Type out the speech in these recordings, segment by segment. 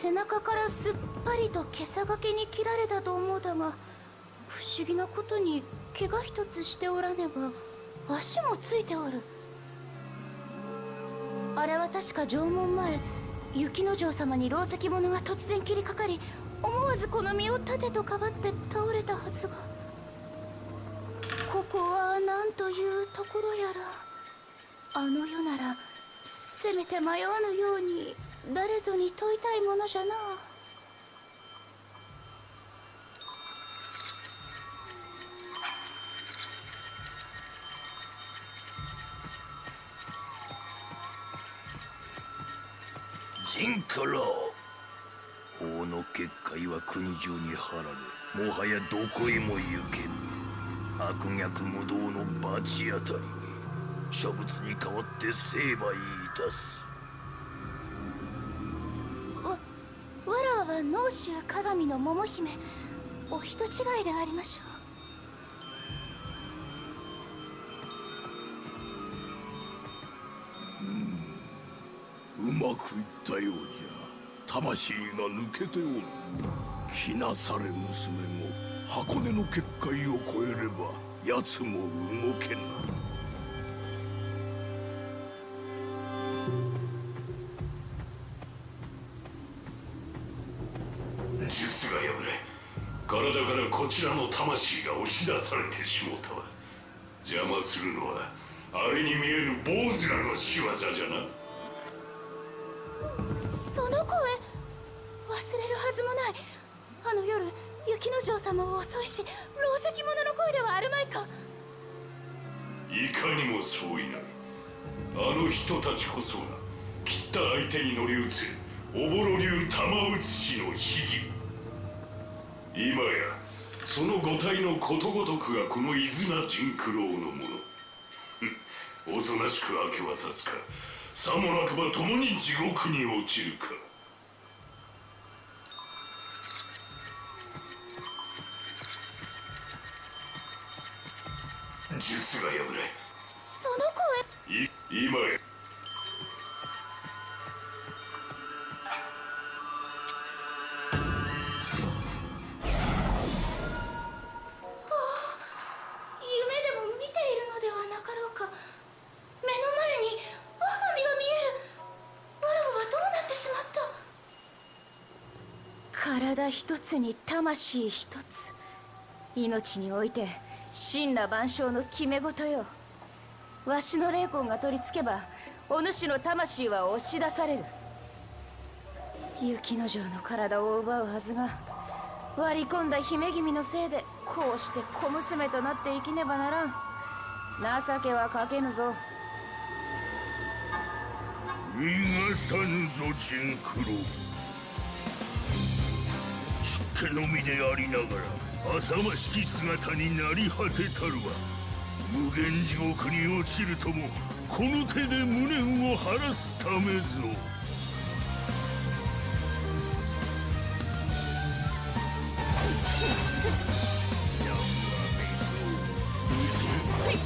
背中からすっぱりと袈裟掛けに切られたと思うだが、不思議なことに怪我一つしておらねば足もついておる。あれは確か縄文前、雪之丞様にろう石者が突然切りかかり、思わずこの身を盾とかばって倒れたはずが。ここは何というところやら。あの世ならせめて迷わぬように誰ぞに問いたいものじゃな。陣から法の結界は国中に張られ、もはやどこへも行けぬ。悪逆無道の罰当たりに諸物に代わって成敗いたす。わらわは農州鏡の桃姫、お人違いでありましょう。うまくいったようじゃ。魂が抜けておる。来なされ娘も箱根の結界を越えれば奴も動けぬ。術が破れ、体からこちらの魂が押し出されてしもたわ。邪魔するのはあれに見える坊主らの仕業じゃな。その声、忘れるはずもない。あの夜、雪之丞様を襲いし、ろう石者の声ではあるまいか。いかにもそういない。あの人たちこそが切った相手に乗り移るおぼろ流玉写しの秘技。今やその五体のことごとくがこの伊豆名陣九郎のもの。おとなしく明け渡すか、さもなくば共に地獄に落ちるか。術が破れ、その声、今や体一つに魂一つ、命において神羅万象の決め事よ。わしの霊魂が取り付けばお主の魂は押し出される。雪之丞の体を奪うはずが、割り込んだ姫君のせいでこうして小娘となって生きねばならん。情けはかけぬぞ。逃がさぬぞ陣九郎。出家の身でありながら浅ましき姿になり果てたるは、無限地獄に落ちるともこの手で無念を晴らすためぞ。思い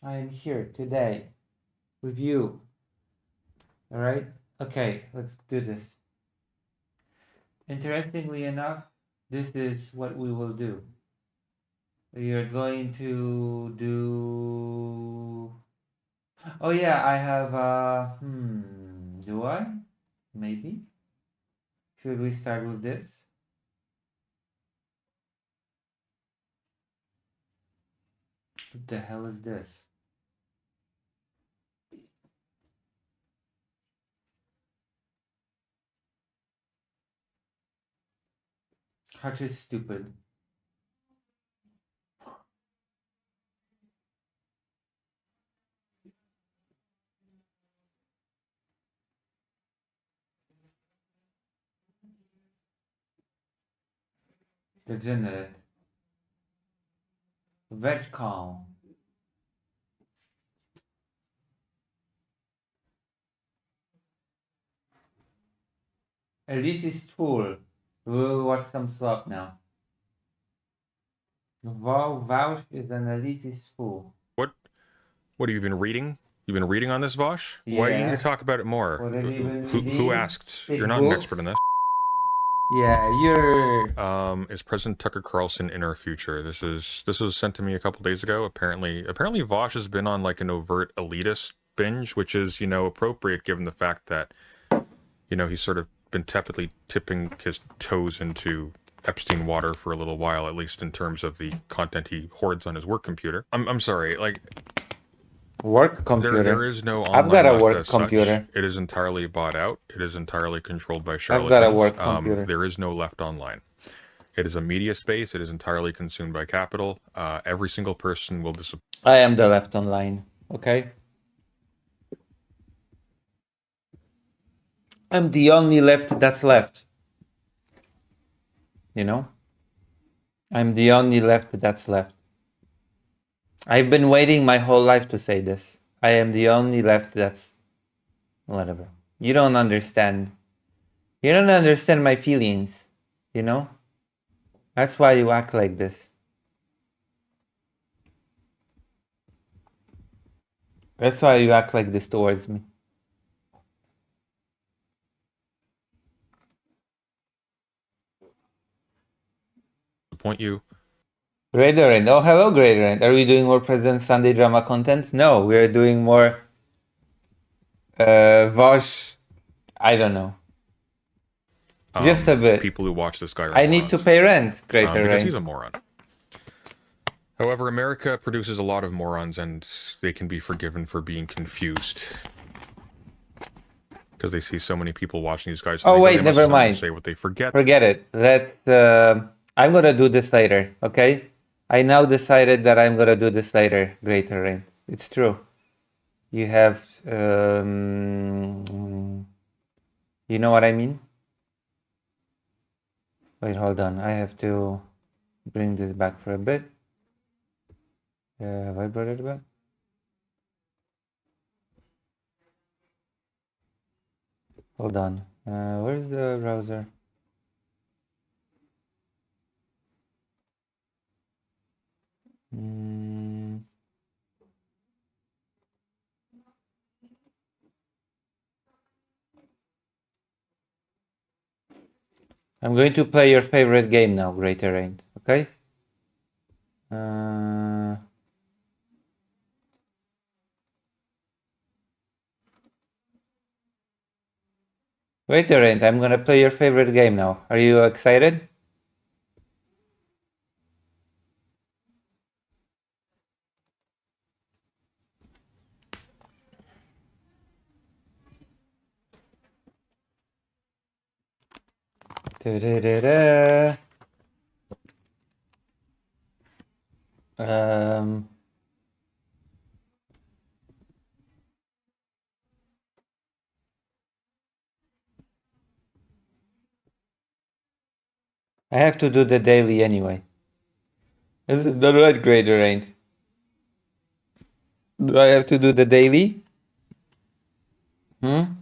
I am here today with you. All right? Okay, let's do this. Interestingly enough, this is what we will do. We are going to do... Oh yeah, I have do I? Maybe? Should we start with this? What the hell is this? Heart is stupid. Degenerate. Veg calm. Elitist fool. We'll watch some slop now. Vaush is an elitist fool. What have you been reading? You've been reading on this, Vosh? Why do you need to talk about it more? What have you been Who reading? asked? Big You're not an books? expert in this. Yeah, you're... Is President Tucker Carlson in our future? This was sent to me a couple days ago. Apparently Vosh has been on like an overt elitist binge, which is, you know, appropriate given the fact that, you know, he's sort of been tepidly tipping his toes into Epstein water for a little while, at least in terms of the content he hoards on his work computer. I'm sorry, like... Work computer. There is no online I've got a left work as computer. such. It is entirely bought out. It is entirely controlled by charlatans. I've got a work computer. There is no left online. It is a media space. It is entirely consumed by capital. Every single person will disappear. I am the left online, okay? I'm the only left that's left. You know? I'm the only left that's left. I've been waiting my whole life to say this. I am the only left that's... Whatever. You don't understand. You don't understand my feelings. You know? That's why you act like this. That's why you act like this towards me. Point you. Greater End. Oh, hello, Greater End. Are we doing more President Sunday drama content? No, we're doing more... Vosh... I don't know. Just a bit. People who watch this guy are I need to pay rent, Greater because End. he's a moron. However, America produces a lot of morons, and they can be forgiven for being confused. Because they see so many people watching these guys. Oh, wait, they must never have something to mind. Say what they forget. Forget it. I'm gonna do this later, okay? I now decided that I'm gonna do this later, Greater End. It's true. You have... you know what I mean? Wait, hold on. I have to bring this back for a bit. Have I brought it back? Hold on. Where's the browser? I'm going to play your favorite game now, Greater End. Okay? Wait, Dorant, I'm gonna play your favorite game now. Are you excited? Da-da-da-da. Um, I have to do the daily anyway. Is it the right grade, Dorant? Do I have to do the daily? Hmm?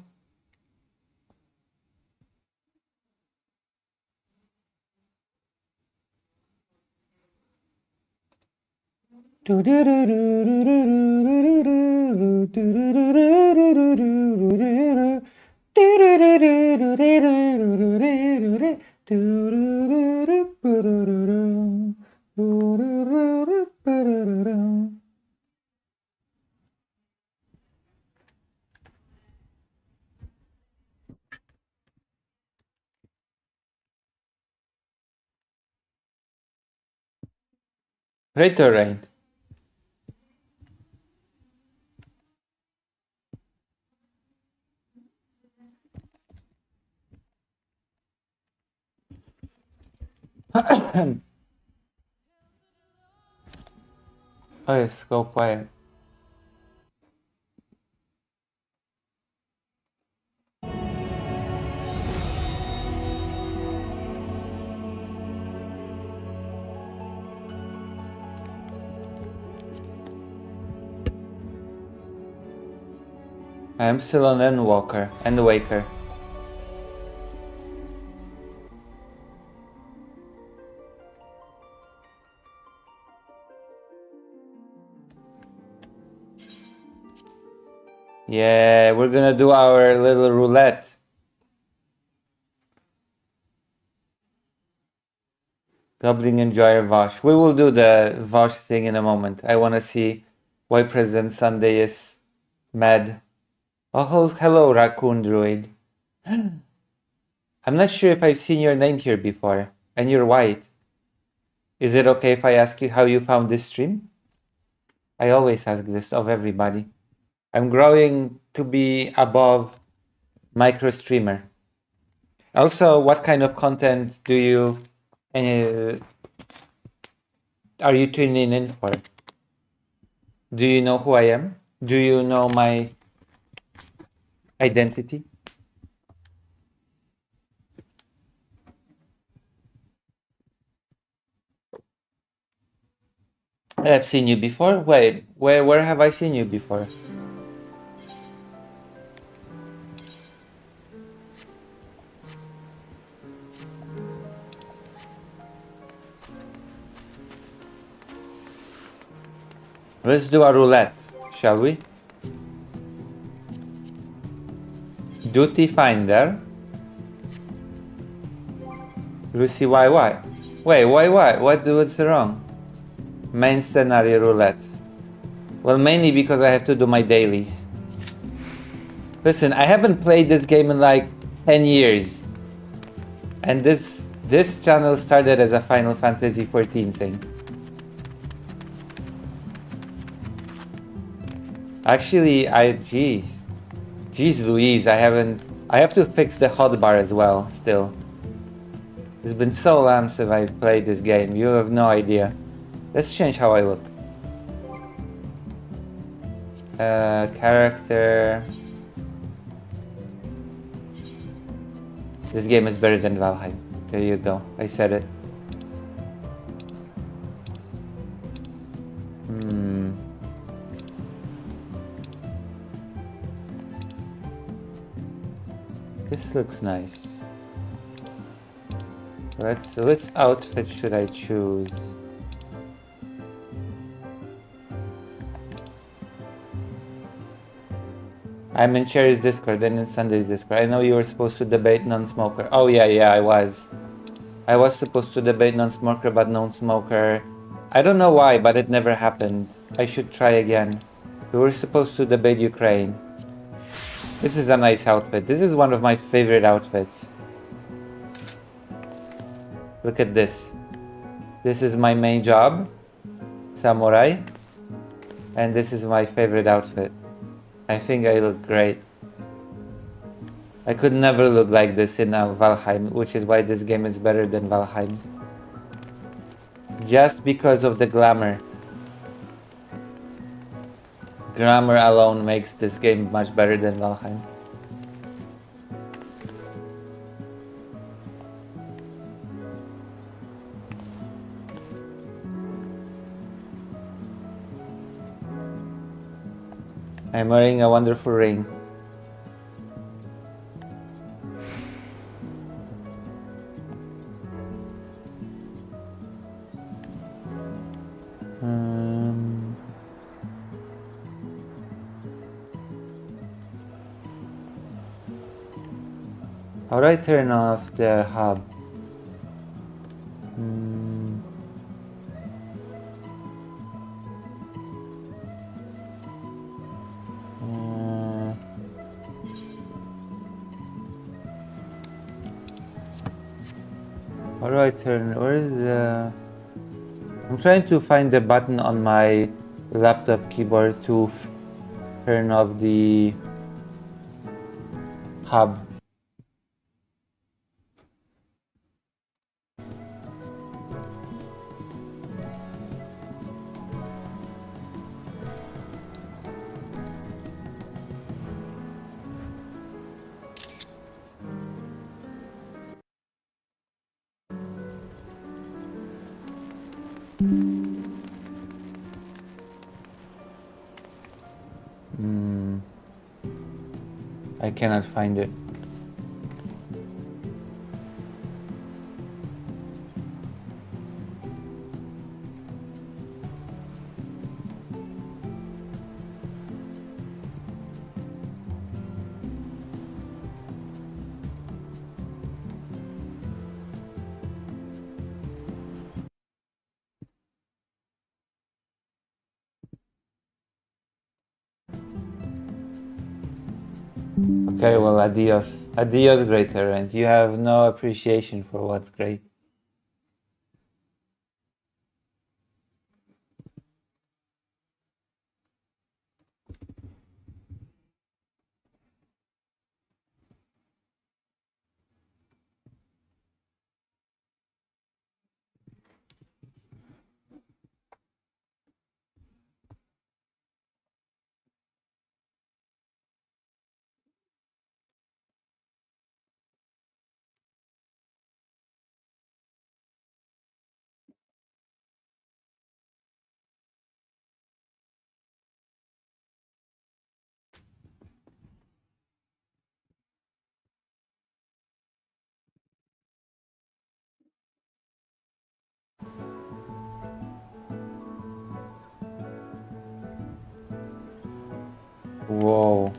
Right or right? Oh, yes, go quiet. I am still on Endwalker, Endwaker. Yeah, we're gonna do our little roulette. Goblin Enjoyer Vosh. We will do the Vosh thing in a moment. I wanna see why President Sunday is mad. Oh, hello, Raccoon Druid. I'm not sure if I've seen your name here before, and you're white. Is it okay if I ask you how you found this stream? I always ask this of everybody. I'm growing to be above micro streamer. Also, what kind of content do you are you tuning in for? Do you know who I am? Do you know my identity? I've seen you before. Wait, where have I seen you before? Let's do a roulette, shall we? Duty Finder. Lucy YY. Wait, why? What's wrong? Main scenario roulette. Well, mainly because I have to do my dailies. Listen, I haven't played this game in like 10 years. And this channel started as a Final Fantasy XIV thing. Actually, Jeez Louise, I have to fix the hotbar as well, still. It's been so long since I've played this game, you have no idea. Let's change how I look. Character. This game is better than Valheim. There you go, I said it. This looks nice. Which outfit should I choose? I'm in Cherry's Discord and in Sunday's Discord. I know you were supposed to debate non-smoker. Oh yeah, I was. I was supposed to debate non-smoker but non-smoker. I don't know why, but it never happened. I should try again. We were supposed to debate Ukraine. This is a nice outfit. This is one of my favorite outfits. Look at this. This is my main job, samurai. And this is my favorite outfit. I think I look great. I could never look like this in Valheim, which is why this game is better than Valheim. Just because of the glamour. Glamour alone makes this game much better than Valheim. I'm wearing a wonderful ring. How do I turn off the hub? How do I turn? Where is the... I'm trying to find the button on my laptop keyboard to turn off the hub. I cannot find it. Okay, well, adios. Adios, great errant. You have no appreciation for what's great. Whoa.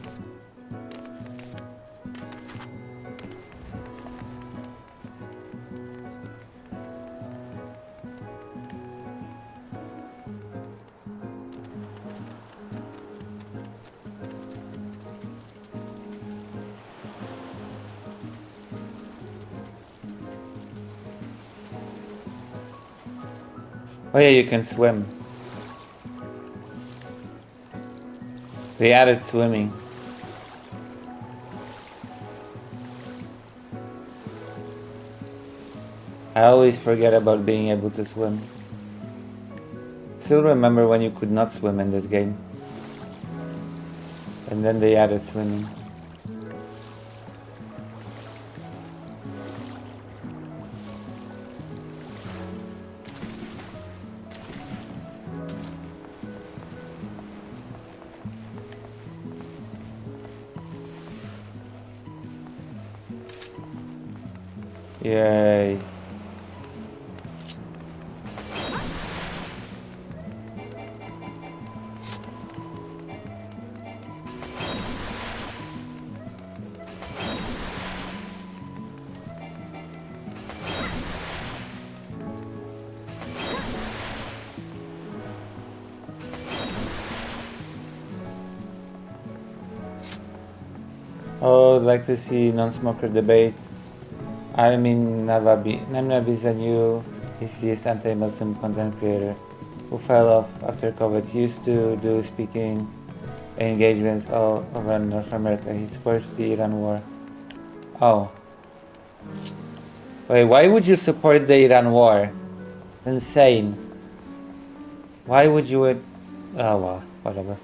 Oh yeah, you can swim. They added swimming. I always forget about being able to swim. Still remember when you could not swim in this game. And then they added swimming. Yay. Oh, I'd like to see non-smoker debate. Armin Navabizanyu is this anti-Muslim content creator who fell off after COVID. He used to do speaking engagements all over North America. He supports the Iran war. Oh. Wait, why would you support the Iran war? Insane. Why would you... Oh well, whatever.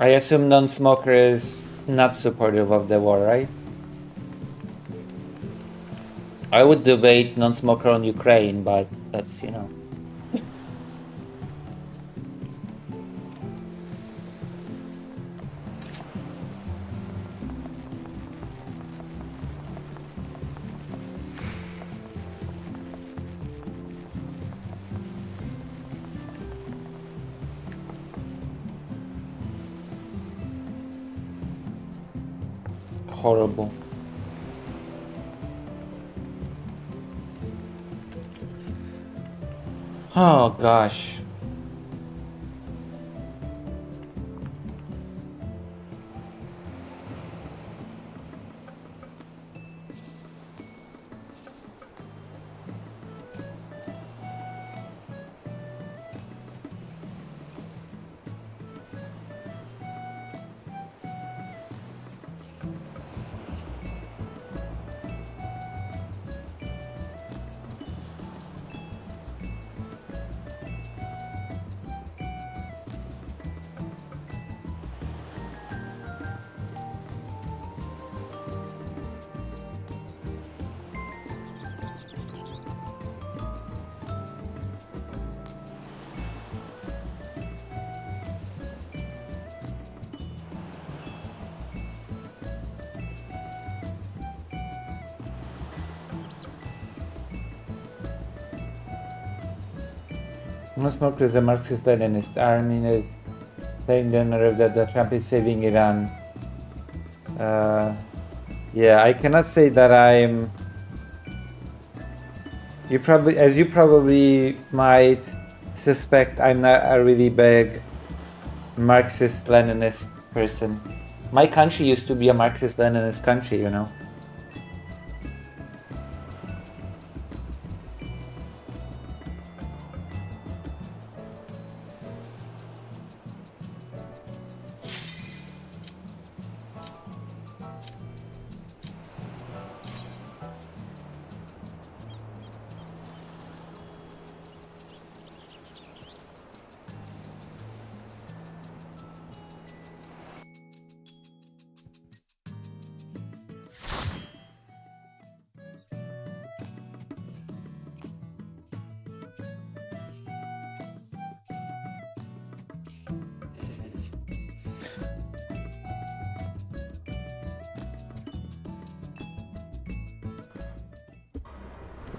I assume non-smoker is not supportive of the war, right? I would debate non-smoker on Ukraine, but that's, you know. Horrible. Oh gosh. Non-smoker is a Marxist-Leninist. Armin is saying the narrative that Trump is saving Iran. Yeah, I cannot say that I'm... As you probably might suspect, I'm not a really big Marxist-Leninist person. My country used to be a Marxist-Leninist country, you know.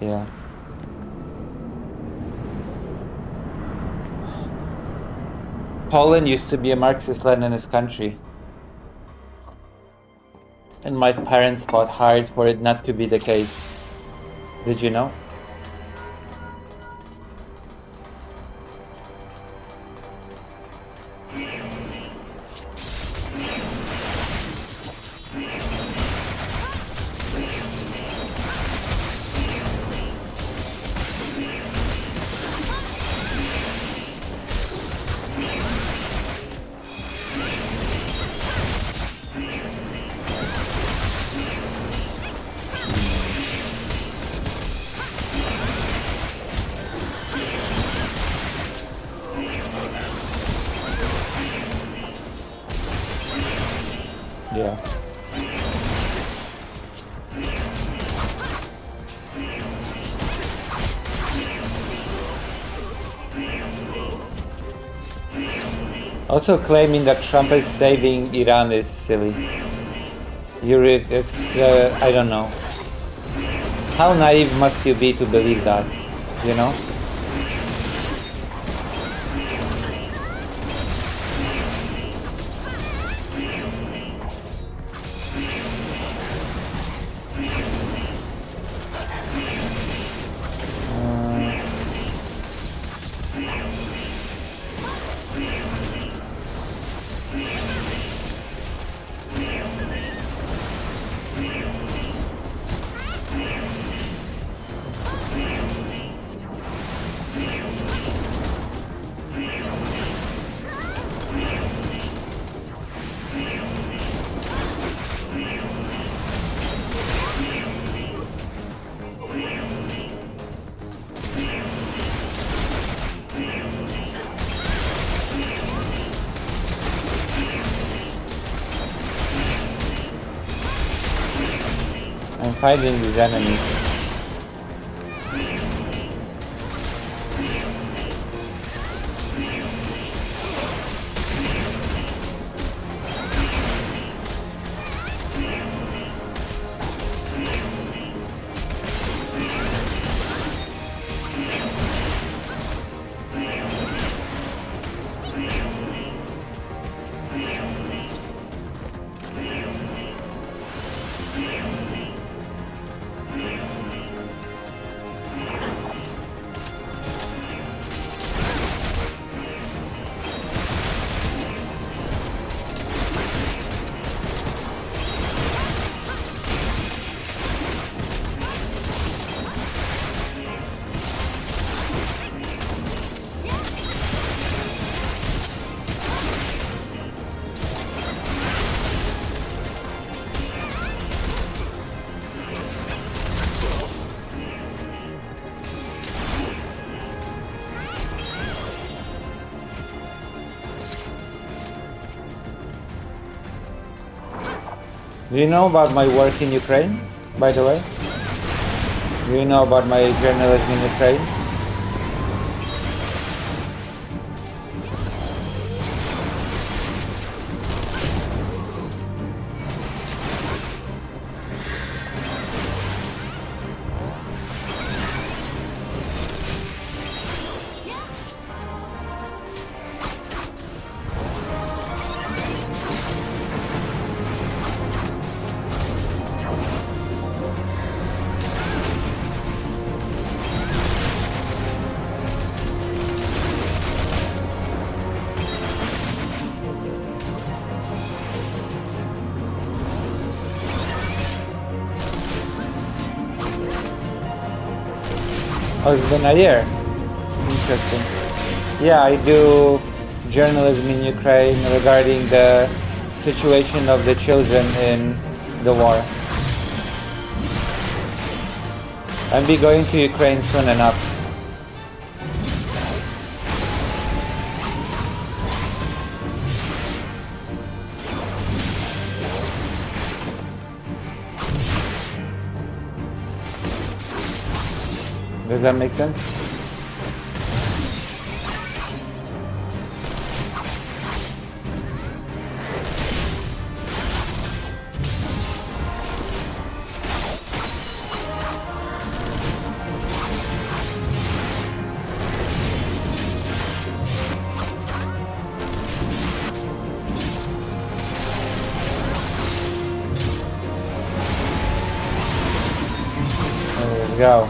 Yeah. Poland used to be a Marxist-Leninist country. And my parents fought hard for it not to be the case. Did you know? Yeah. Also claiming that Trump is saving Iran is silly. I don't know. How naive must you be to believe that, you know? fighting these enemies. Do you know about my work in Ukraine, by the way? Do you know about my journalism in Ukraine? Oh, it's been a year. Interesting. Yeah, I do journalism in Ukraine regarding the situation of the children in the war. I'll be going to Ukraine soon enough. Does that make sense? There we go.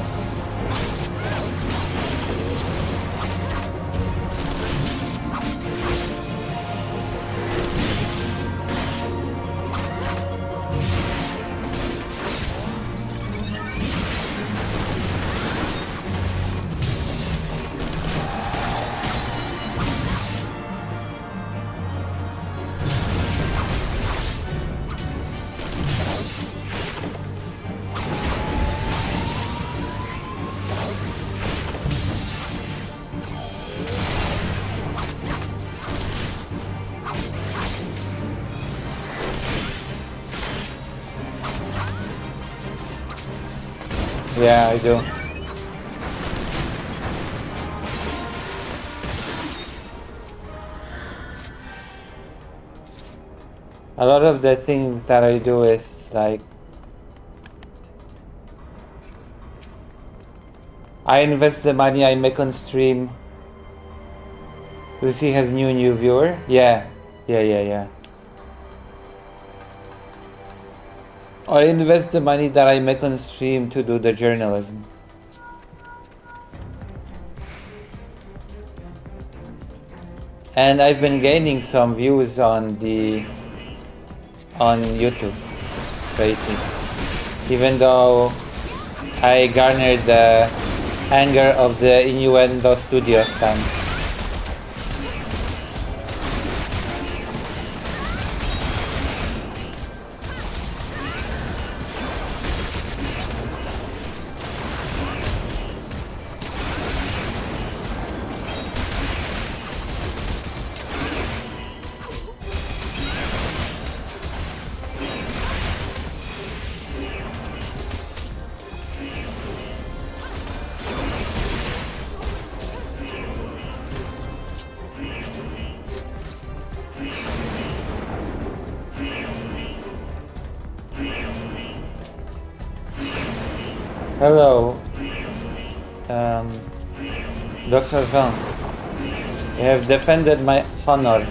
Yeah, I do. A lot of the things that I do is like I invest the money I make on stream. Lucy has new viewer? Yeah. I invest the money that I make on stream to do the journalism. And I've been gaining some views on YouTube lately. Even though I garnered the anger of the Innuendo Studios fan. Hello, Dr. Vance. You have defended my honor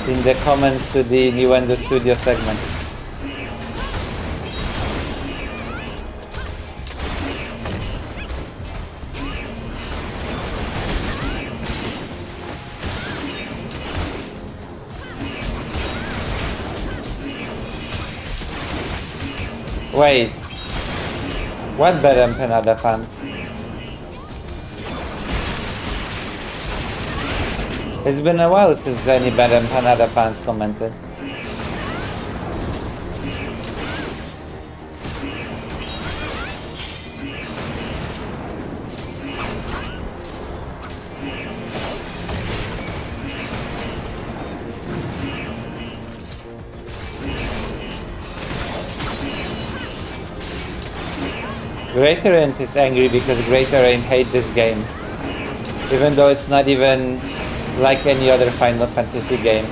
in the comments to the Nuendo Studio segment. Wait, what Bad Empanada fans? It's been a while since any Bad Empanada fans commented. Greater Rain is angry because Greater Rain hates this game, even though it's not even like any other Final Fantasy game.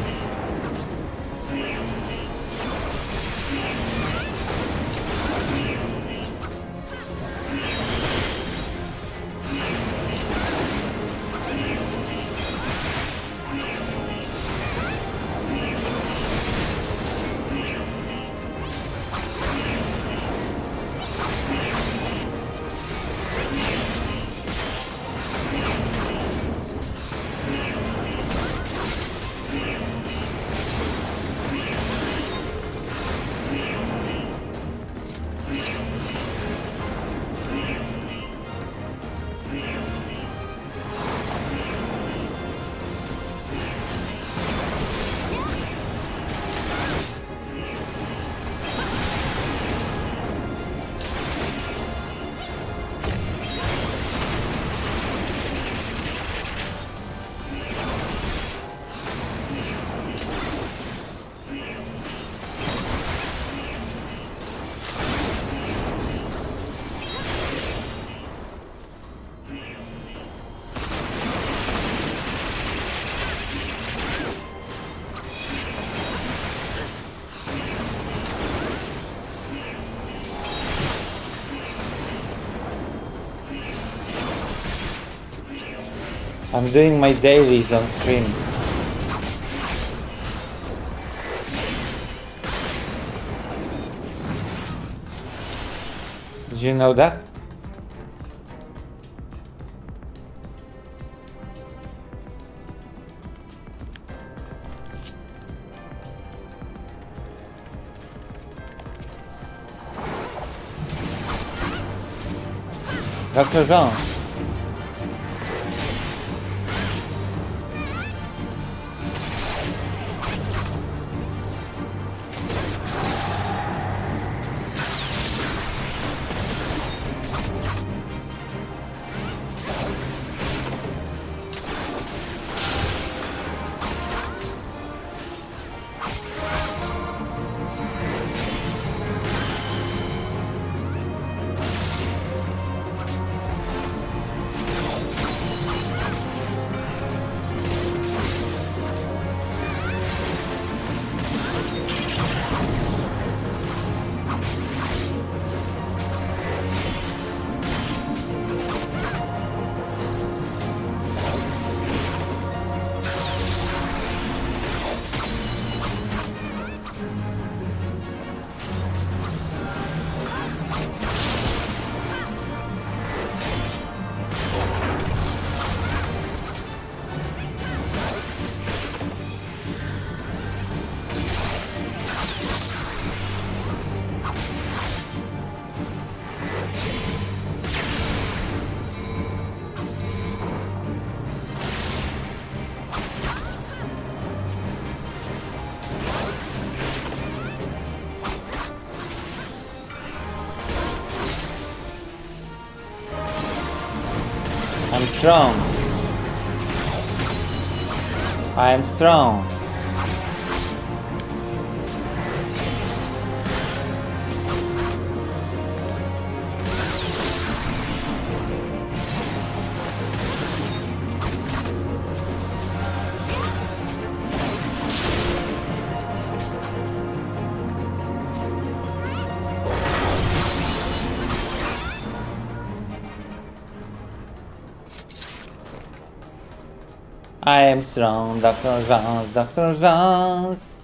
I'm doing my dailies on stream. Did you know that? Dr. Jean. I'm strong. I am strong. I am strong, Dr. Jones, Dr. Jones.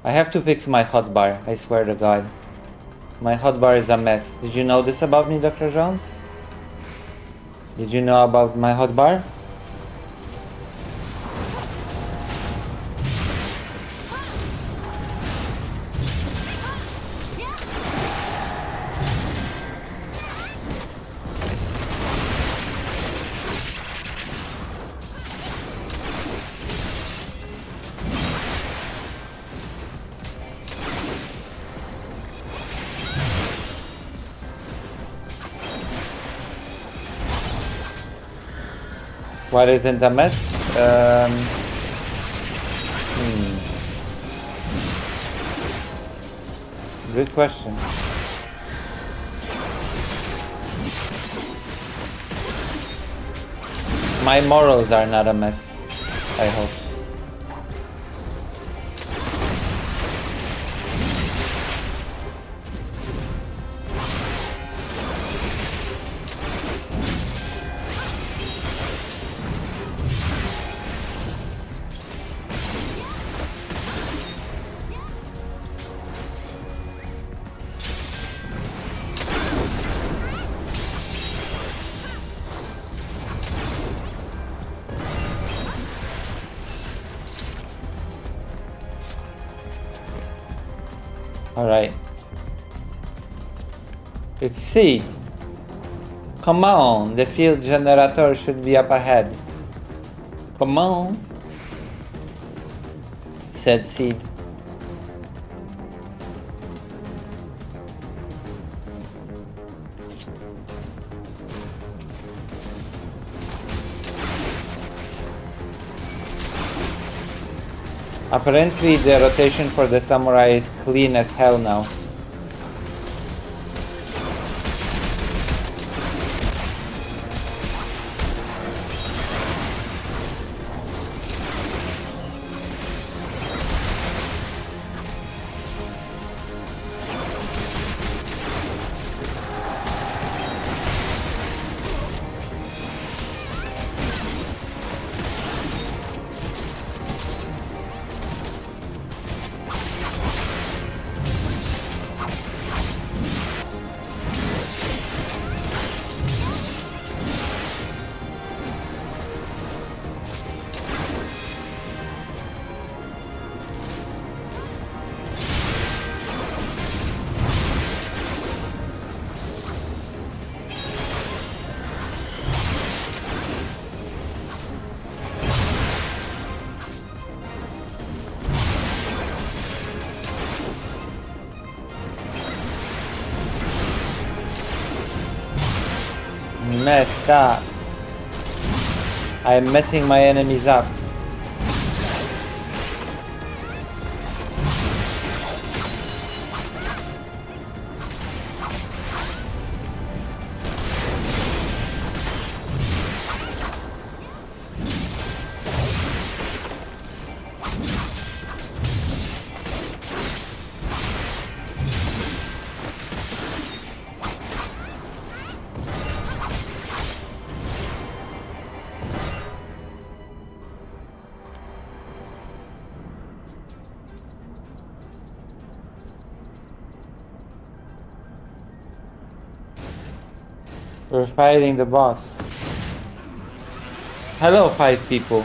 I have to fix my hotbar, I swear to God. My hotbar is a mess. Did you know this about me, Dr. Jones? Did you know about my hotbar? What isn't a mess? Good question. My morals are not a mess, I hope. Alright. It's Seed. Come on, the field generator should be up ahead. Come on, said Seed. Apparently the rotation for the samurai is clean as hell now. Messed up. I'm messing my enemies up. We're fighting the boss. Hello, 5 people.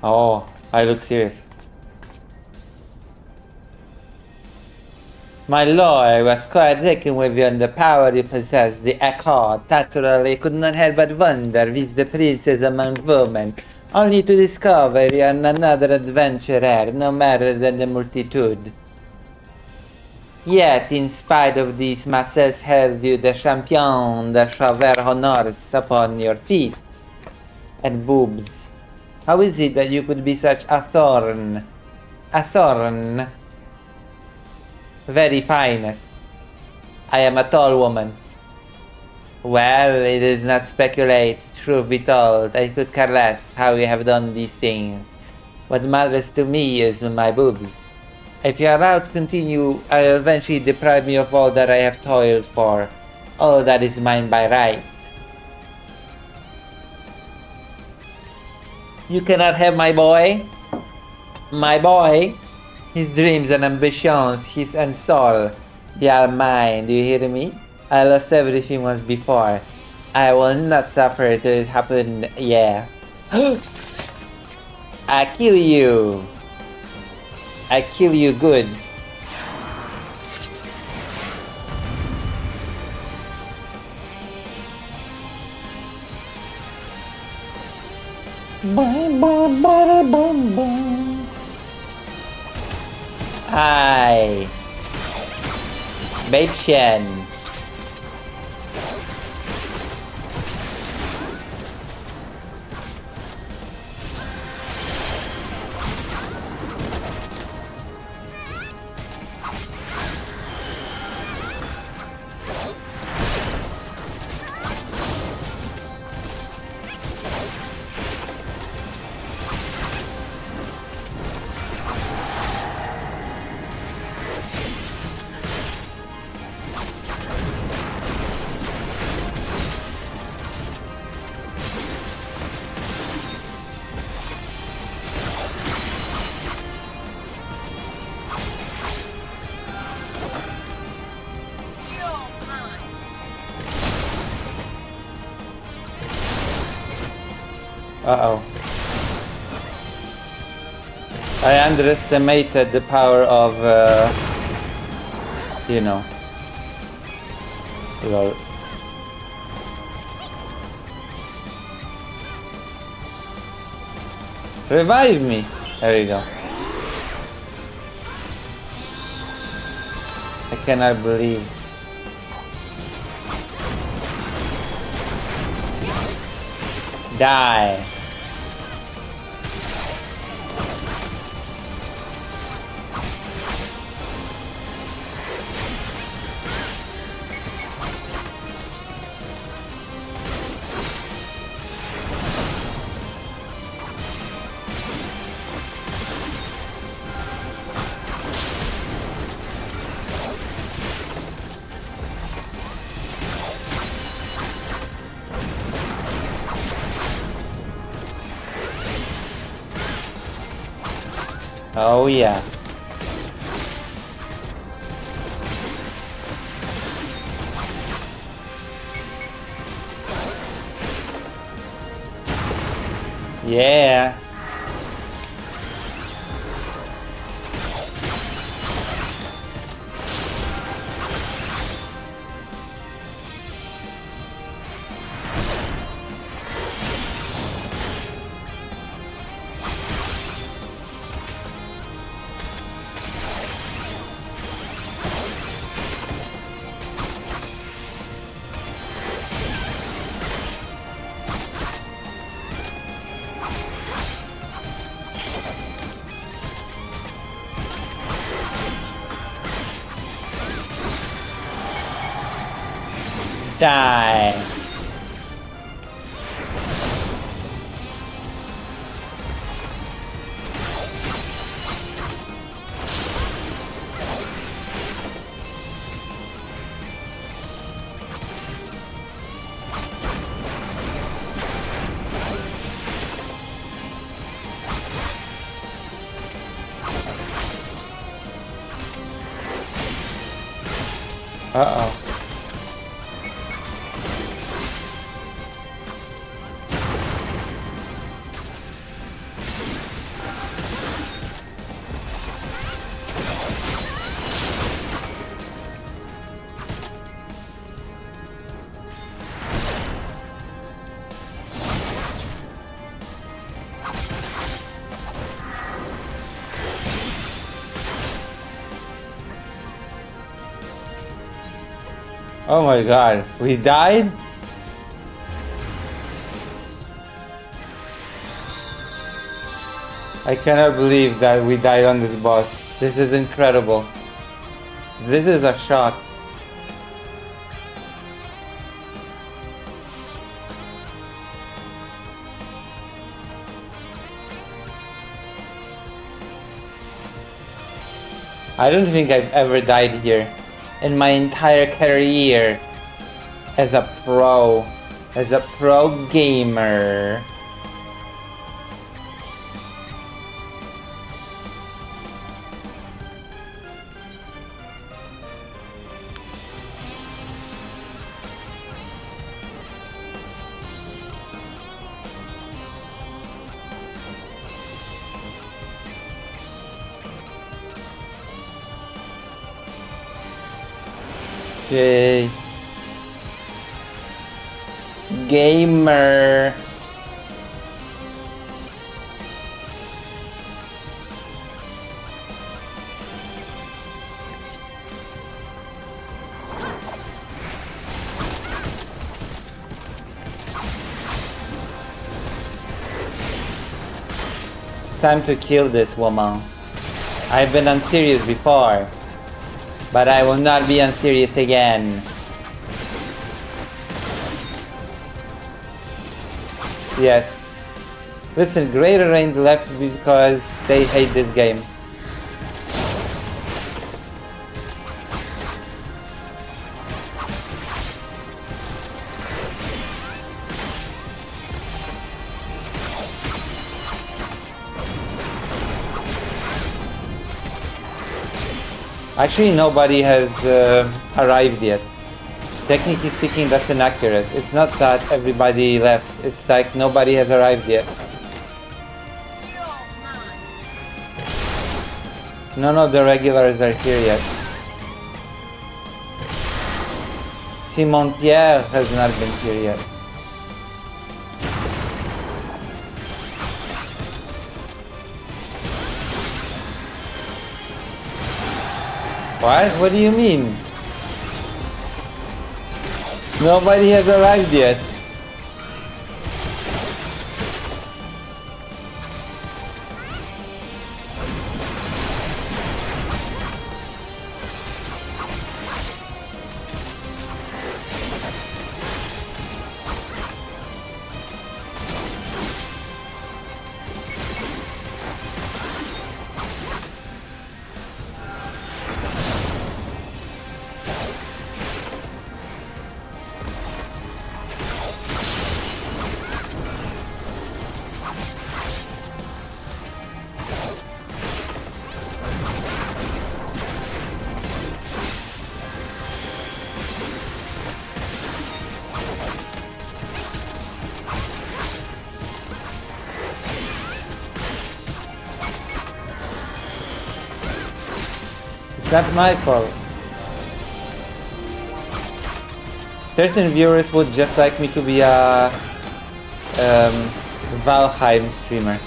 Oh, I look serious. My lord, I was quite taken with you and the power you possess. The accord naturally could not help but wonder which the princess among women, only to discover you are another adventurer, no matter than the multitude. Yet, in spite of these, masses held you the champion de chaver honors upon your feet and boobs. How is it that you could be such a thorn? A thorn? Very finest. I am a tall woman. Well, it is not speculate. Truth be told, I could care less how you have done these things. What matters to me is my boobs. If you are allowed to continue, I'll eventually deprive me of all that I have toiled for. All that is mine by right. You cannot have my boy. My boy. His dreams and ambitions, his and soul. They are mine, do you hear me? I lost everything once before. I will not suffer till it happen, yeah. I kill you. I kill you good. Hi. Bäbchen. Uh-oh. I underestimated the power of, you know. Lol. Revive me! There you go. I cannot believe. Die! Oh yeah. Yeah. Die. Uh-oh. Oh my god, we died? I cannot believe that we died on this boss. This is incredible. This is a shot. I don't think I've ever died here in my entire career as a pro gamer. Yay. Gamer. It's time to kill this woman. I've been unserious before, but I will not be unserious again. Yes. Listen, Greater Rain left because they hate this game. Actually, nobody has arrived yet. Technically speaking, that's inaccurate. It's not that everybody left. It's like nobody has arrived yet. None of the regulars are here yet. Simon Pierre has not been here yet. What? What do you mean? Nobody has arrived yet. It's not my fault. Certain viewers would just like me to be a Valheim streamer.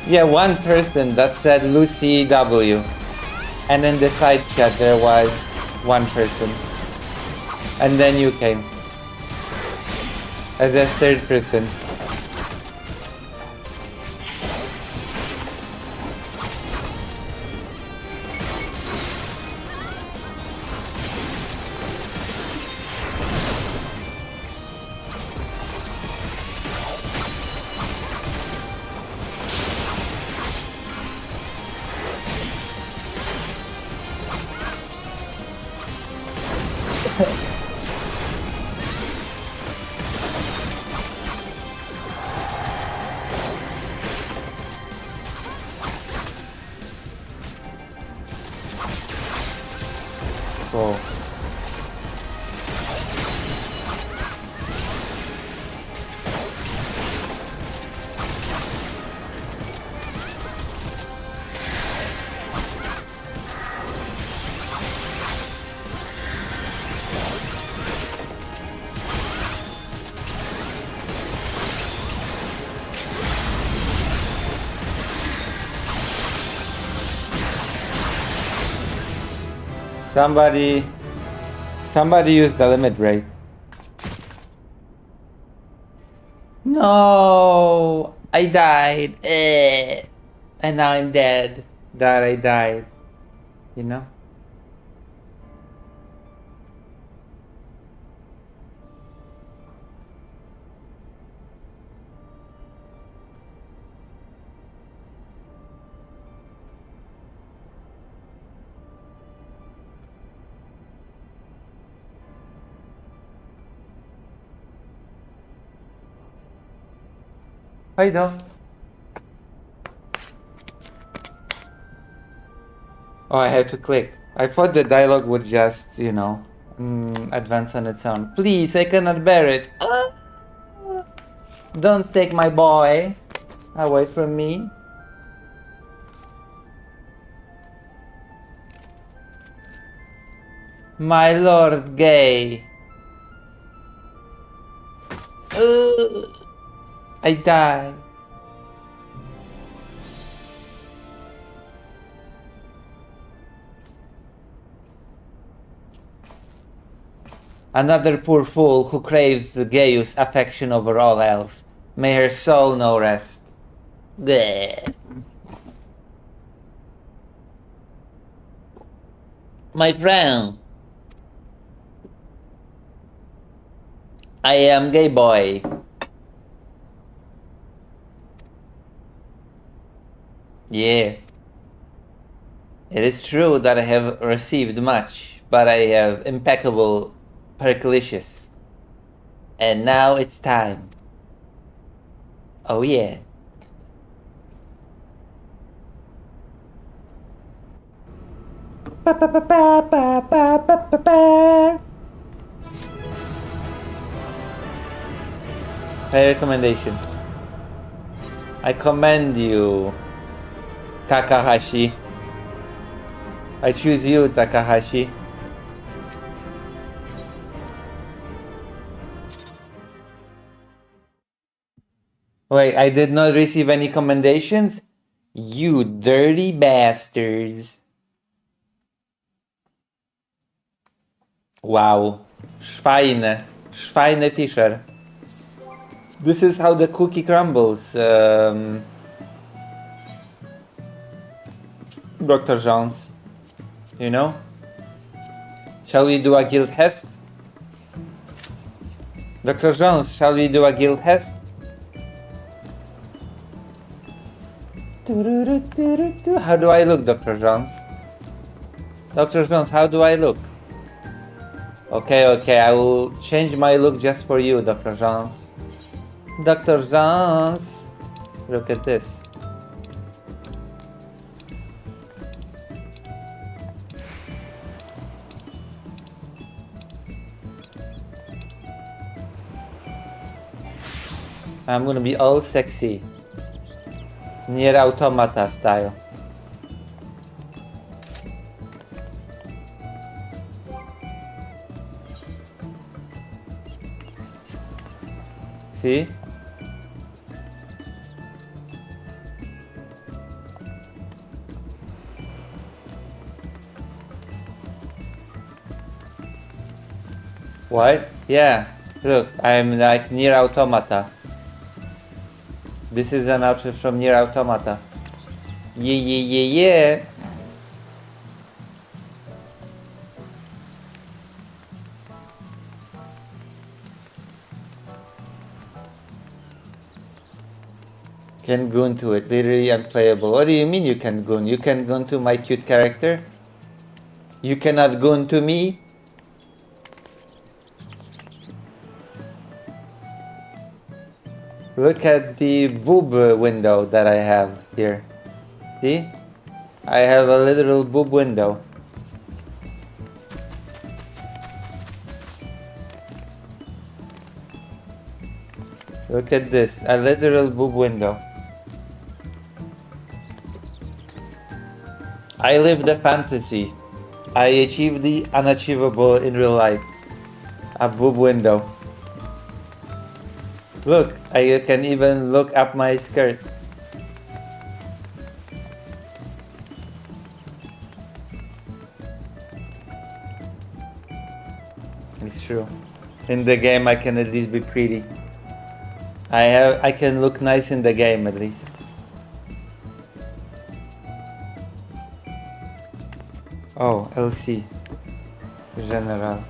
Yeah, one person that said Lucy W. And in the side chat there was one person. And then you came. As a third person. Cool. Somebody used the limit break. No, I died. And now I'm dead. That I died. You know? Hi, do. Oh, I have to click. I thought the dialogue would just, you know, advance on its own. Please, I cannot bear it. Don't take my boy away from me. My lord gay. I die. Another poor fool who craves the Gaius affection over all else. May her soul know rest. Bleh. My friend, I am gay boy. Yeah. It is true that I have received much, but I have impeccable periclicious. And now it's time. Oh yeah. Ba, ba, ba, ba, ba, ba, ba, ba, ba. High recommendation. I commend you, Takahashi. I choose you, Takahashi. Wait, I did not receive any commendations? You dirty bastards. Wow. Schweine. Schweine Fischer. This is how the cookie crumbles, Dr. Jones. You know? Shall we do a guild test? Dr. Jones, shall we do a guild test? How do I look, Dr. Jones? Dr. Jones, how do I look? Okay, I will change my look just for you, Dr. Jones. Dr. Jones, look at this. I'm gonna be all sexy. Nier Automata style. See? What? Yeah. Look, I'm like Nier Automata. This is an outfit from Nier Automata. Yeah. Can goon to it, literally unplayable. What do you mean you can goon? You can goon to my cute character? You cannot goon to me? Look at the boob window that I have here. See? I have a literal boob window. Look at this, a literal boob window. I live the fantasy. I achieve the unachievable in real life. A boob window. Look, I can even look up my skirt. It's true. In the game I can at least be pretty. I can look nice in the game at least. Oh, LC. General.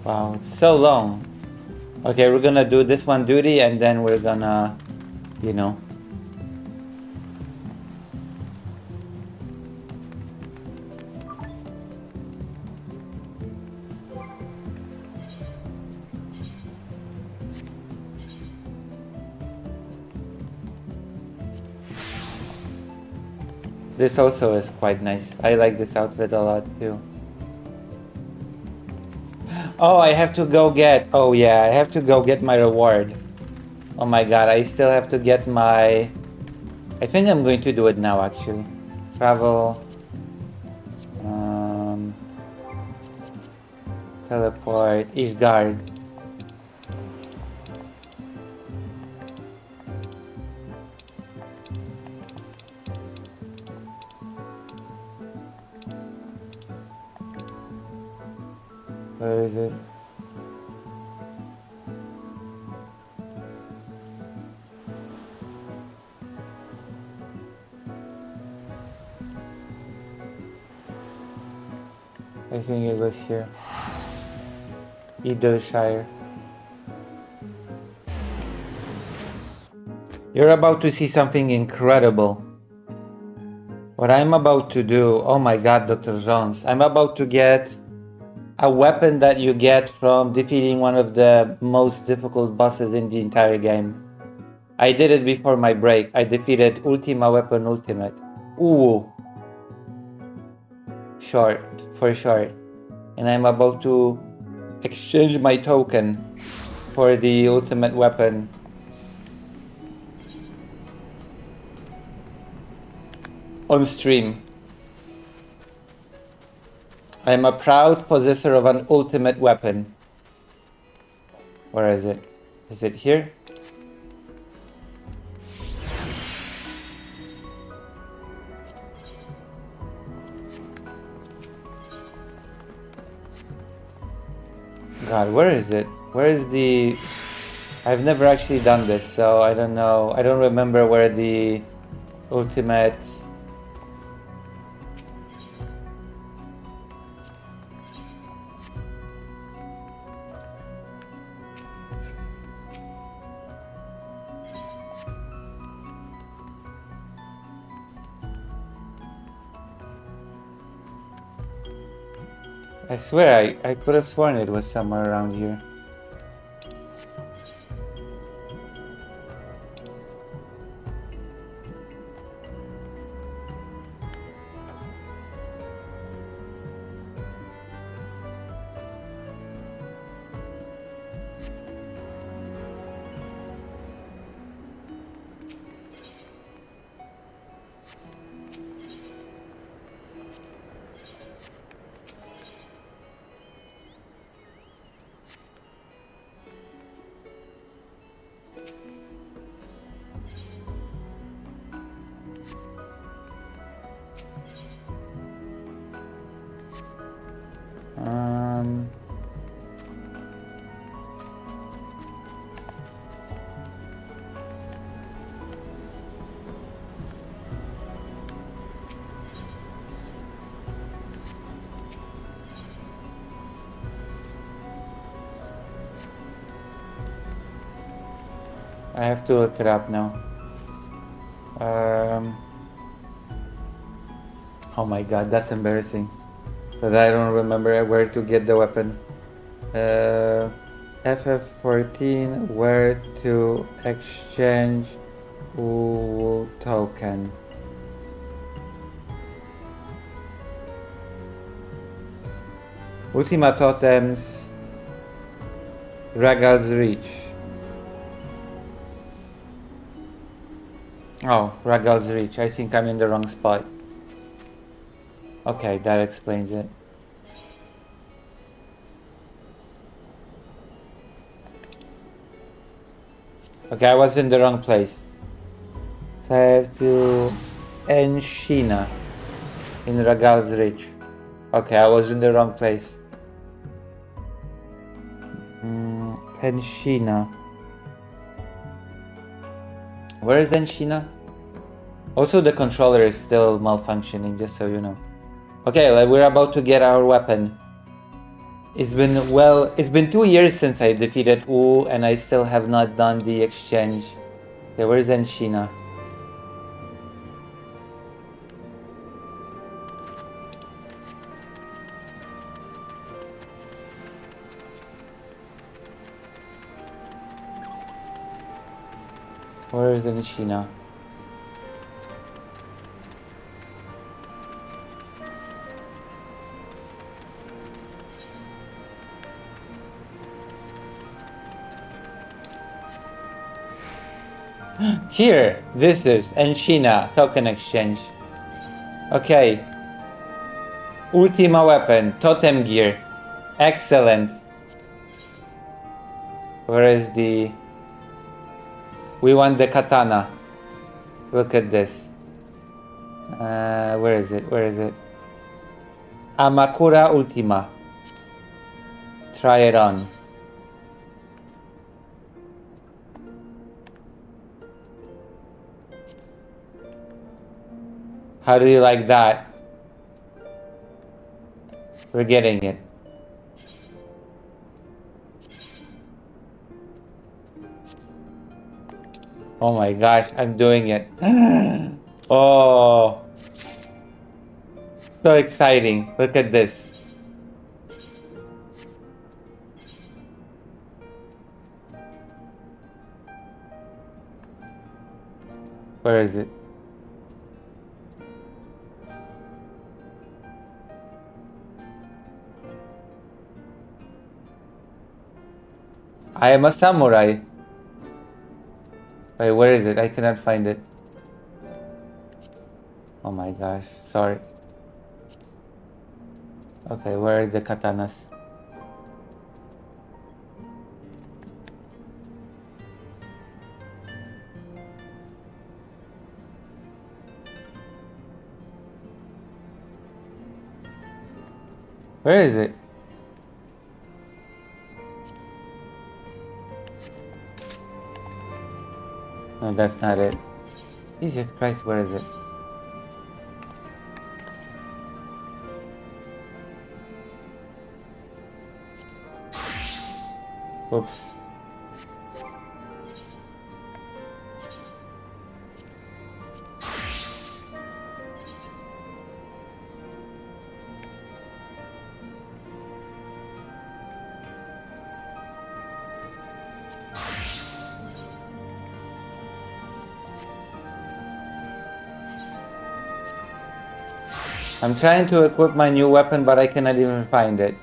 Wow, it's so long. Okay, we're gonna do this one duty and then we're gonna, you know. This also is quite nice. I like this outfit a lot too. Oh, I have to go get... Oh yeah, I have to go get my reward. Oh my god, I still have to get my... I think I'm going to do it now actually. Travel. Teleport. Ishgard. Where is it? I think it was here. Edelshire. You're about to see something incredible. What I'm about to do, oh my god, Dr. Jones, I'm about to get a weapon that you get from defeating one of the most difficult bosses in the entire game. I did it before my break. I defeated Ultima Weapon Ultimate. Ooh. Short, for short. And I'm about to exchange my token for the ultimate weapon. On stream. I am a proud possessor of an ultimate weapon. Where is it? Is it here? God, where is it? Where is the... I've never actually done this, so I don't know. I don't remember where the ultimate... I swear, I could have sworn it was somewhere around here. I have to look it up now. Oh my god, that's embarrassing. But I don't remember where to get the weapon. FF14, where to exchange token. Ultima Totems, Ragal's Reach. Oh, Ragal's Reach. I think I'm in the wrong spot. Okay, that explains it. Okay, I was in the wrong place. So I have to... Enshina. In Ragal's Reach. Okay, I was in the wrong place. Enshina. Where is Enshina? Also, the controller is still malfunctioning, just so you know. Okay, we're about to get our weapon. It's been 2 years since I defeated Wu, and I still have not done the exchange. Okay, where's Enshina? Where is Enshina? Here, this is Enshina token exchange. Okay. Ultima weapon, totem gear. Excellent. Where is the... We want the katana. Look at this. Where is it? Where is it? Amakura Ultima. Try it on. How do you like that? We're getting it. Oh my gosh, I'm doing it. Oh. So exciting. Look at this. Where is it? I am a samurai. Wait, where is it? I cannot find it. Oh my gosh, sorry. Okay, where are the katanas? Where is it? No, that's not it. Jesus Christ, where is it? Oops. I'm trying to equip my new weapon, but I cannot even find it.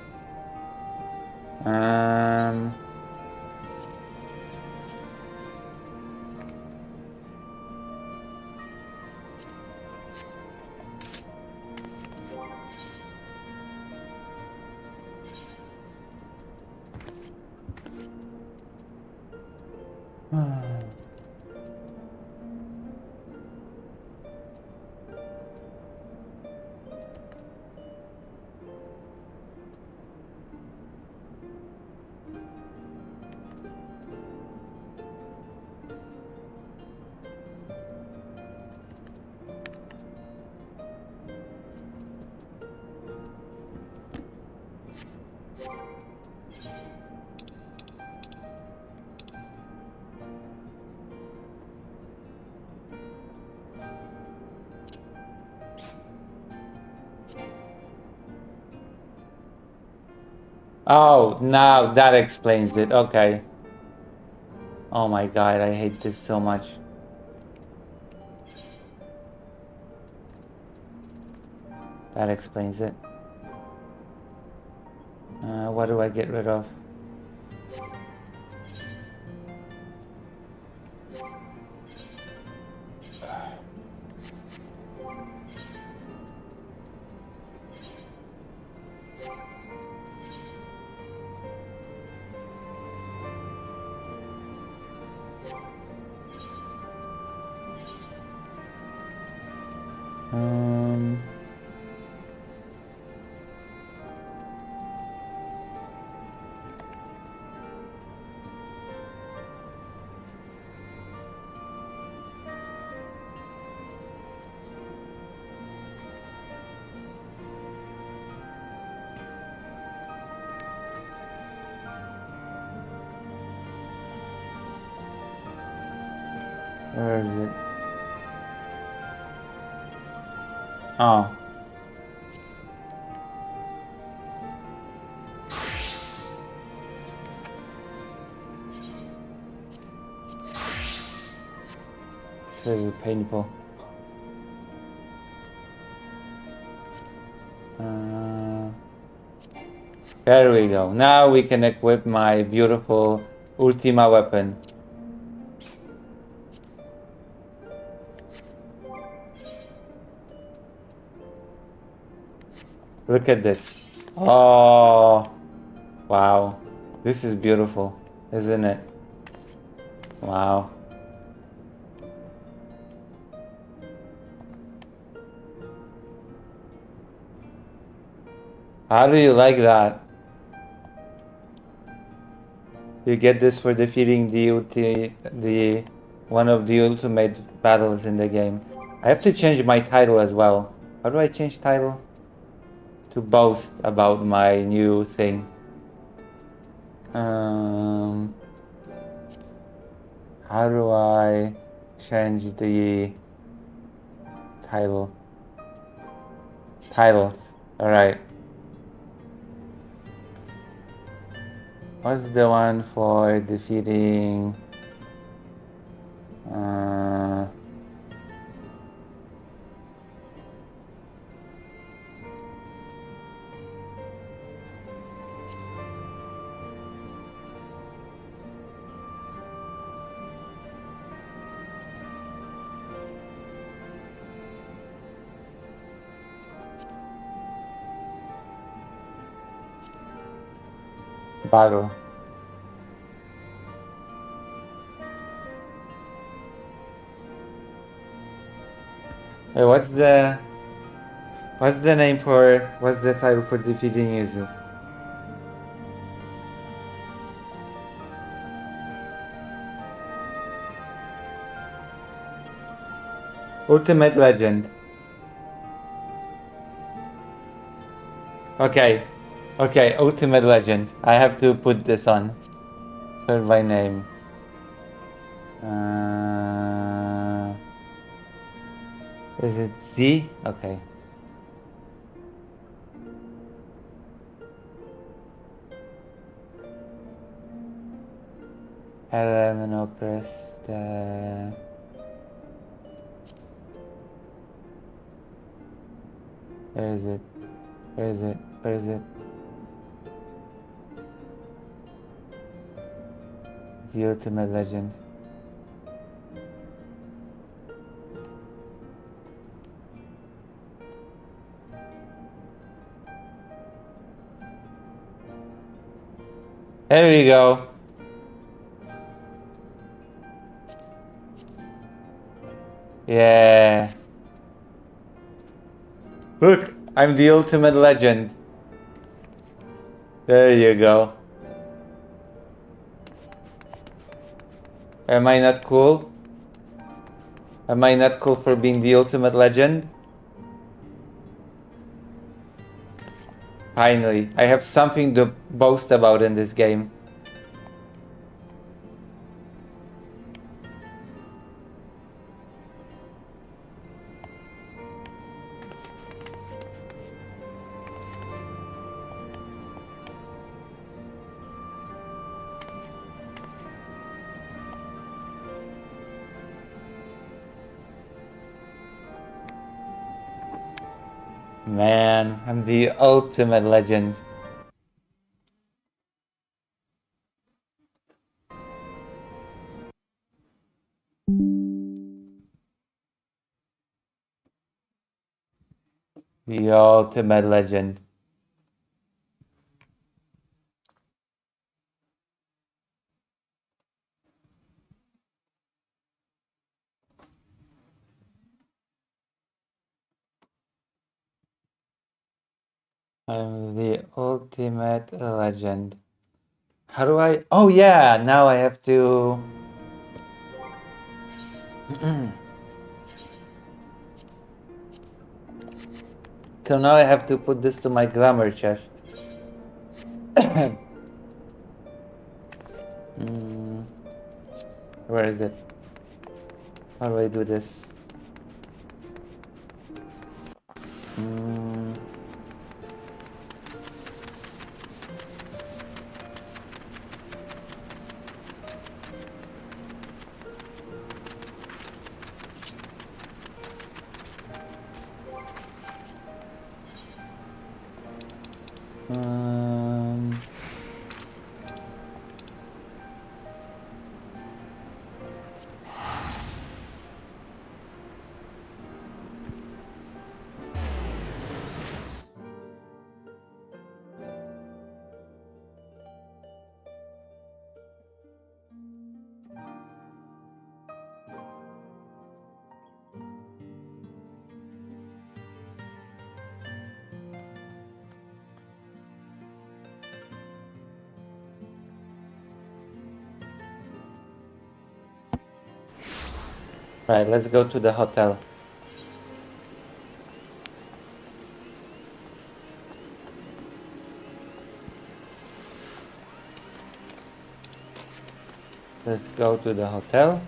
Oh, now that explains it. Okay. Oh my god, I hate this so much. That explains it. What do I get rid of? Where is it? Oh. This is painful. There we go. Now we can equip my beautiful Ultima weapon. Look at this. Oh, wow. This is beautiful, isn't it? Wow. How do you like that? You get this for defeating the one of the ultimate battles in the game. I have to change my title as well. How do I change title? To boast about my new thing. How do I change the title? Titles. Alright. What's the one for defeating battle? Hey, what's the name for, what's the title for defeating Yuzu? Ultimate Legend. Okay, Ultimate Legend. I have to put this on. Sort by name. Is it Z? Okay. And I'll press the... Where is it? Where is it? Where is it? The Ultimate Legend. There we go. Yeah. Look, I'm the Ultimate Legend. There you go. Am I not cool? Am I not cool for being the Ultimate Legend? Finally, I have something to boast about in this game. Man, I'm the Ultimate Legend. The Ultimate Legend. I'm the Ultimate Legend. How do I... Oh yeah, now I have to... So now I have to put this to my glamour chest. Where is it? How do I do this? Mm. Um, right, let's go to the hotel. Let's go to the hotel.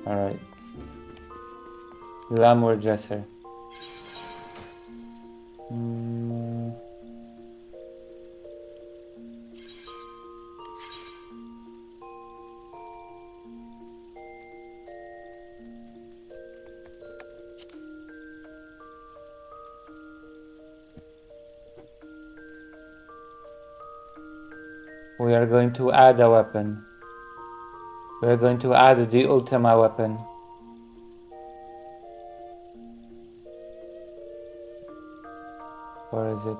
Alright. Glamour dresser. Mm. We are going to add a weapon. We are going to add the Ultima weapon. Where is it?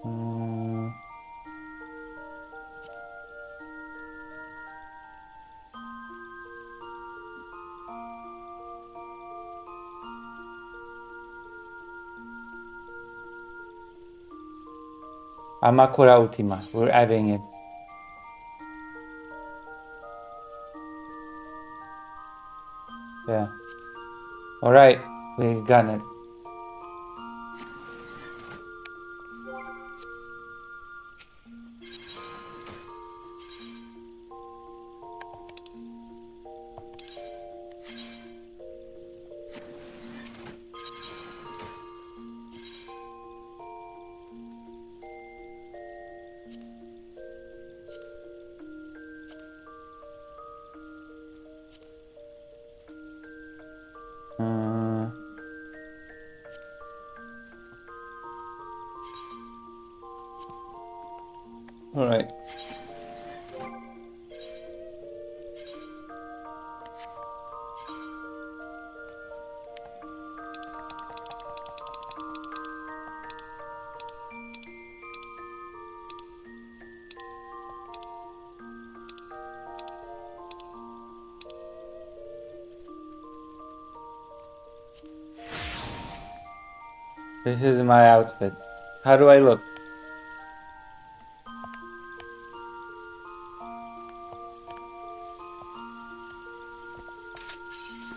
Mm. Amakura Ultima. We're adding it. Yeah. Alright, we got it. Mm. Alright. This is my outfit. How do I look?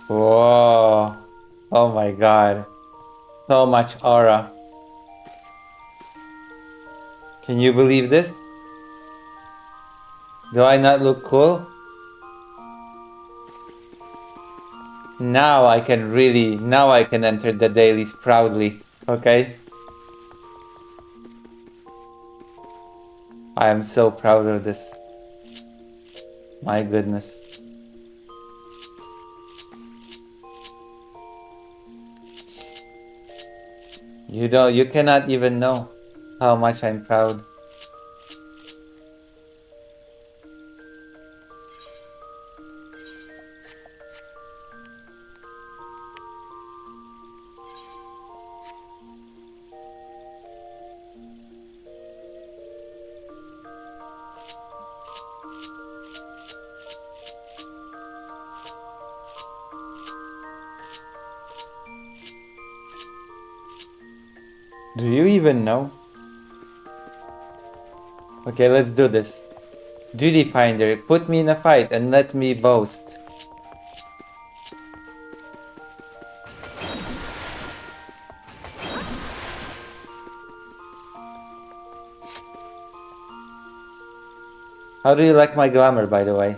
Whoa. Oh my god. So much aura. Can you believe this? Do I not look cool? Now I can enter the dailies proudly, okay? I am so proud of this. My goodness. You cannot even know how much I'm proud. Do you even know? Okay, let's do this. Duty Finder, put me in a fight and let me boast. How do you like my glamour, by the way?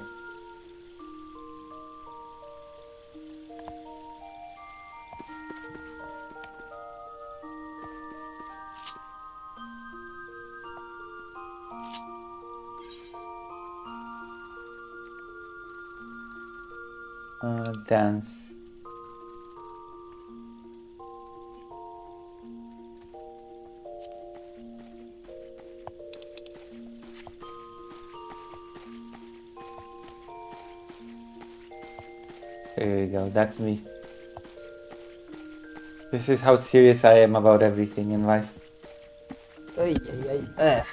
Dance. There you go, that's me. This is how serious I am about everything in life. Ay, ay, ay.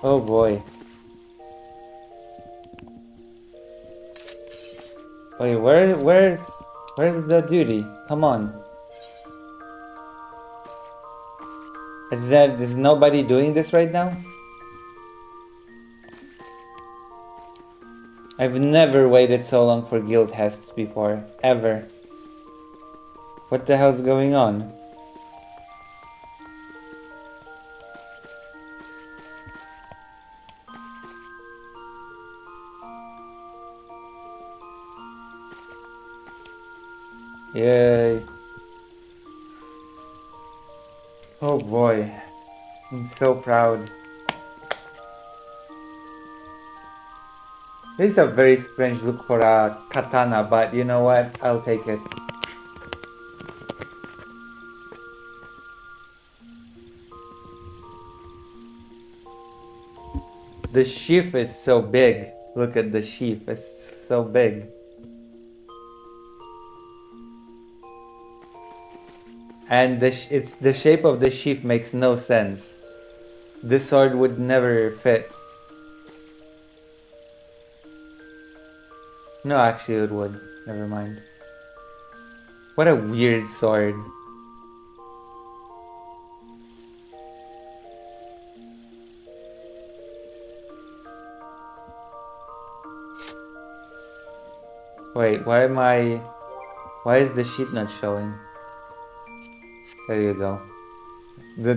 Oh boy. Wait, where's the duty? Come on. Is nobody doing this right now? I've never waited so long for guild tests before, ever. What the hell's going on? Yay. Oh boy. I'm so proud. This is a very strange look for a katana, but you know what? I'll take it. The sheath is so big. Look at the sheath, it's so big. And it's the shape of the sheath makes no sense. This sword would never fit. No, actually it would. Never mind. What a weird sword. Wait, why is the sheet not showing? There you go.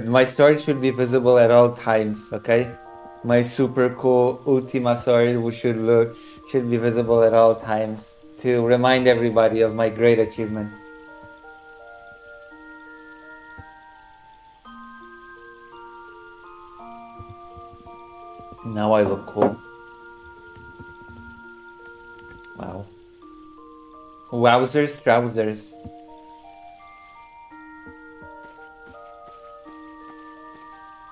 My sword should be visible at all times, okay? My super cool Ultima sword should be visible at all times to remind everybody of my great achievement. Now I look cool. Wow. Wowzers, trousers.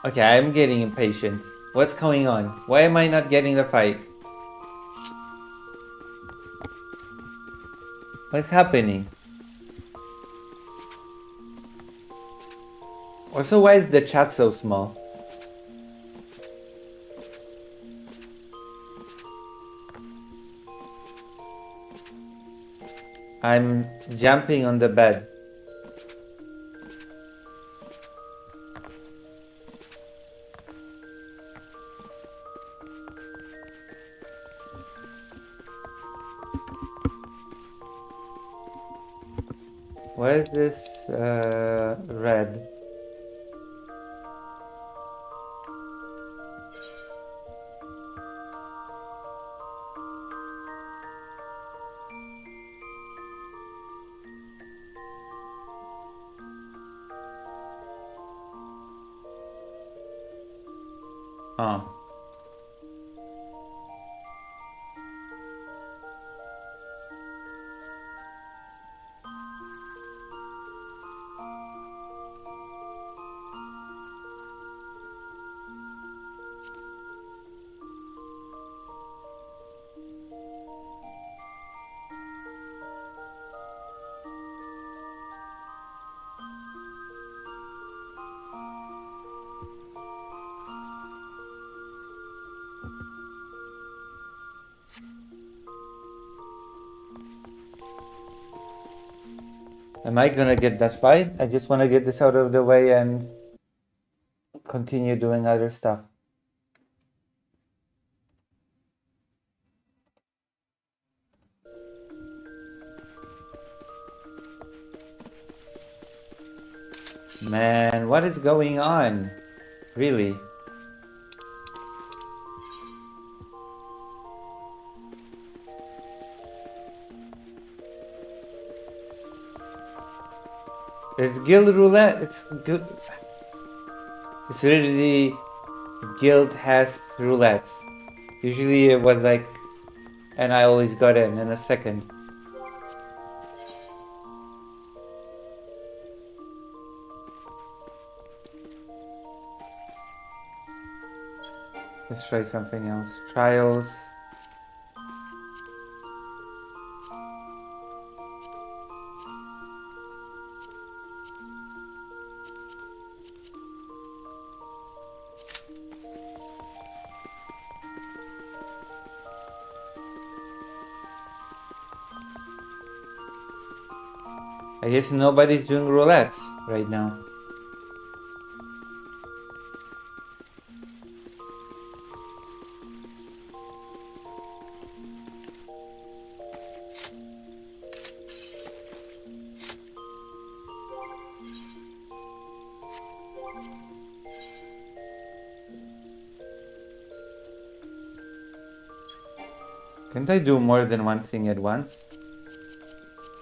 Okay, I'm getting impatient. What's going on? Why am I not getting the fight? What's happening? Also, why is the chat so small? I'm jumping on the bed. Where is this red? Oh. Am I gonna get that fight? I just want to get this out of the way and continue doing other stuff. Man, what is going on? Really? It's guild roulette. It's good. It's really guild has roulette. Usually it was like, and I always got in a second. Let's try something else. Trials. I guess nobody's doing roulettes right now. Can't I do more than one thing at once?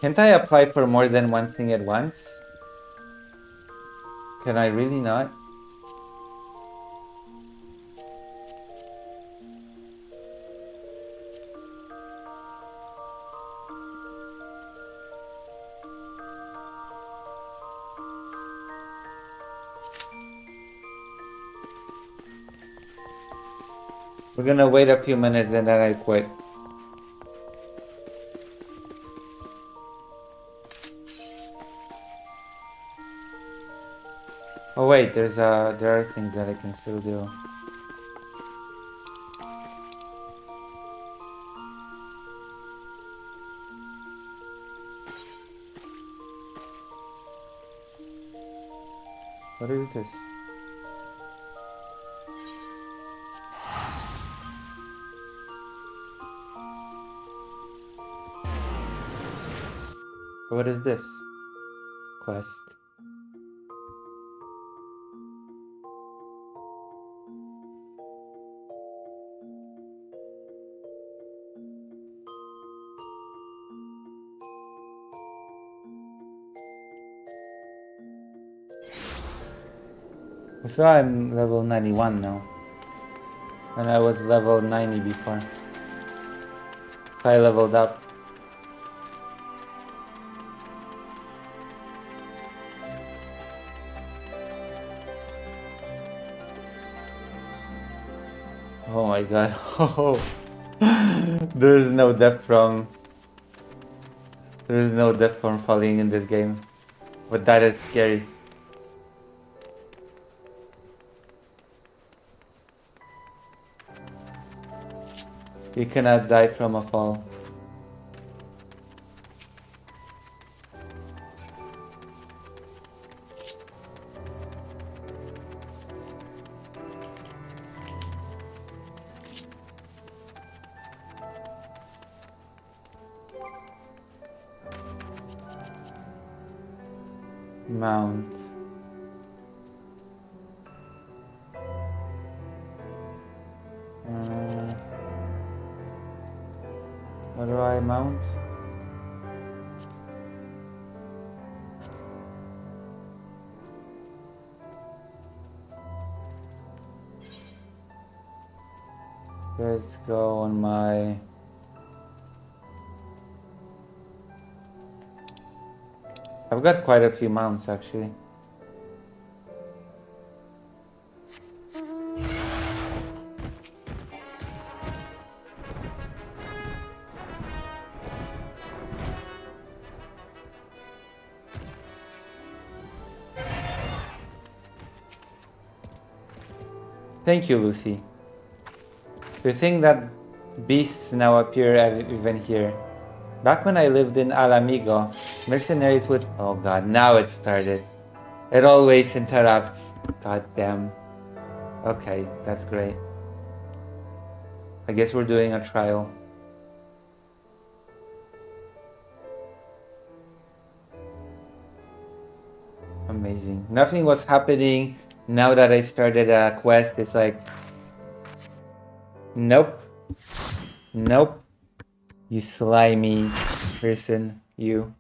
Can't I apply for more than one thing at once? Can I really not? We're gonna wait a few minutes and then I quit. Oh wait, there are things that I can still do. What is this? What is this? Quest. So I'm level 91 now. And I was level 90 before. I leveled up. Oh my god. There's no death from falling in this game. But that is scary. You cannot die from a fall. Mount. What do I mount? Let's go on my... I've got quite a few mounts actually. Thank you, Lucy. Do you think that beasts now appear even here? Back when I lived in Alamigo, mercenaries would... Oh god, now it started. It always interrupts. God damn. Okay, that's great. I guess we're doing a trial. Amazing. Nothing was happening. Now that I started a quest, it's like... Nope. Nope. You slimy person, you.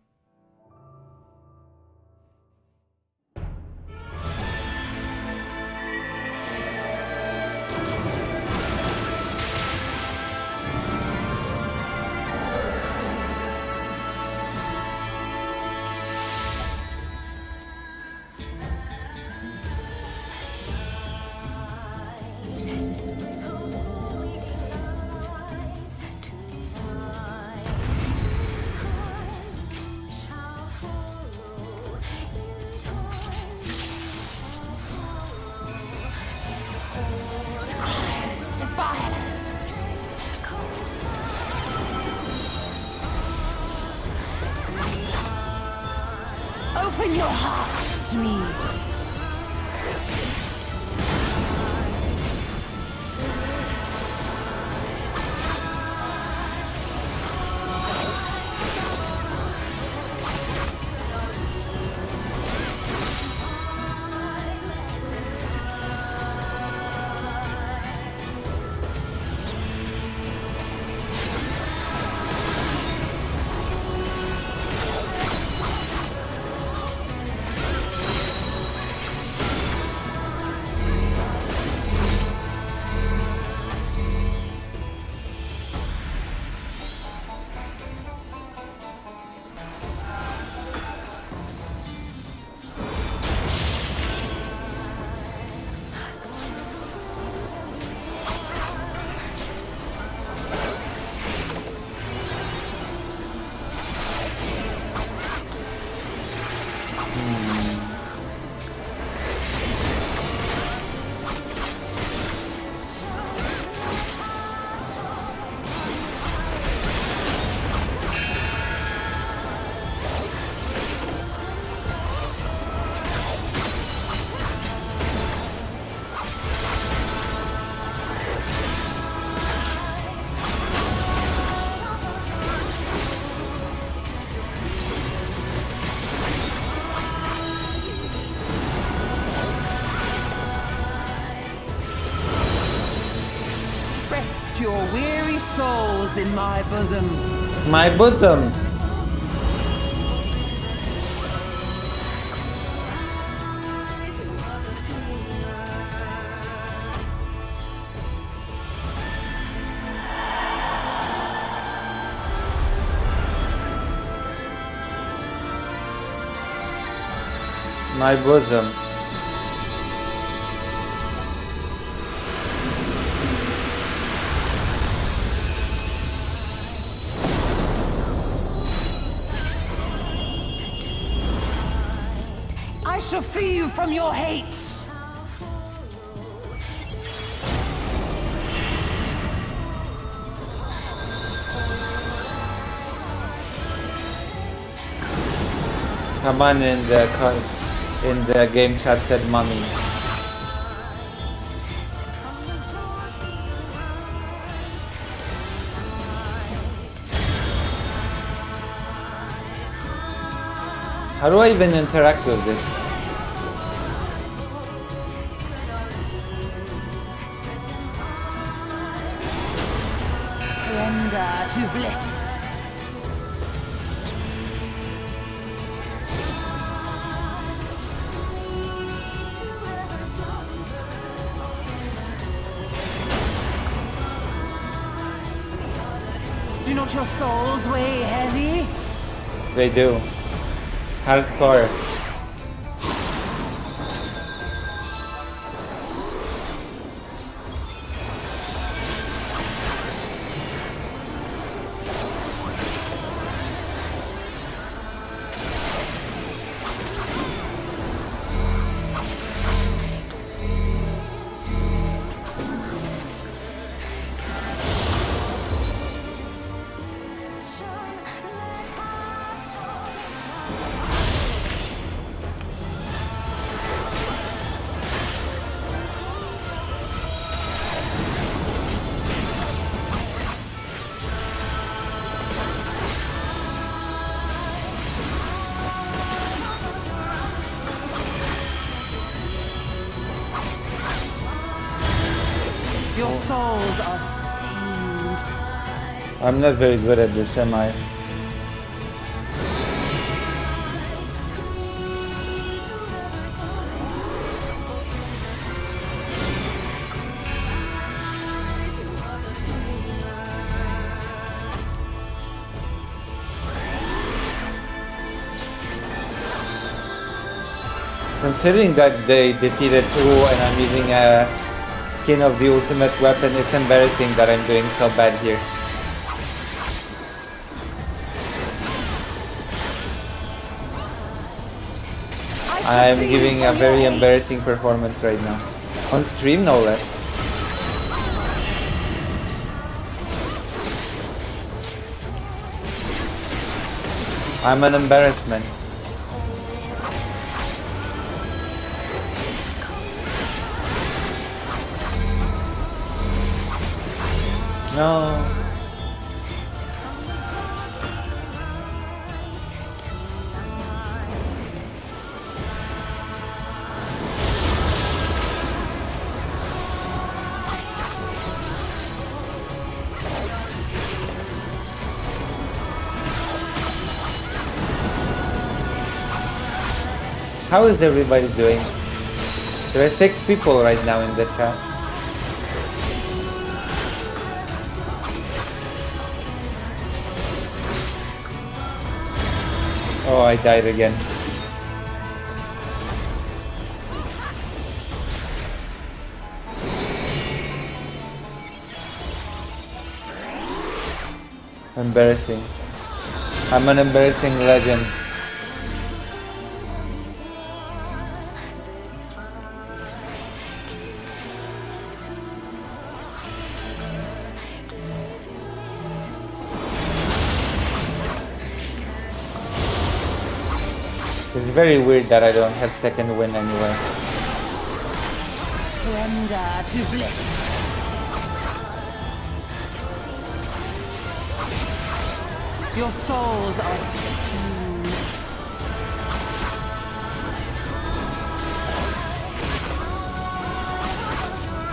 Open your heart to me. Your weary souls in my bosom. My bosom. My bosom. I shall free you from your hate. Someone in the game chat said mommy. How do I even interact with this? Surrender to bliss. Do not your souls weigh heavy? They do. Hardcore. Your souls are stained. I'm not very good at this, am I? Considering that they defeated 2 and I'm using a skin of the ultimate weapon, it's embarrassing that I'm doing so bad here. I'm giving a very embarrassing performance right now. On stream, no less. I'm an embarrassment. No. How is everybody doing? There are 6 people right now in the chat. Oh, I died again. Embarrassing. I'm an embarrassing legend. It's very weird that I don't have second win anyway. Surrender to bliss. Your souls are stained.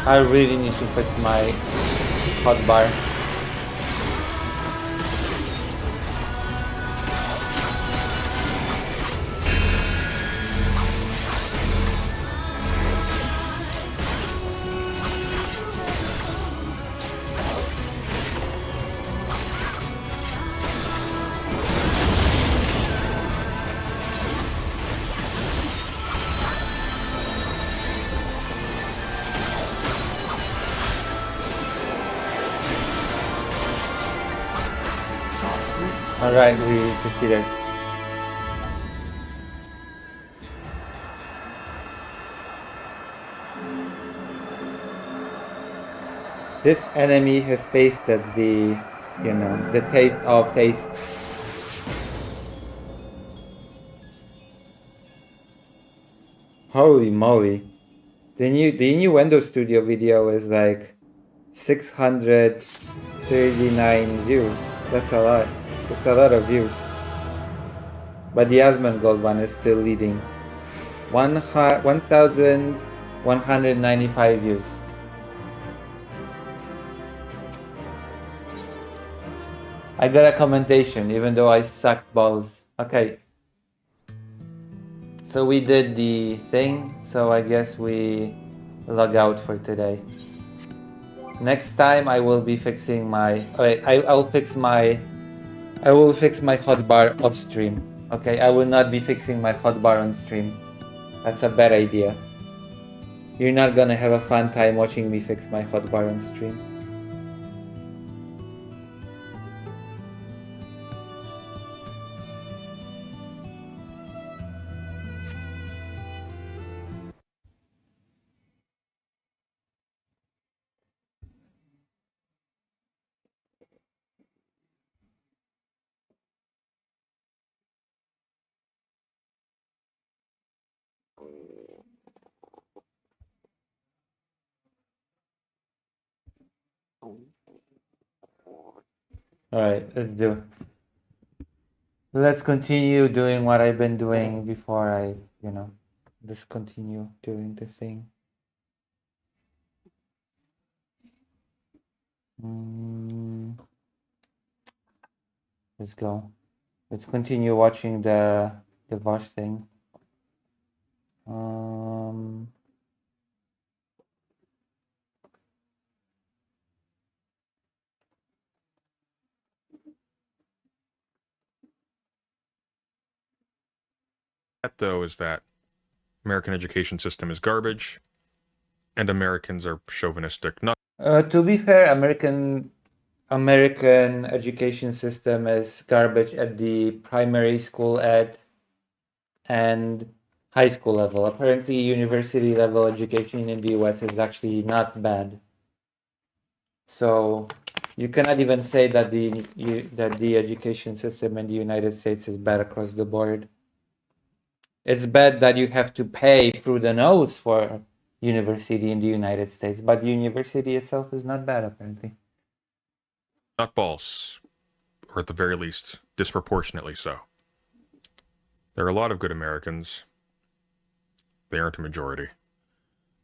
I really need to fix my hotbar. Alright, we succeeded. This enemy has tasted the, the taste of taste. Holy moly. The Innuendo Studio video is like 639 views. That's a lot. It's a lot of views. But the Asmongold one is still leading. 1,195 views. I got a commentation even though I sucked balls. Okay. So we did the thing, so I guess we log out for today. Next time I will be fixing my... I will fix my hotbar off stream. Okay, I will not be fixing my hotbar on stream. That's a bad idea. You're not gonna have a fun time watching me fix my hotbar on stream. Alright, let's continue doing what I've been doing before I, discontinue doing the thing. Let's go. Let's continue watching the Vosh thing. That though is that American education system is garbage, and Americans are chauvinistic. Not To be fair, American education system is garbage at the primary school and high school level. Apparently, university level education in the US is actually not bad. So you cannot even say that the education system in the United States is bad across the board. It's bad that you have to pay through the nose for university in the United States, but the university itself is not bad, apparently. balls, or at the very least, disproportionately so. There are a lot of good Americans. They aren't a majority.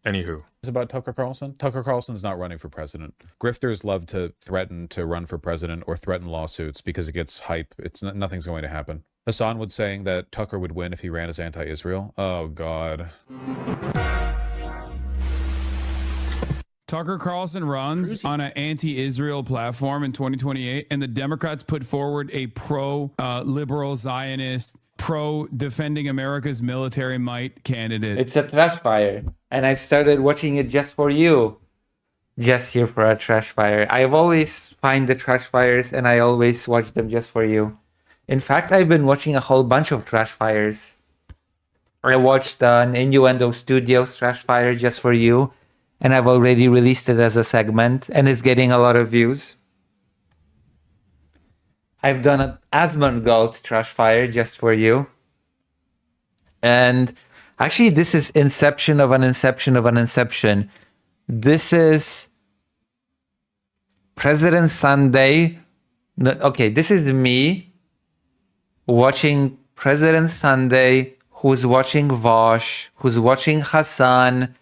Anywho. It's about Tucker Carlson. Tucker Carlson's not running for president. Grifters love to threaten to run for president or threaten lawsuits because it gets hype. Nothing's going to happen. Hassan was saying that Tucker would win if he ran as anti-Israel. Oh, God. Tucker Carlson runs on an anti-Israel platform in 2028, and the Democrats put forward a pro-liberal Zionist, pro-defending America's military might candidate. It's a trash fire, and I've started watching it just for you. Just here for a trash fire. I've always find the trash fires, and I always watch them just for you. In fact, I've been watching a whole bunch of trash fires. I watched an Innuendo Studios trash fire just for you, and I've already released it as a segment, and it's getting a lot of views. I've done an Asmongold trash fire just for you. And actually, this is inception of an inception of an inception. This is President Sunday. No, okay, this is me watching President Sunday, who's watching Vosh, who's watching Hassan,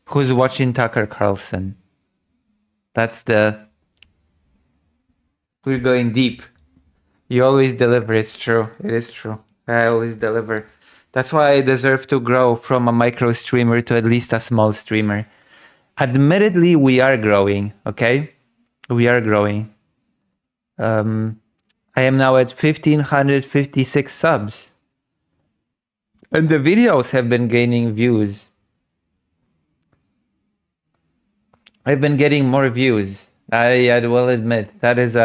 who's watching Tucker Carlson. That's the... We're going deep. You always deliver, it's true. It is true. I always deliver. That's why I deserve to grow from a micro streamer to at least a small streamer. Admittedly, we are growing, okay? We are growing. I am now at 1,556 subs. And the videos have been gaining views. I've been getting more views. I will admit that is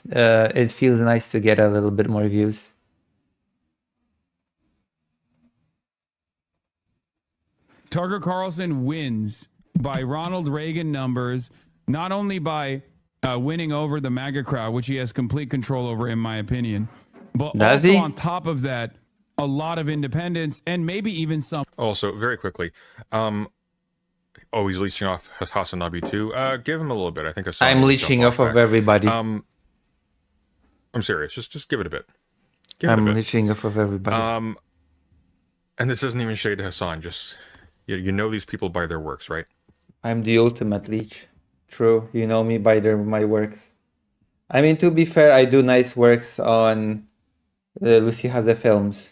it feels nice to get a little bit more views. Tucker Carlson wins by Ronald Reagan numbers, not only by winning over the MAGA crowd, which he has complete control over, in my opinion, but Does also he? on top of that, a lot of independents and maybe even some. Also, very quickly, he's leeching off Hasanabi too. Give him a little bit. I think I'm leeching off of everybody. I'm serious. Just give it a bit. I'm leeching off of everybody. And this isn't even shade to Hassan. Just you know these people by their works, right? I'm the ultimate leech. True, you know me by my works. I mean, to be fair, I do nice works on the Lucy Haze films.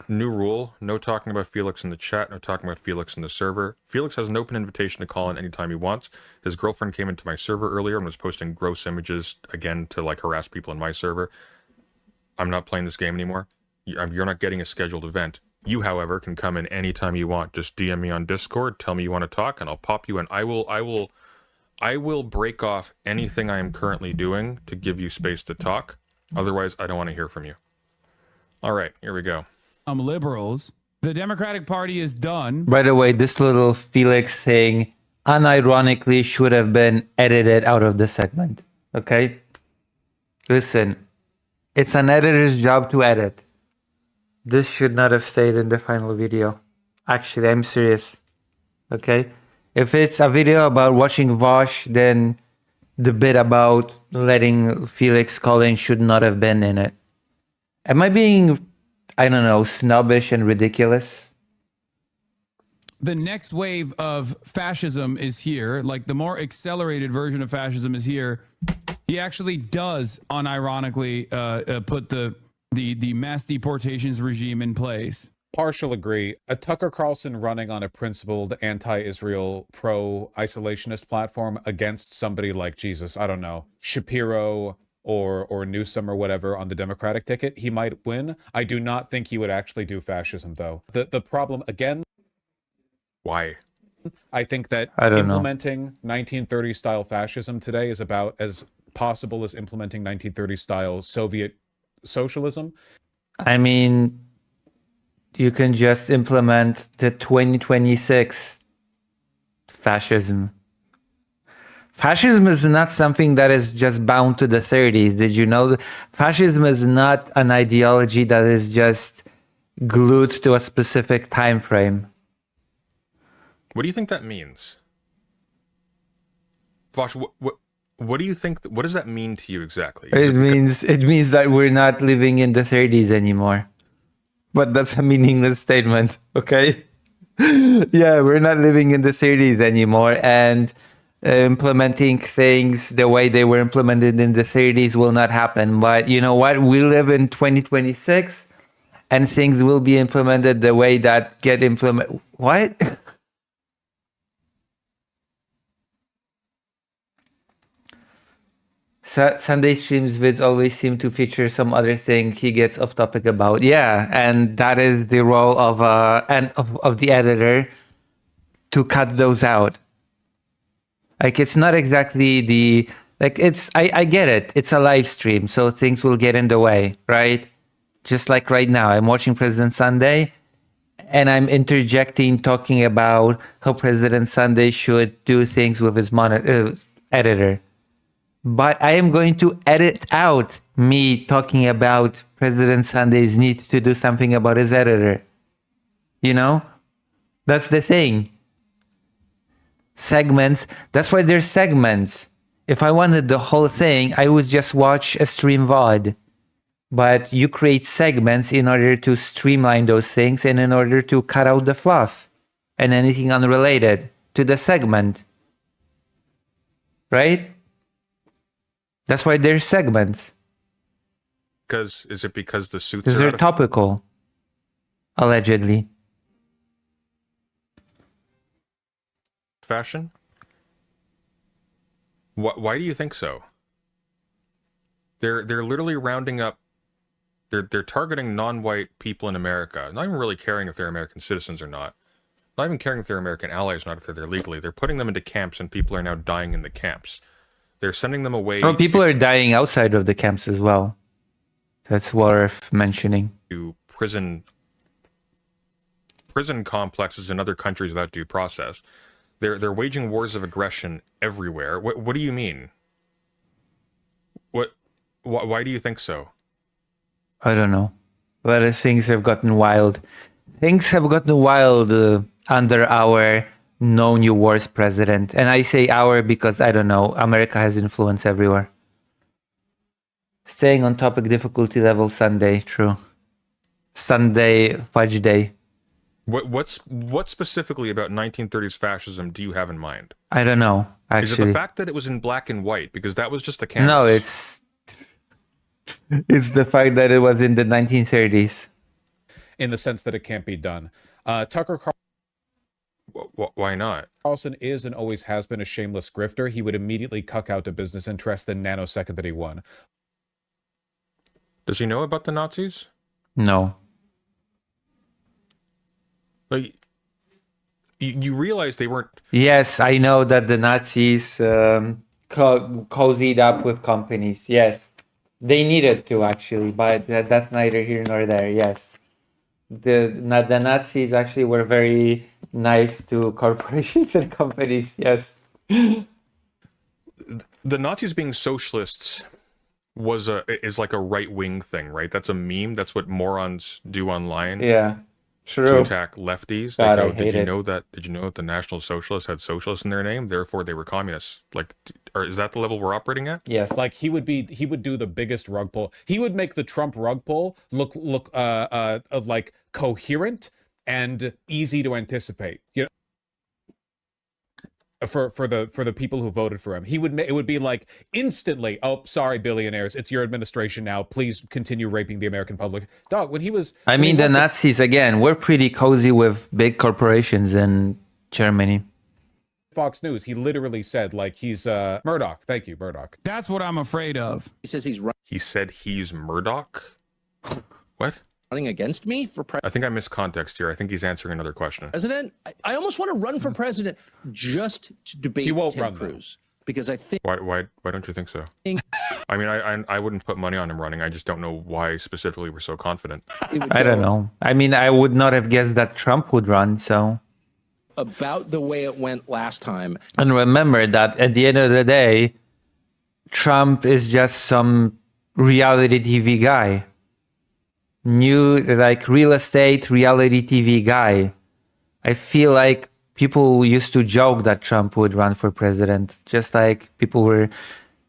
New rule, no talking about Felix in the chat, no talking about Felix in the server. Felix has an open invitation to call in anytime he wants. His girlfriend came into my server earlier and was posting gross images, again, to like harass people in my server. I'm not playing this game anymore. You're not getting a scheduled event. You, however, can come in anytime you want. Just DM me on Discord, tell me you want to talk, and I'll pop you in. I will break off anything I am currently doing to give you space to talk. Otherwise, I don't want to hear from you. All right, here we go. Liberals. The Democratic Party is done. By the way, this little Felix thing, unironically should have been edited out of the segment. Okay? Listen, it's an editor's job to edit. This should not have stayed in the final video. Actually, I'm serious. Okay? If it's a video about watching Vosh, then the bit about letting Felix call in should not have been in it. Am I being, I don't know, snobbish and ridiculous? The next wave of fascism is here. Like the more accelerated version of fascism is here. He actually does unironically put the mass deportations regime in place. Partial agree. A Tucker Carlson running on a principled anti-Israel, pro-isolationist platform against somebody like Jesus, I don't know, Shapiro or Newsom or whatever on the Democratic ticket, he might win. I do not think he would actually do fascism, though. The problem, again... Why? I think that implementing 1930s-style fascism today is about as possible as implementing 1930s-style Soviet socialism. I mean, you can just implement the 2026 fascism. Fascism is not something that is just bound to the 30s. Did you know? Fascism is not an ideology that is just glued to a specific time frame. What do you think that means? Vosh, what do you think, what does that mean to you exactly? It means that we're not living in the 30s anymore. But that's a meaningless statement, okay? Yeah, we're not living in the 30s anymore, and implementing things the way they were implemented in the 30s will not happen. But you know what? We live in 2026, and things will be implemented the way that get implemented. What? Sunday streams vids always seem to feature some other thing he gets off topic about. Yeah, and that is the role of the editor to cut those out. Like, it's not exactly the, like, it's, I get it. It's a live stream, so things will get in the way, right? Just like right now, I'm watching President Sunday, and I'm interjecting, talking about how President Sunday should do things with his editor. But I am going to edit out me talking about President Sunday's need to do something about his editor. You know? That's the thing. Segments. That's why there's segments. If I wanted the whole thing, I would just watch a stream VOD. But you create segments in order to streamline those things and in order to cut out the fluff and anything unrelated to the segment. Right? That's why there's segments. Is it because the suits Because they're topical. Allegedly. Fashion? Why do you think so? They're literally rounding up. They're targeting non-white people in America. Not even really caring if they're American citizens or not. Not even caring if they're American allies or not, if they're there legally. They're putting them into camps, and people are now dying in the camps. They're sending them away. Oh, people are dying outside of the camps as well. That's worth mentioning. To prison complexes in other countries without due process. They're waging wars of aggression everywhere. What do you mean? Why do you think so? I don't know. But things have gotten wild. Things have gotten wild under our no new wars president. And I say our because, I don't know, America has influence everywhere. Staying on topic, difficulty level Sunday, true. Sunday, fudge day. What specifically about 1930s fascism do you have in mind? I don't know, actually. Is it the fact that it was in black and white? Because that was just the canvas. No, it's the fact that it was in the 1930s. In the sense that it can't be done. Tucker Carlson... Why not? Carlson is and always has been a shameless grifter. He would immediately cuck out a business interest the nanosecond that he won. Does he know about the Nazis? No. Like, you realize they weren't... Yes, I know that the Nazis cozied up with companies. Yes. They needed to, actually, but that's neither here nor there. Yes. The Nazis actually were very nice to corporations and companies. Yes. The Nazis being socialists is like a right-wing thing, right? That's a meme. That's what morons do online. Yeah. To True. attack lefties. They God, I go, hate it. Did you know that the National Socialists had socialists in their name? Therefore, they were communists. Like, or is that the level we're operating at? Yes. Like he would do the biggest rug pull. He would make the Trump rug pull look like coherent and easy to anticipate. You know, for the people who voted for him, it would be like instantly, oh, sorry, billionaires, it's your administration now. Please continue raping the American public. Dog, when he was, I mean, the Nazis, again, we're pretty cozy with big corporations in Germany. Fox News, he literally said, like, he's Murdoch. Thank you, Murdoch. That's what I'm afraid of. He says he's He said he's Murdoch? What? running against me for I think I missed context here. I think he's answering another question. president. I almost want to run for president just to debate He won't Ted run, Cruz because I think Why don't you think so? I mean, I wouldn't put money on him running. I just don't know why specifically we're so confident. it would I don't go know. I mean, I would not have guessed that Trump would run, so. about the way it went last time. And remember that at the end of the day, Trump is just some reality TV guy. New, like, real estate reality TV guy. I feel like people used to joke that Trump would run for president. Just like people were,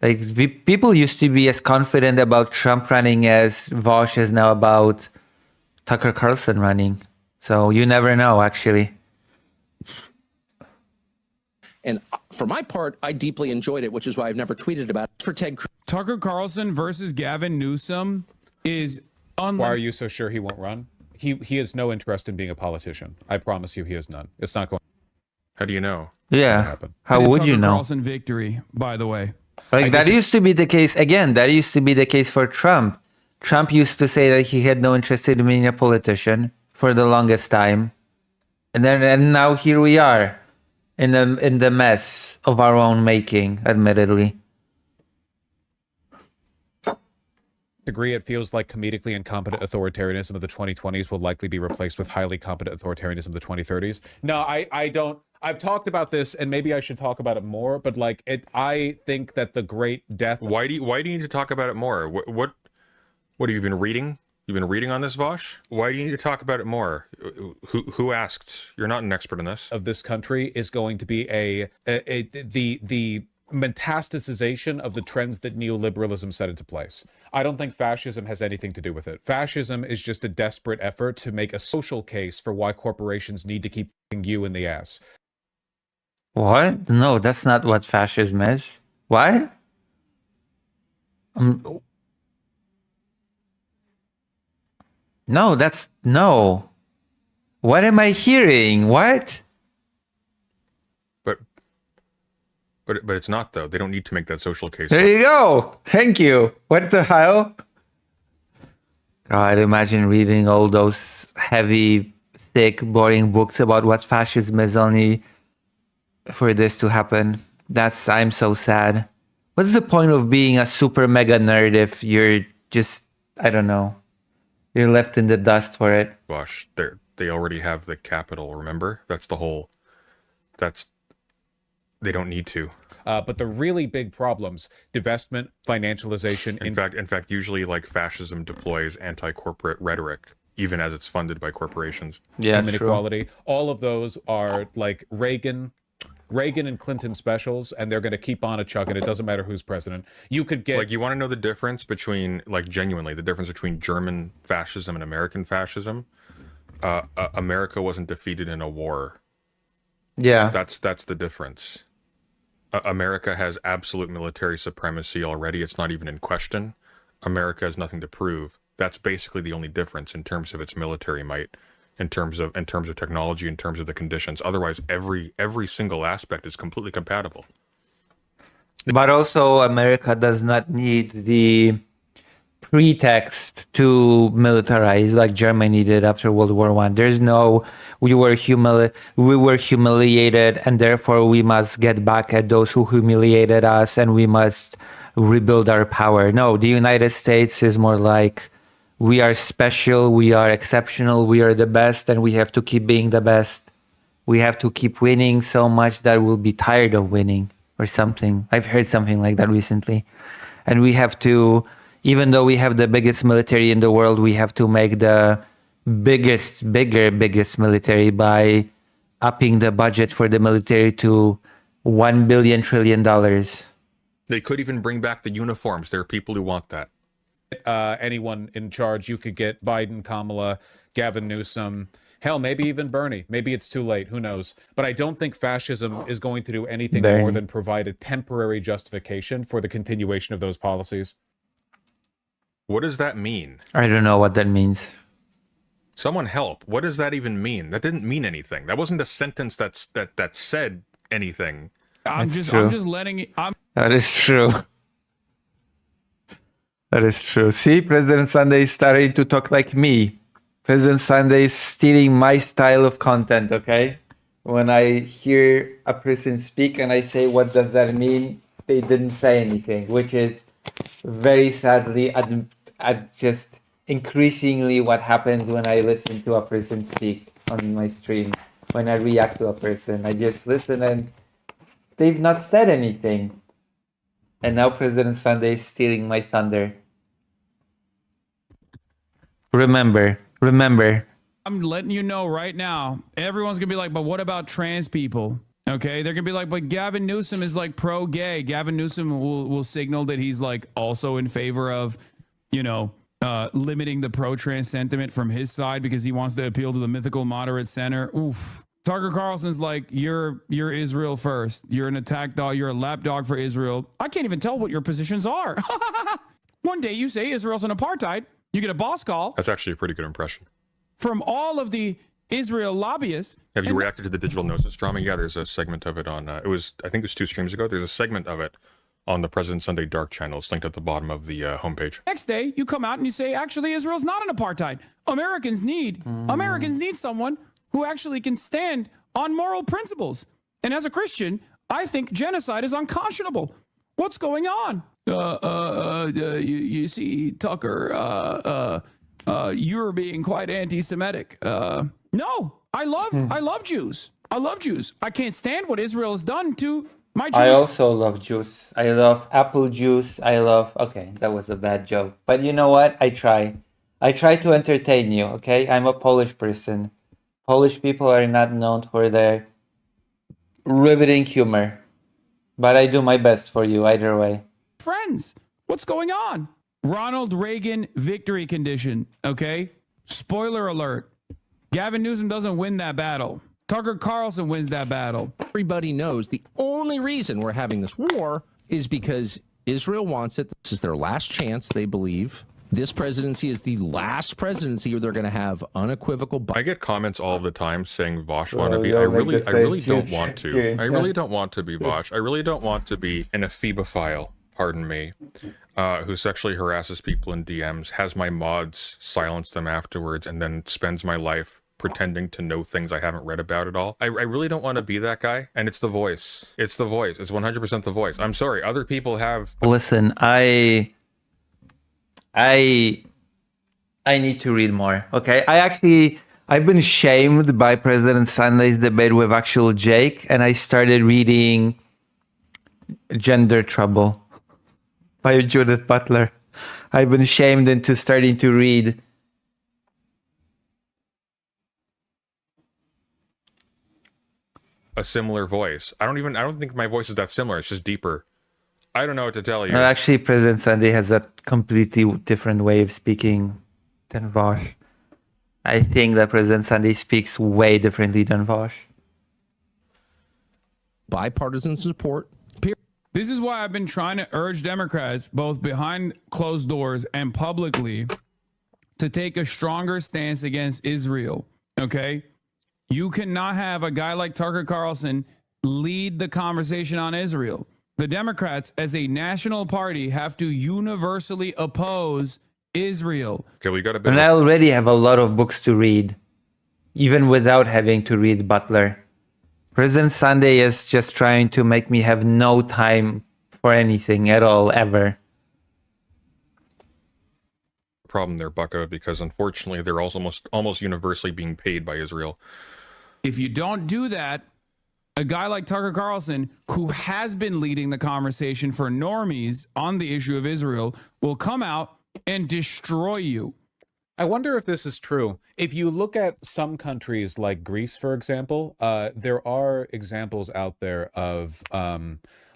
like, people used to be as confident about Trump running as Vosh is now about Tucker Carlson running. So you never know, actually. And for my part, I deeply enjoyed it, which is why I've never tweeted about it. For Ted Cruz, Tucker Carlson versus Gavin Newsom is Why are you so sure he won't run? He has no interest in being a politician. I promise you, he has none. It's not going How do you know? Yeah. happen. How would you Tucker know? Carlson victory, by the way. Like, that used to be the case. Again, that used to be the case for Trump. Trump used to say that he had no interest in being a politician for the longest time. And now here we are in the mess of our own making, admittedly. agree. It feels like comedically incompetent authoritarianism of the 2020s will likely be replaced with highly competent authoritarianism of the 2030s. No, I don't. I've talked about this, and maybe I should talk about it more. But like, I think that the great death. Why do you need to talk about it more? What have you been reading? You've been reading on this, Vosh? Why do you need to talk about it more? Who asked? You're not an expert in this. Of this country is going to be the metastasization of the trends that neoliberalism set into place. I don't think fascism has anything to do with it. Fascism is just a desperate effort to make a social case for why corporations need to keep f***ing you in the ass. What? No, that's not what fascism is. What? No, that's... No. What am I hearing? What? But it's not, though. They don't need to make that social case. There you go. Thank you. What the hell? God, imagine reading all those heavy, thick, boring books about what fascism is only for this to happen. I'm so sad. What's the point of being a super mega nerd if you're just, I don't know, you're left in the dust for it? Gosh, they already have the capital, remember? They don't need to. But the really big problems, divestment, financialization. In fact, usually like fascism deploys anti-corporate rhetoric, even as it's funded by corporations. Yeah, inequality. All of those are like Reagan and Clinton specials, and they're going to keep on a chugging. It doesn't matter who's president. You could get... Like, you want to know the difference between, like, genuinely, the difference between German fascism and American fascism? America wasn't defeated in a war. Yeah. That's the difference. America has absolute military supremacy already. It's not even in question. America has nothing to prove. That's basically the only difference in terms of its military might, in terms of technology, in terms of the conditions. Otherwise, every single aspect is completely compatible. But also, America does not need the pretext to militarize like Germany did after World War I. There's no, we were humiliated, and therefore we must get back at those who humiliated us, and we must rebuild our power. No, the United States is more like, we are special, we are exceptional, we are the best, and we have to keep being the best. we have to keep winning so much that we'll be tired of winning or something. I've heard something like that recently. And we have to, even though we have the biggest military in the world, we have to make the biggest military by upping the budget for the military to $1 billion trillion. They could even bring back the uniforms. There are people who want that. Anyone in charge, you could get Biden, Kamala, Gavin Newsom, hell, maybe even Bernie. Maybe it's too late. Who knows? But I don't think fascism is going to do anything more than provide a temporary justification for the continuation of those policies. What does that mean? I don't know what that means. Someone help. What does that even mean? That didn't mean anything. That wasn't a sentence that said anything. I'm just letting it. That is true. That is true. See, President Sunday is starting to talk like me. President Sunday is stealing my style of content, okay? When I hear a person speak and I say, what does that mean? They didn't say anything, which is very sadly just increasingly what happens when I listen to a person speak on my stream. When I react to a person, I just listen and they've not said anything. And now President Sunday is stealing my thunder. Remember. I'm letting you know right now. Everyone's gonna be like, but what about trans people? Okay, they're gonna be like, but Gavin Newsom is like pro-gay. Gavin Newsom will signal that he's like also in favor of, limiting the pro-trans sentiment from his side because he wants to appeal to the mythical moderate center. Oof. Tucker Carlson's like, you're Israel first. You're an attack dog. You're a lapdog for Israel. I can't even tell what your positions are. One day you say Israel's an apartheid. You get a boss call. That's actually a pretty good impression. From all of the Israel lobbyists. Have you reacted to the digital gnosis drama? Yeah, there's a segment of it on, I think it was 2 streams ago. There's a segment of it on the President Sunday Dark channel. It's linked at the bottom of the homepage. Next day, you come out and you say, actually, Israel's not an apartheid. Americans need someone who actually can stand on moral principles. And as a Christian, I think genocide is unconscionable. What's going on? You see, Tucker, you're being quite anti-Semitic. No, I love Jews. I love Jews. I can't stand what Israel has done to my Jews. I also love Jews. I love apple juice. Okay, that was a bad joke. But you know what? I try to entertain you, okay? I'm a Polish person. Polish people are not known for their riveting humor. But I do my best for you either way. Friends, what's going on? Ronald Reagan victory condition, okay? Spoiler alert. Gavin Newsom doesn't win that battle. Tucker Carlson wins that battle. Everybody knows the only reason we're having this war is because Israel wants it. This is their last chance, they believe. This presidency is the last presidency where they're going to have unequivocal. I get comments all the time saying Vosh want to be. I really don't want to. I really don't want to be Vosh. I really don't want to be an ephebophile, pardon me, who sexually harasses people in DMs, has my mods silence them afterwards, and then spends my life pretending to know things I haven't read about at all. I really don't want to be that guy. And it's the voice. It's the voice. It's 100% the voice. I'm sorry. Other people have. Listen, I need to read more. Okay. I've been shamed by President Sunday's debate with actual Jake, and I started reading Gender Trouble by Judith Butler. I've been shamed into starting to read a similar voice. I don't think my voice is that similar. It's just deeper. I don't know what to tell you. No, actually, President Sunday has a completely different way of speaking than Vosh. I think that President Sunday speaks way differently than Vosh. Bipartisan support. This is why I've been trying to urge Democrats, both behind closed doors and publicly, to take a stronger stance against Israel. Okay? You cannot have a guy like Tucker Carlson lead the conversation on Israel. The Democrats, as a national party, have to universally oppose Israel. Okay, we got a bit. And I already have a lot of books to read, even without having to read Butler. President Sunday is just trying to make me have no time for anything at all, ever. Problem there, Bucko, because unfortunately they're also almost universally being paid by Israel. If you don't do that, a guy like Tucker Carlson, who has been leading the conversation for normies on the issue of Israel, will come out and destroy you. I wonder if this is true. If you look at some countries like Greece, for example, there are examples out there of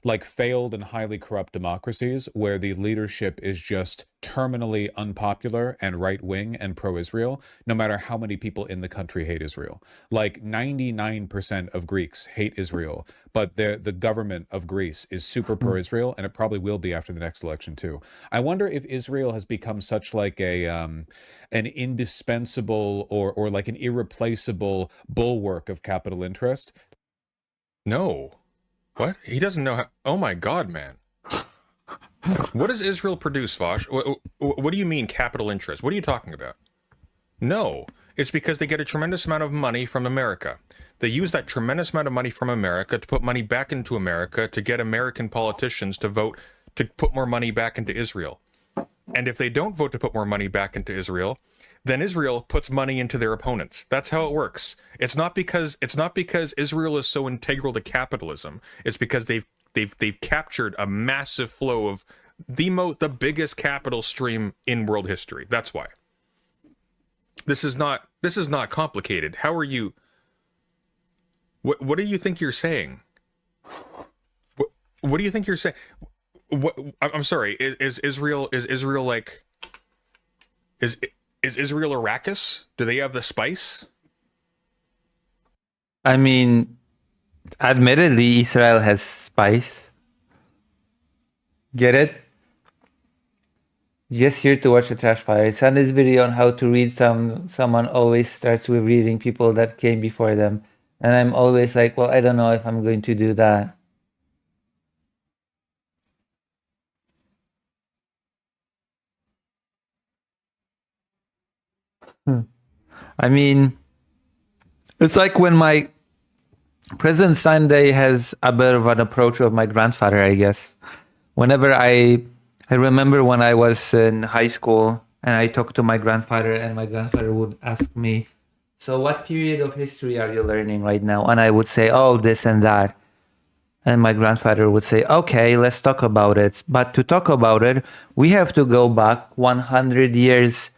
like failed and highly corrupt democracies where the leadership is just terminally unpopular and right-wing and pro-Israel, no matter how many people in the country hate Israel. Like 99% of Greeks hate Israel, but the government of Greece is super pro-Israel, and it probably will be after the next election too. I wonder if Israel has become such like a an indispensable or like an irreplaceable bulwark of capital interest. No. What? He doesn't know how... Oh my god, man. What does Israel produce, Vosh? What do you mean capital interest? What are you talking about? No. It's because they get a tremendous amount of money from America. They use that tremendous amount of money from America to put money back into America to get American politicians to vote to put more money back into Israel. And if they don't vote to put more money back into Israel, then Israel puts money into their opponents. That's how it works. It's not because Israel is so integral to capitalism. It's because they've captured a massive flow of the biggest capital stream in world history. That's why. This is not complicated. How are you? What do you think you're saying? What do you think you're saying? I'm sorry. Is Israel like? Is Israel Arrakis? Do they have the spice? I mean, admittedly, Israel has spice. Get it? Just here to watch the trash fire. Sunday's video on how to read someone always starts with reading people that came before them. And I'm always like, well, I don't know if I'm going to do that. I mean, it's like when my President Sunday has a bit of an approach of my grandfather, I guess. Whenever I remember when I was in high school and I talked to my grandfather, and my grandfather would ask me, so what period of history are you learning right now? And I would say, oh, this and that. And my grandfather would say, okay, let's talk about it. But to talk about it, we have to go back 100 years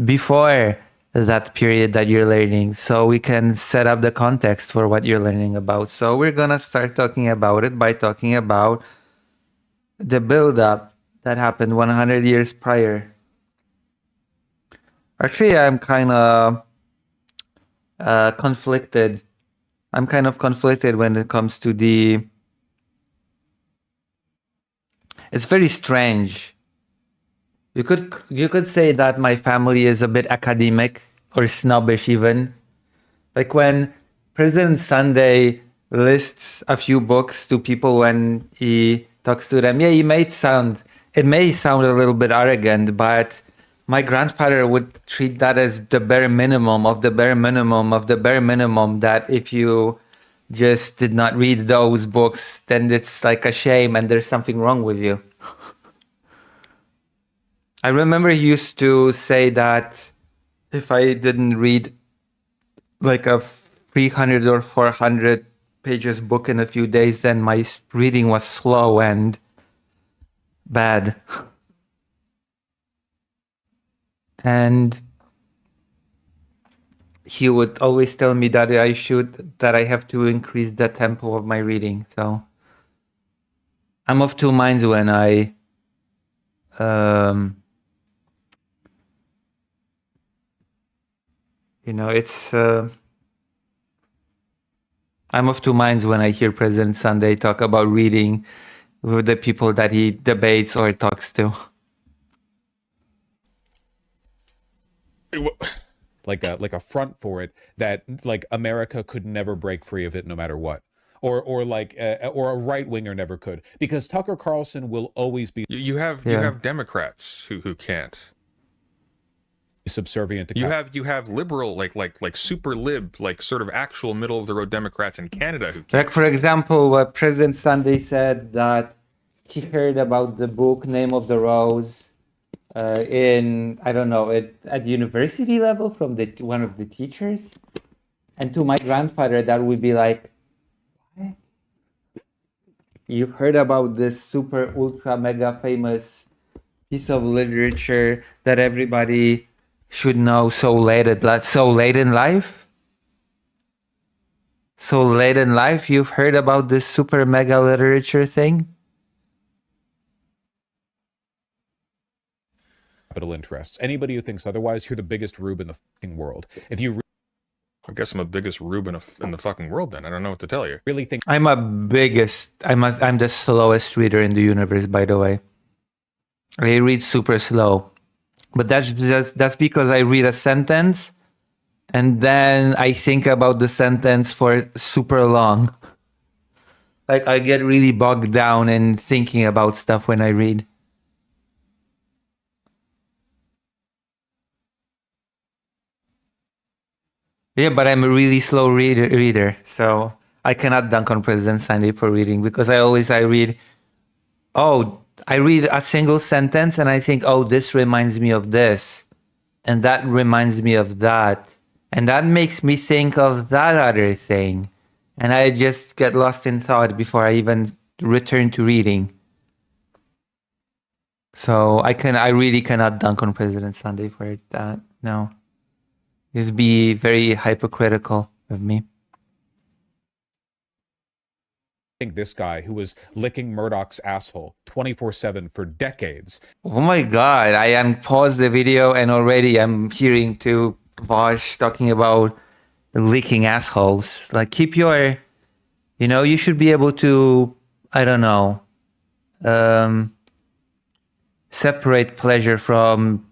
before that period that you're learning, so we can set up the context for what you're learning about. So we're gonna start talking about it by talking about the build-up that happened 100 years prior. Actually, I'm kind of conflicted. I'm kind of conflicted when it comes to the... It's very strange. You could say that my family is a bit academic or snobbish even. Like when President Sunday lists a few books to people when he talks to them, yeah, it may sound a little bit arrogant, but my grandfather would treat that as the bare minimum of the bare minimum of the bare minimum, that if you just did not read those books, then it's like a shame and there's something wrong with you. I remember he used to say that if I didn't read like a 300 or 400 pages book in a few days, then my reading was slow and bad. And he would always tell me that I have to increase the tempo of my reading. So I'm of two minds when I it's I'm of two minds when I hear President Sunday talk about reading with the people that he debates or talks to. Like a front for it, that like America could never break free of it no matter what. Or a right winger never could, because Tucker Carlson will always be. You have Democrats who can't. Subservient to you have liberal like super lib, like sort of actual middle of the road Democrats in Canada who can't. Like for example, President Sunday said that he heard about the book Name of the Rose in, I don't know, at university level from one of the teachers. And to my grandfather, that would be like, what? You've heard about this super ultra mega famous piece of literature that everybody should know so late in life? So late in life, you've heard about this super mega literature thing? Capital interests. Anybody who thinks otherwise, you're the biggest rube in the fucking world. If you I guess I'm the biggest rube in the fucking world then. I don't know what to tell you. really think I'm the slowest reader in the universe, by the way. I read super slow. But that's because I read a sentence and then I think about the sentence for super long. Like I get really bogged down in thinking about stuff when I read. Yeah, but I'm a really slow reader, so I cannot dunk on President Sandy for reading because I read a single sentence and I think, oh, this reminds me of this, and that reminds me of that, and that makes me think of that other thing, and I just get lost in thought before I even return to reading. So I really cannot dunk on President Sunday for that. No. Just be very hypocritical of me. think this guy who was licking Murdoch's asshole 24/7 for decades. Oh my god, I unpaused the video and already I'm hearing to Vosh talking about licking assholes. Like keep your, you should be able to, I don't know, separate pleasure from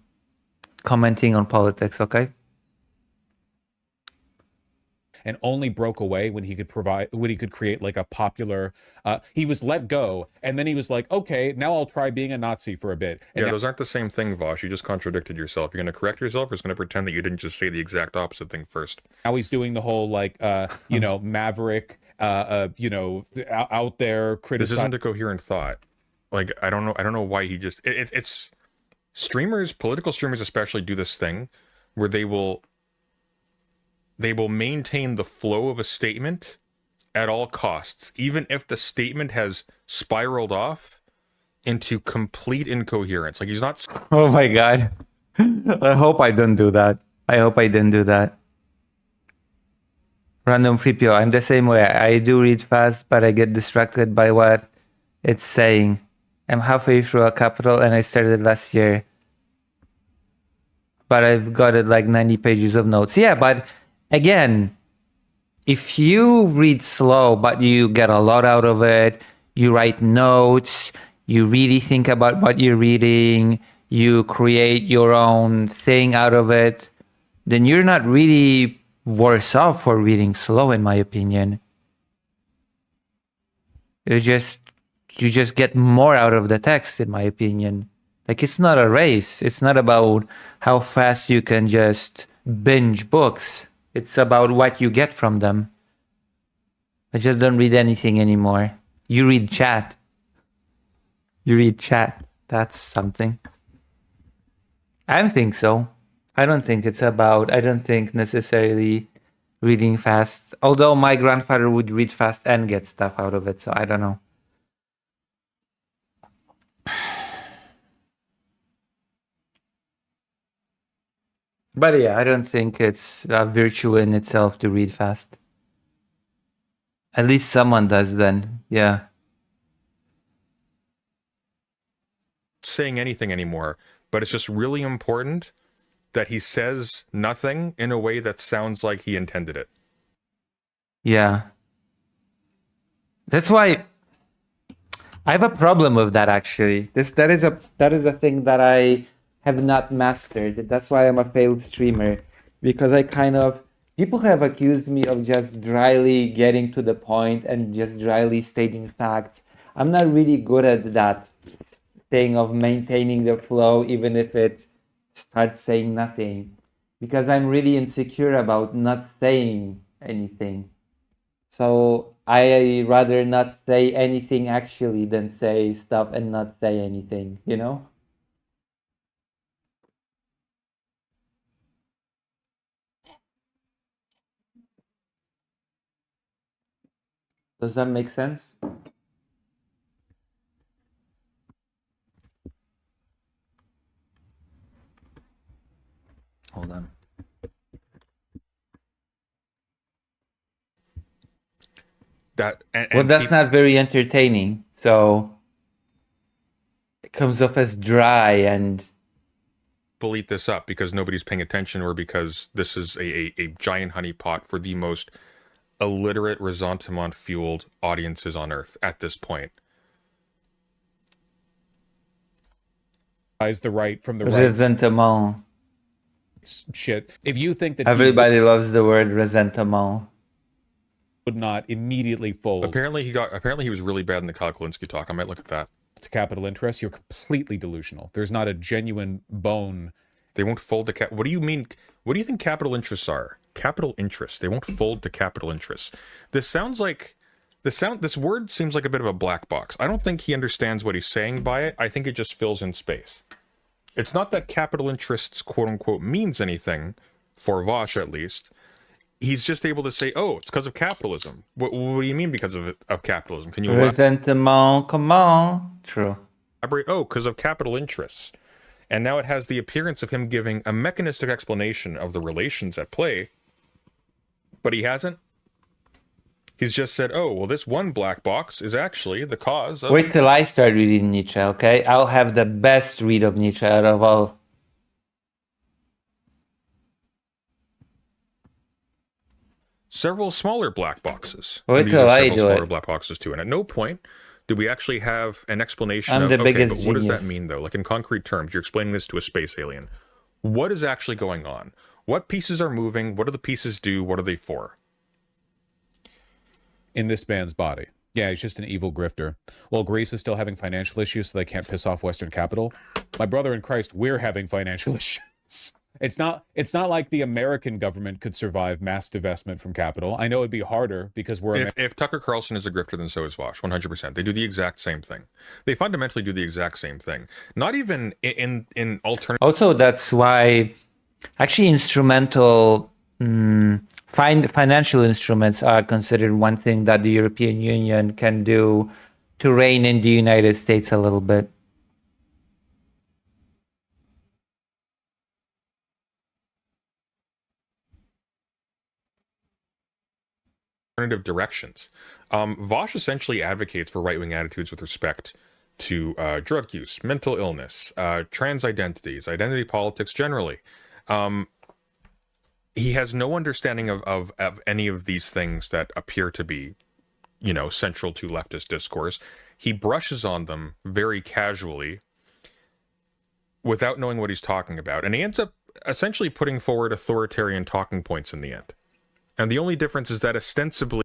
commenting on politics, okay? And only broke away when he could create like a popular, he was let go. And then he was like, okay, now I'll try being a Nazi for a bit. And yeah, now, those aren't the same thing, Vosh. You just contradicted yourself. You're going to correct yourself or it's going to pretend that you didn't just say the exact opposite thing first. now he's doing the whole like, maverick, out there criticizing. This isn't a coherent thought. Like, I don't know why he just, it's streamers, political streamers especially do this thing where they will maintain the flow of a statement at all costs, even if the statement has spiraled off into complete incoherence. Like he's not. Oh my god. I hope I don't do that. I hope I didn't do that. Random Flipio, I'm the same way. I do read fast, but I get distracted by what it's saying. I'm halfway through a capital and I started last year. But I've got it like 90 pages of notes. Yeah, but again, if you read slow, but you get a lot out of it, you write notes, you really think about what you're reading, you create your own thing out of it, then you're not really worse off for reading slow, in my opinion. You just get more out of the text, in my opinion. Like, it's not a race. It's not about how fast you can just binge books. It's about what you get from them. I just don't read anything anymore. You read chat. You read chat. That's something. I don't think so. I don't think necessarily reading fast. Although my grandfather would read fast and get stuff out of it, so I don't know. But yeah, I don't think it's a virtue in itself to read fast. At least someone does then, yeah. Saying anything anymore, but it's just really important that he says nothing in a way that sounds like he intended it. Yeah. That's why I have a problem with that, actually. That is a thing that I have not mastered. That's why I'm a failed streamer, because people have accused me of just dryly getting to the point and just dryly stating facts. I'm not really good at that thing of maintaining the flow, even if it starts saying nothing, because I'm really insecure about not saying anything. So I rather not say anything actually than say stuff and not say anything, you know? Does that make sense? Hold on. That and, Well, and that's not very entertaining. So it comes off as dry and people eat this up because nobody's paying attention, or because this is a giant honeypot for the most illiterate resentment fueled audiences on earth at this point. The right from the right resentment. shit. If you think that Everybody loves the word resentment. he would not immediately fold Apparently he was really bad in the Kyle Kalinske talk. I might look at that. to capital interests, you're completely delusional. There's not a genuine bone. They won't fold to what do you mean? What do you think capital interests are? Capital interests. They won't fold to capital interests. This word seems like a bit of a black box. I don't think he understands what he's saying by it. I think it just fills in space. It's not that capital interests, quote unquote, means anything, for Vosh at least. He's just able to say, "Oh, it's because of capitalism." What do you mean because of capitalism? Can you resentment? Come on, true. elaborate? Oh, because of capital interests. And now it has the appearance of him giving a mechanistic explanation of the relations at play, but he hasn't. He's just said, "Oh, well, this one black box is actually the cause of..." Wait till I start reading Nietzsche, okay? I'll have the best read of Nietzsche out of all. Several smaller black boxes. Wait And these till are I several do smaller it. black boxes too. And at no point do we actually have an explanation I'm of, the okay, biggest but what does that genius. mean though? Like in concrete terms, you're explaining this to a space alien. What is actually going on? What pieces are moving? What do the pieces do? What are they for? In this man's body. Yeah, he's just an evil grifter. Well, Greece is still having financial issues, so they can't piss off Western capital. My brother in Christ, we're having financial issues. It's not like the American government could survive mass divestment from capital. I know it'd be harder because we're If Tucker Carlson is a grifter, then so is Vosh, 100%. They do the exact same thing. They fundamentally do the exact same thing. Not even in alternative... Also, that's why actually instrumental financial instruments are considered one thing that the European Union can do to rein in the United States a little bit. alternative directions. Vosh essentially advocates for right-wing attitudes with respect to drug use, mental illness, trans identities, identity politics generally. He has no understanding of any of these things that appear to be, central to leftist discourse. He brushes on them very casually without knowing what he's talking about. And he ends up essentially putting forward authoritarian talking points in the end. And the only difference is that ostensibly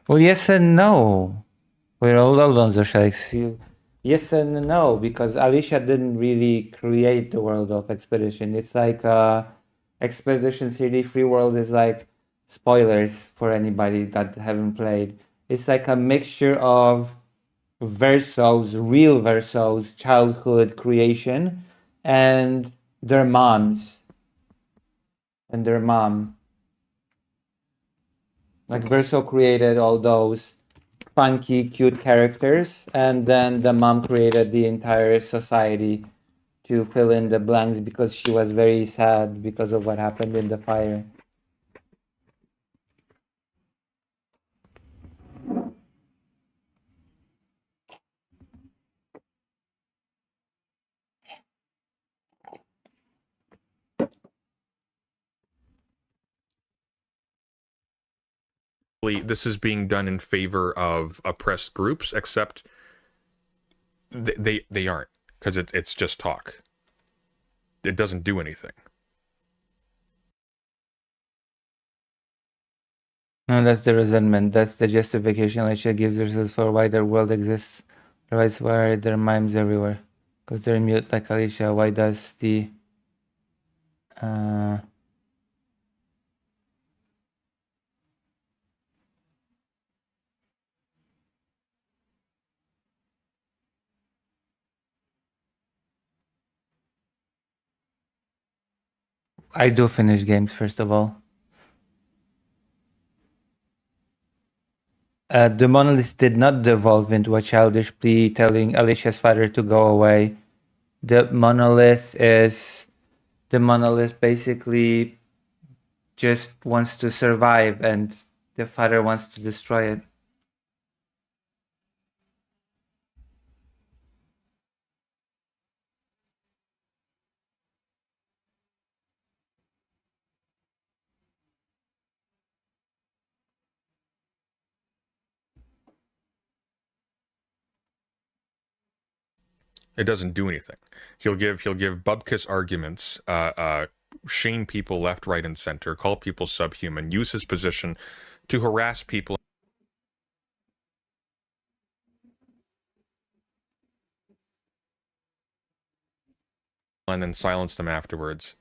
Well, yes and no. We're all alone, Zoshalik. Yes and no, because Alicia didn't really create the world of Expedition. It's like Expedition 3D Free World is like, spoilers for anybody that haven't played. It's like a mixture of Verso's, real Verso's childhood creation and their moms. And their mom. Like Verso created all those funky, cute characters, and then the mom created the entire society to fill in the blanks because she was very sad because of what happened in the fire. this is being done in favor of oppressed groups, except they aren't, because it's just talk. It doesn't do anything. No, that's the resentment. That's the justification Alicia gives herself for why their world exists. Otherwise, why are there mimes everywhere? Because they're mute like Alicia. Why does the... I do finish games, first of all. The monolith did not devolve into a childish plea telling Alicia's father to go away. The monolith basically just wants to survive, and the father wants to destroy it. It doesn't do anything. He'll give bubkiss arguments, shame people left, right, and center, call people subhuman, use his position to harass people, and then silence them afterwards.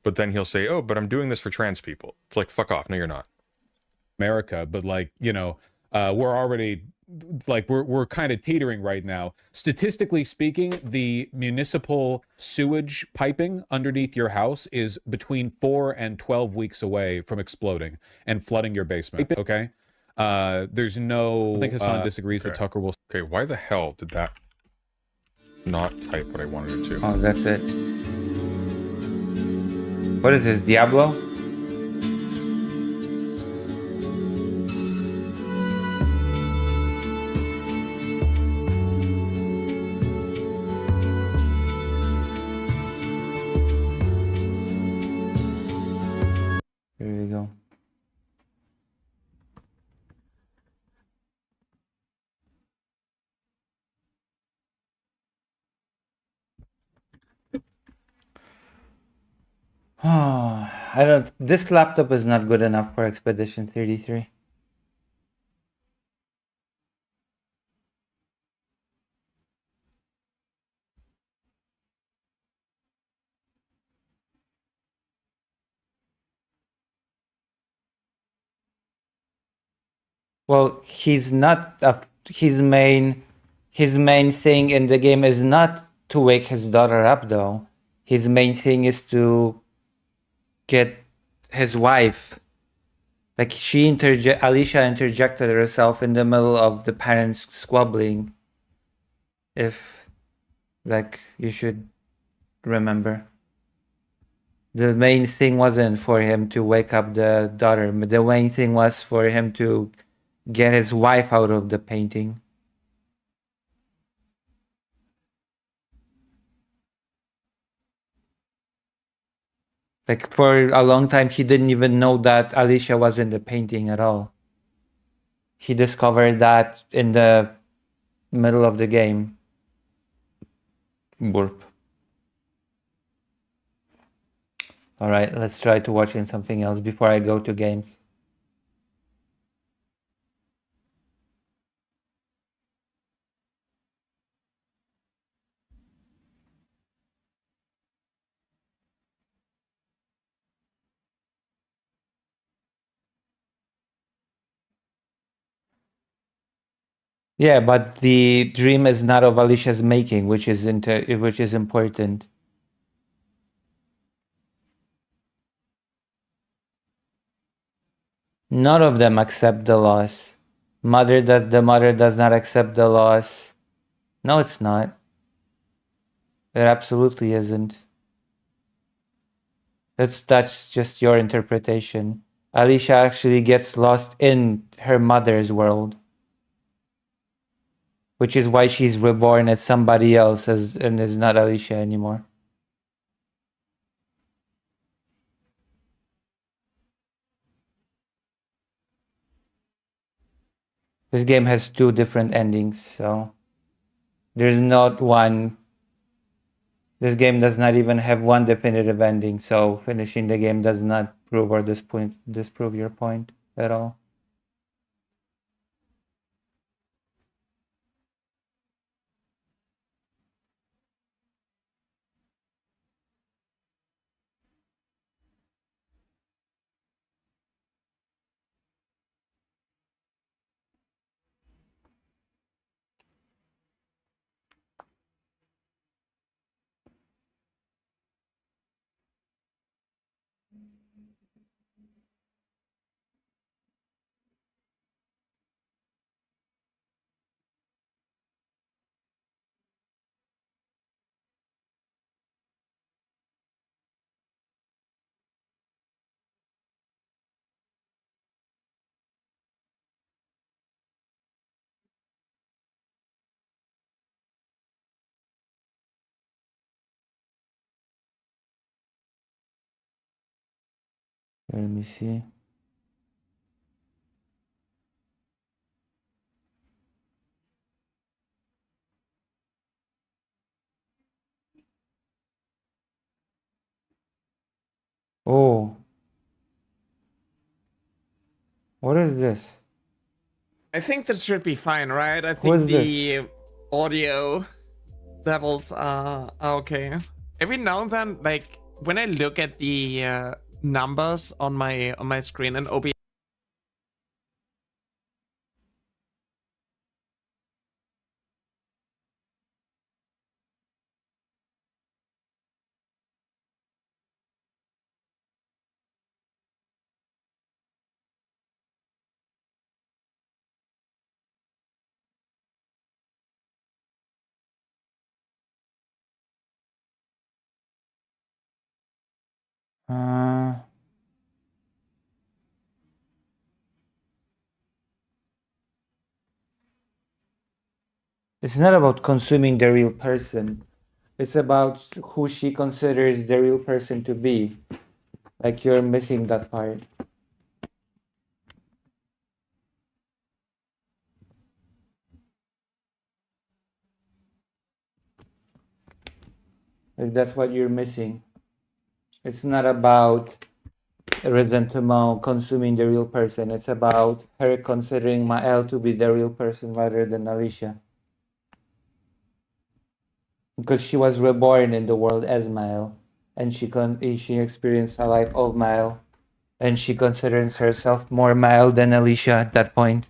But then he'll say, "Oh, but I'm doing this for trans people." It's like, fuck off. No, you're not. America, but like, you know, we're already like we're kind of teetering right now. Statistically speaking, the municipal sewage piping underneath your house is between 4 and 12 weeks away from exploding and flooding your basement. Okay, there's no. I think Hassan disagrees that Tucker will. Okay, why the hell did that not type what I wanted it to? Oh, that's it. What is this, Diablo? Here we go. Oh, I don't. This laptop is not good enough for Expedition 33. Well, he's not. His main thing in the game is not to wake his daughter up, though. His main thing is to get his wife. Like Alicia interjected herself in the middle of the parents squabbling. If, like, you should remember. The main thing wasn't for him to wake up the daughter, but the main thing was for him to get his wife out of the painting. Like, for a long time, he didn't even know that Alicia was in the painting at all. He discovered that in the middle of the game. Burp. Alright, let's try to watch in something else before I go to games. Yeah, but the dream is not of Alicia's making, which is important. None of them accept the loss. The mother does not accept the loss. No, it's not. It absolutely isn't. That's just your interpretation. Alicia actually gets lost in her mother's world, which is why she's reborn as somebody else and is not Alicia anymore. This game has 2 different endings, so there's not one. This game does not even have one definitive ending, so finishing the game does not prove or disprove your point at all. Let me see. Oh, what is this? I think that should be fine, right? I Who think is the audio levels are okay. Every now and then, like when I look at the numbers on my screen and OBS. Uh, it's not about consuming the real person. It's about who she considers the real person to be. Like you're missing that part. Like that's what you're missing. It's not about resentment consuming the real person. It's about her considering Mael to be the real person rather than Alicia. Because she was reborn in the world as Mael, and she experienced a life of Mael, and she considers herself more Mael than Alicia at that point.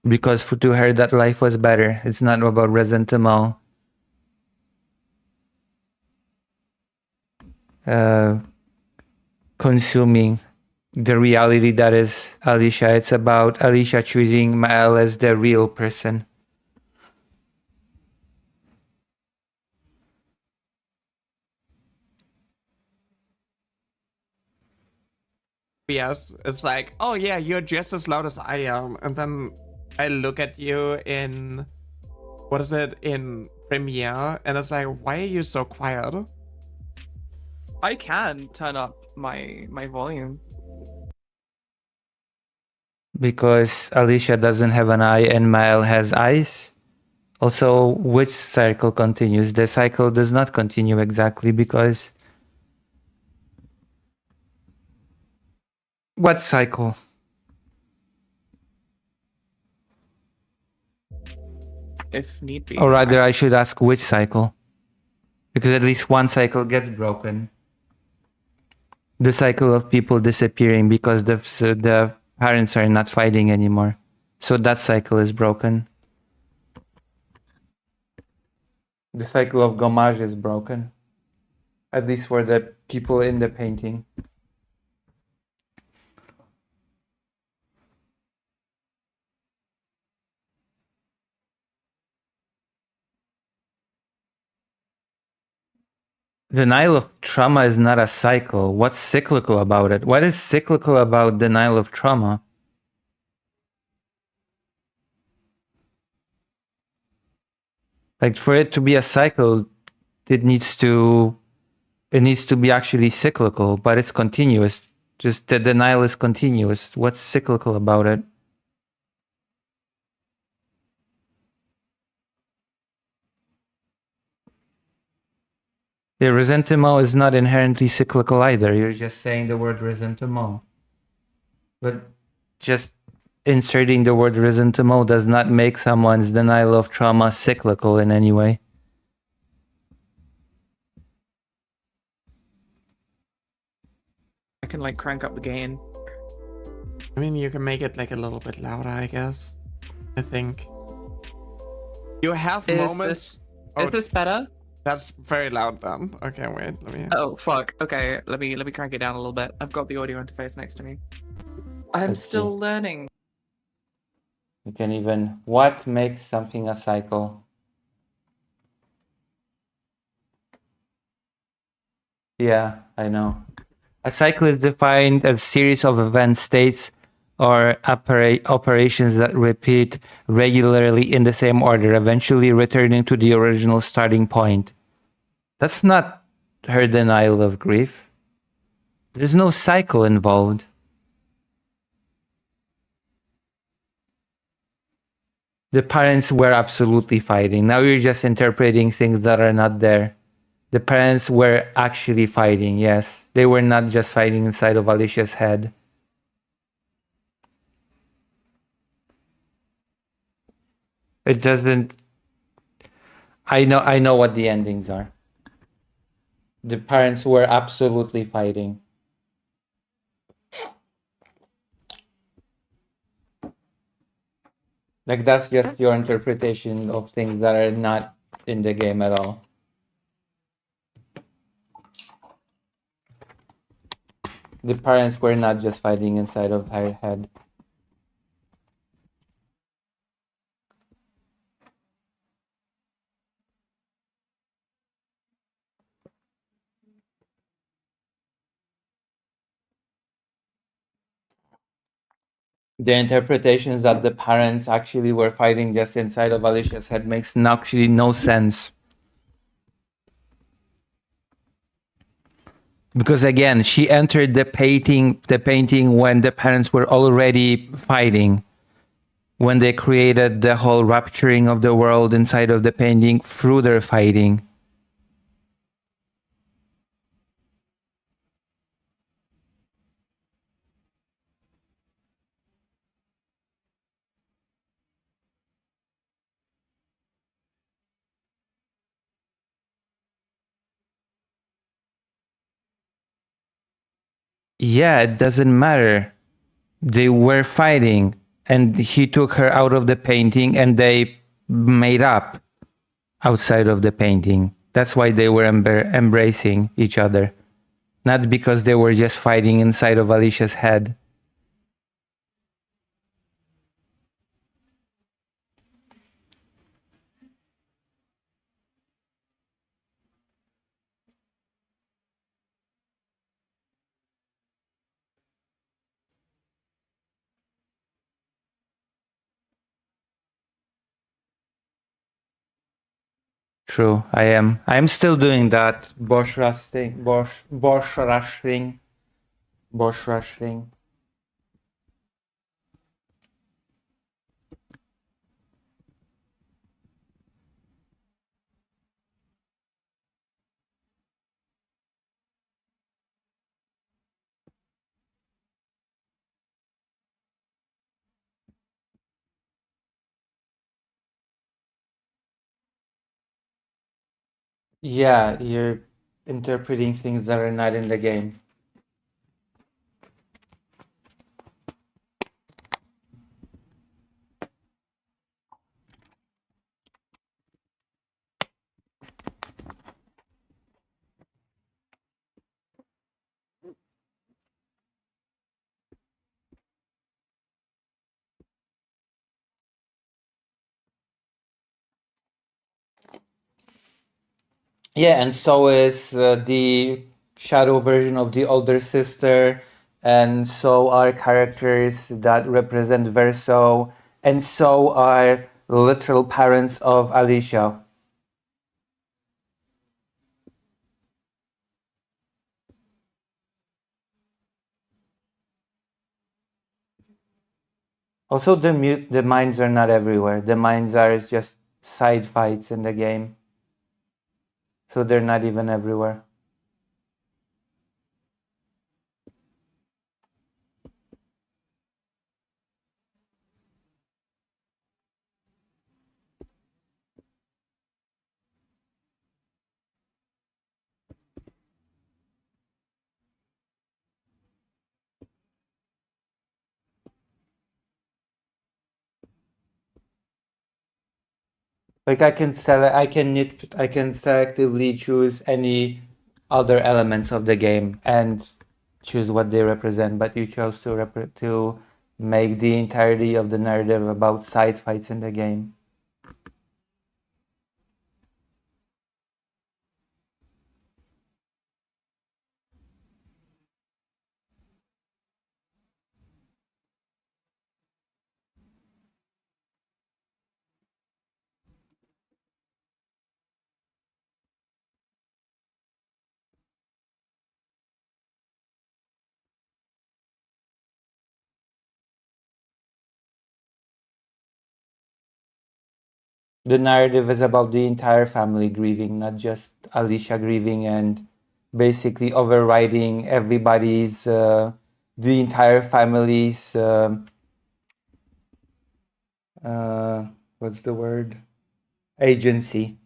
Because to her that life was better. It's not about resentment. Consuming the reality that is Alicia. It's about Alicia choosing Mael as the real person. Yes, it's like, oh yeah, you're just as loud as I am, and then I look at you in what is it in Premiere, and it's like, why are you so quiet? I can turn up my volume. Because Alicia doesn't have an eye and Mael has eyes. Also, which cycle continues? The cycle does not continue exactly because... What cycle? If need be. Or rather, I should ask which cycle. Because at least one cycle gets broken. The cycle of people disappearing because the parents are not fighting anymore. So that cycle is broken. The cycle of gommage is broken. At least for the people in the painting. Denial of trauma is not a cycle. What's cyclical about it? What is cyclical about denial of trauma? Like for it to be a cycle, it needs to be actually cyclical, but it's continuous. Just the denial is continuous. What's cyclical about it? The resentment is not inherently cyclical either. You're just saying the word resentment. But just inserting the word resentment does not make someone's denial of trauma cyclical in any way. I can like crank up the gain. I mean, you can make it like a little bit louder, I guess. I think. You have moments. Is this better? That's very loud then. Okay, wait, let me... Oh fuck. Okay, let me crank it down a little bit. I've got the audio interface next to me. I'm Let's still see. learning. You can even... What makes something a cycle? Yeah, I know. A cycle is defined as a series of event states or operations that repeat regularly in the same order, eventually returning to the original starting point. That's not her denial of grief. There's no cycle involved. The parents were absolutely fighting. Now you're just interpreting things that are not there. The parents were actually fighting, yes. They were not just fighting inside of Alicia's head. It doesn't... I know what the endings are. The parents were absolutely fighting. Like, that's just your interpretation of things that are not in the game at all. The parents were not just fighting inside of her head. The interpretations that the parents actually were fighting just inside of Alicia's head makes actually no sense. Because again, she entered the painting when the parents were already fighting. When they created the whole rupturing of the world inside of the painting through their fighting. Yeah, it doesn't matter. They were fighting and he took her out of the painting and they made up outside of the painting. That's why they were embracing each other. Not because they were just fighting inside of Alicia's head. True, I am. I'm still doing that Bosch rush thing. Bosch rush thing. Bosch rush thing. Yeah, you're interpreting things that are not in the game. Yeah, and so is the shadow version of the older sister, and so are characters that represent Verso, and so are literal parents of Alicia. Also, the mines are not everywhere. The mines are just side fights in the game, so they're not even everywhere. Like I can selectively choose any other elements of the game and choose what they represent, but you chose to make the entirety of the narrative about side fights in the game. The narrative is about the entire family grieving, not just Alicia grieving and basically overriding everybody's, the entire family's, what's the word? Agency.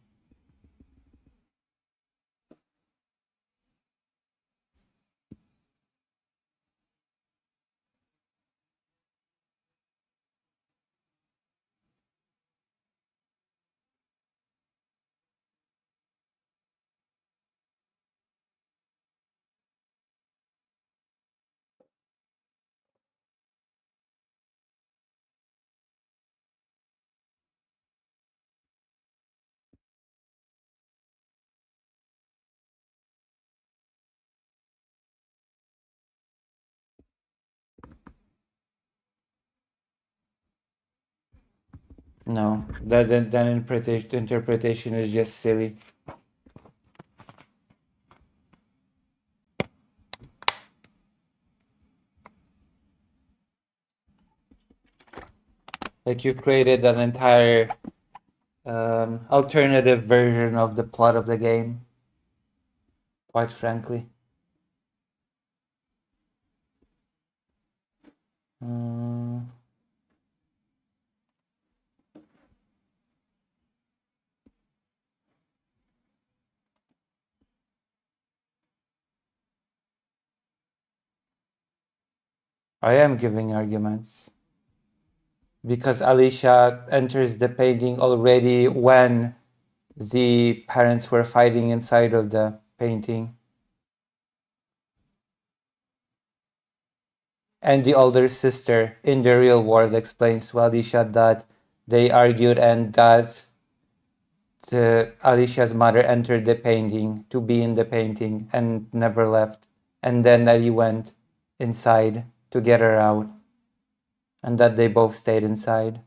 No, that interpretation is just silly. Like you've created an entire alternative version of the plot of the game, quite frankly. I am giving arguments because Alicia enters the painting already when the parents were fighting inside of the painting. And the older sister in the real world explains to Alicia that they argued and that Alicia's mother entered the painting to be in the painting and never left. And then that he went inside to get her out. And that they both stayed inside.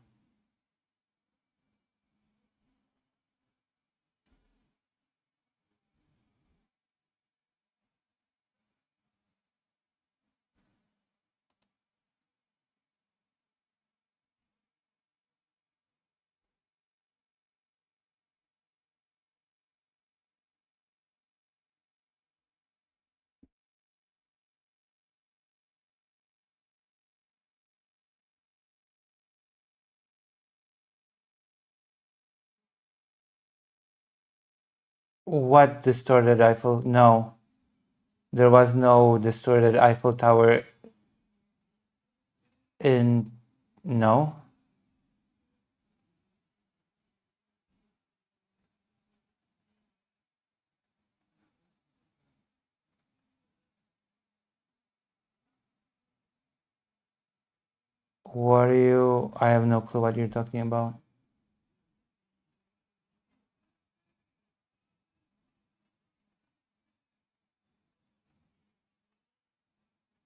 What distorted Eiffel? No. There was no distorted Eiffel Tower in... No. What are you... I have no clue what you're talking about.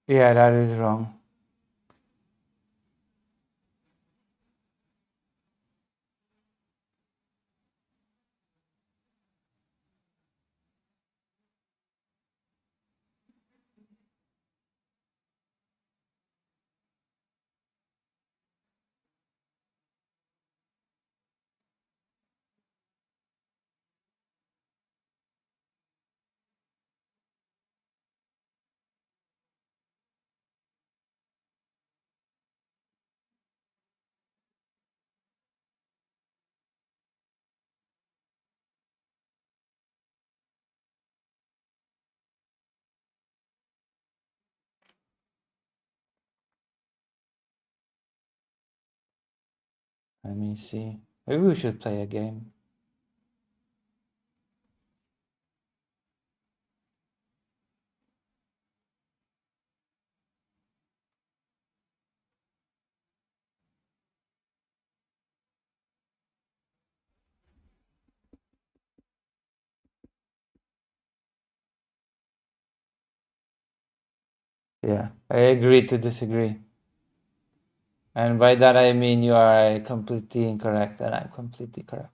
Yeah, that is wrong. Let me see. Maybe we should play a game. Yeah, I agree to disagree. And by that I mean you are completely incorrect and I'm completely correct.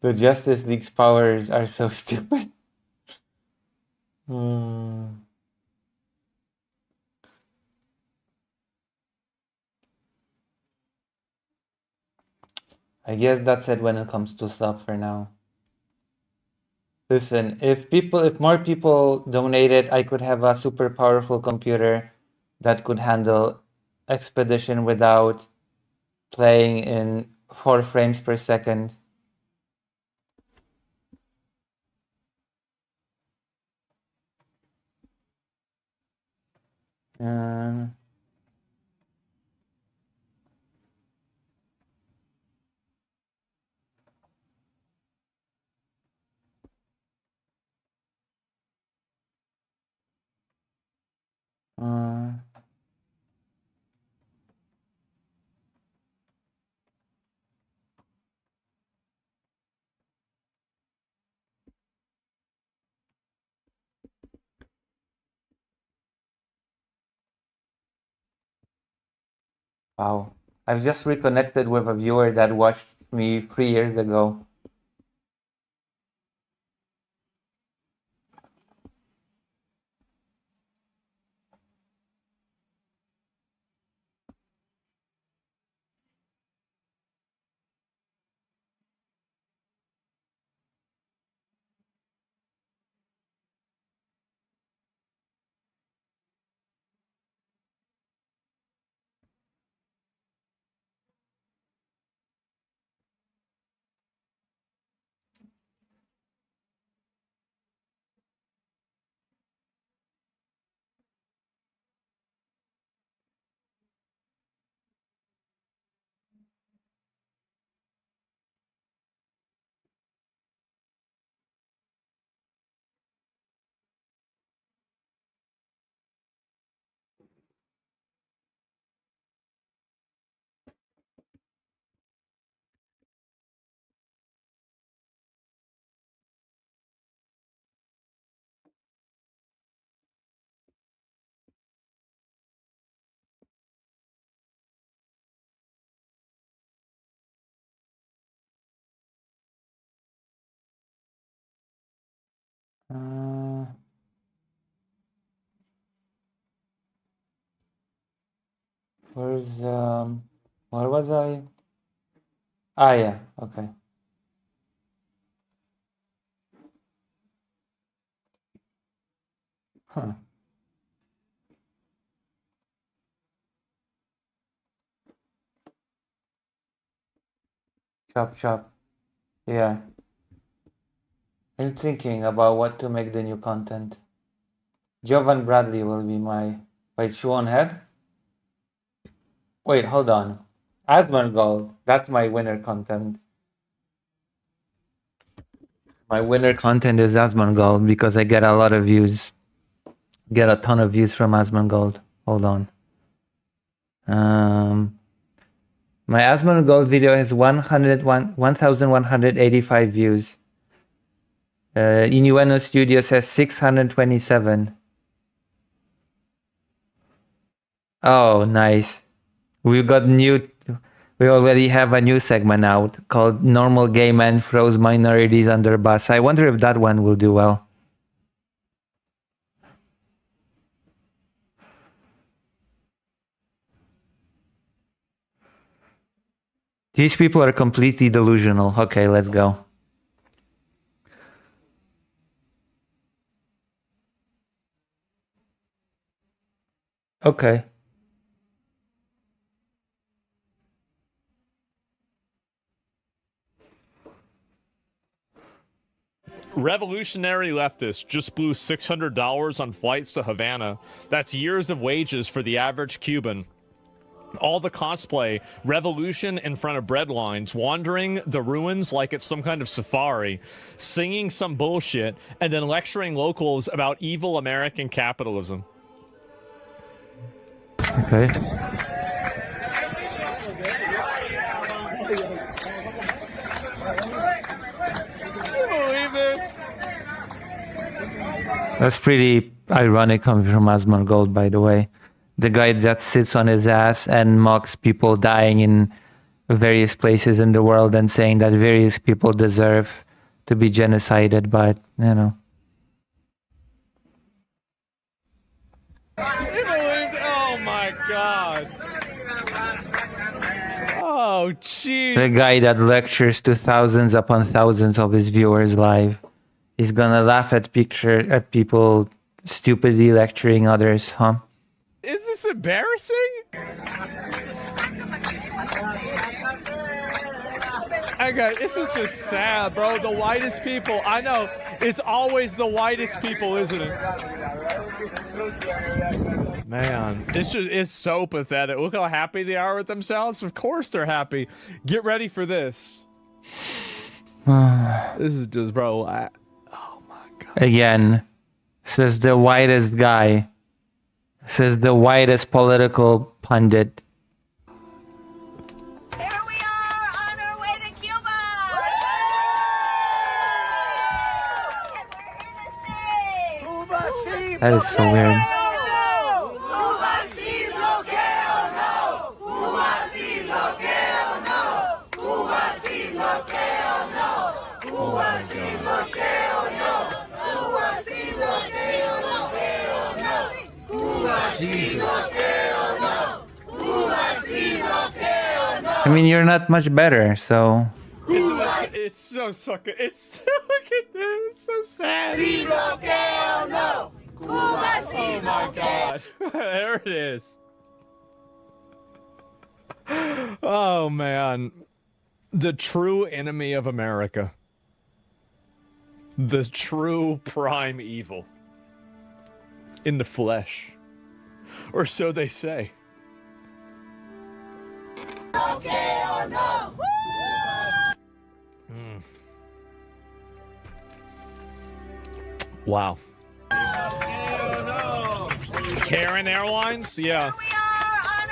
The Justice League's powers are so stupid. I guess that's it when it comes to slop for now. Listen, if more people donated, I could have a super powerful computer that could handle Expedition without playing in 4 frames per second. Wow. I've just reconnected with a viewer that watched me 3 years ago. Where was I? Ah, yeah, okay. Huh. Chop. Yeah. I'm thinking about what to make the new content. Jovan Bradley will be my... Wait, Shuon Head? Wait, hold on. Asmongold. That's my winner content. My winner content is Asmongold because I get a lot of views. Get a ton of views from Asmongold. Hold on. My Asmongold video has 1,185 views. Innuendo Studios has 627. Oh, nice. We already have a new segment out called Normal Gay Man Throws Minorities Under Bus. I wonder if that one will do well. These people are completely delusional. Okay, let's go. Okay. Revolutionary leftists just blew $600 on flights to Havana. That's years of wages for the average Cuban. All the cosplay, revolution in front of bread lines, wandering the ruins like it's some kind of safari, singing some bullshit, and then lecturing locals about evil American capitalism. Okay. That's pretty ironic coming from Asmongold, by the way. The guy that sits on his ass and mocks people dying in various places in the world and saying that various people deserve to be genocided, but, you know. Oh my god. Oh, jeez. The guy that lectures to thousands upon thousands of his viewers live. He's gonna laugh at people stupidly lecturing others, huh? Is this embarrassing? Okay, this is just sad, bro. The whitest people. I know. It's always the whitest people, isn't it? Man, it's so pathetic. Look how happy they are with themselves. Of course they're happy. Get ready for this. This is just, bro. Oh my god. Again, says the whitest guy. Says the whitest political pundit. That is so weird. I mean, you're not much better, so. It's so sucker. It's look at this. It's so sad. Oh my god. There it is. Oh man. The true enemy of America. The true prime evil. In the flesh. Or so they say. Wow. Karen Airlines? Yeah.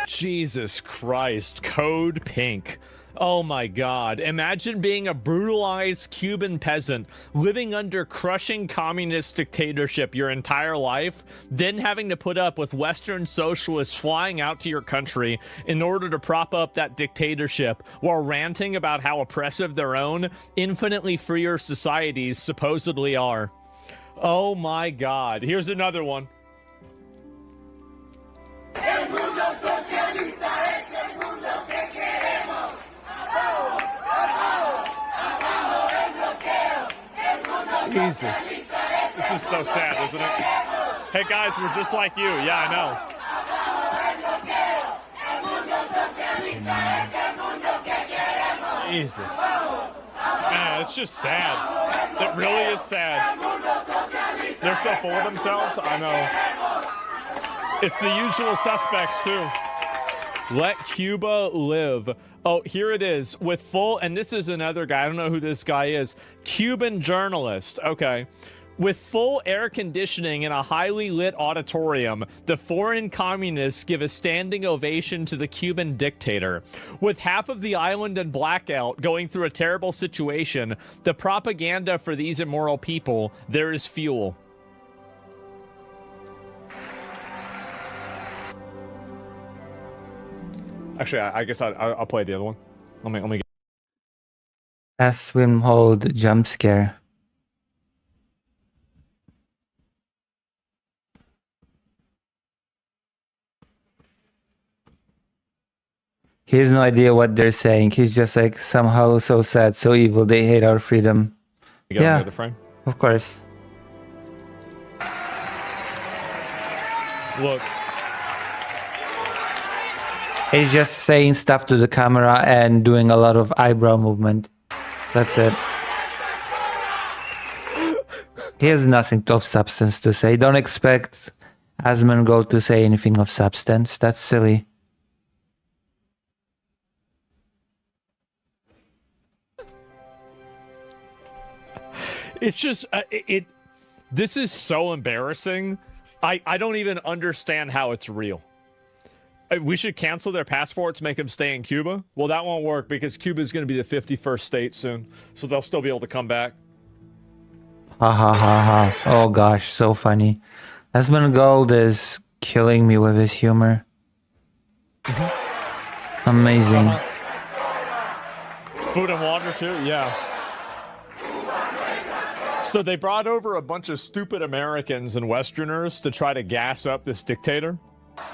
Jesus Christ. Code Pink. Oh my god. Imagine being a brutalized Cuban peasant living under crushing communist dictatorship your entire life, then having to put up with Western socialists flying out to your country in order to prop up that dictatorship while ranting about how oppressive their own, infinitely freer societies supposedly are. Oh my god. Here's another one. Jesus. This is so sad, isn't it? Hey guys, we're just like you. Yeah, I know. Jesus. Man, it's just sad. It really is sad. They're so full of themselves. I know. It's the usual suspects, too. Let Cuba live. Oh, here it is. With full, and this is another guy. I don't know who this guy is. Cuban journalist. Okay. With full air conditioning in a highly lit auditorium, the foreign communists give a standing ovation to the Cuban dictator. With half of the island in blackout, going through a terrible situation, the propaganda for these immoral people, there is fuel. Actually, I guess I'll play the other one. Let me. Swim hold jump scare. He has no idea what they're saying. He's just like, somehow so sad, so evil, they hate our freedom. You got Yeah, the frame? of course. Look. He's just saying stuff to the camera and doing a lot of eyebrow movement. That's it. He has nothing of substance to say. Don't expect Asmongold to say anything of substance. That's silly. It's just this is so embarrassing. I don't even understand how it's real. We should cancel their passports, make them stay in Cuba. Well, that won't work because Cuba is going to be the 51st state soon, so they'll still be able to come back. Ha ha ha ha. Oh gosh, so funny. Asmongold is killing me with his humor. Amazing. Food and water too, yeah. So they brought over a bunch of stupid Americans and Westerners to try to gas up this dictator.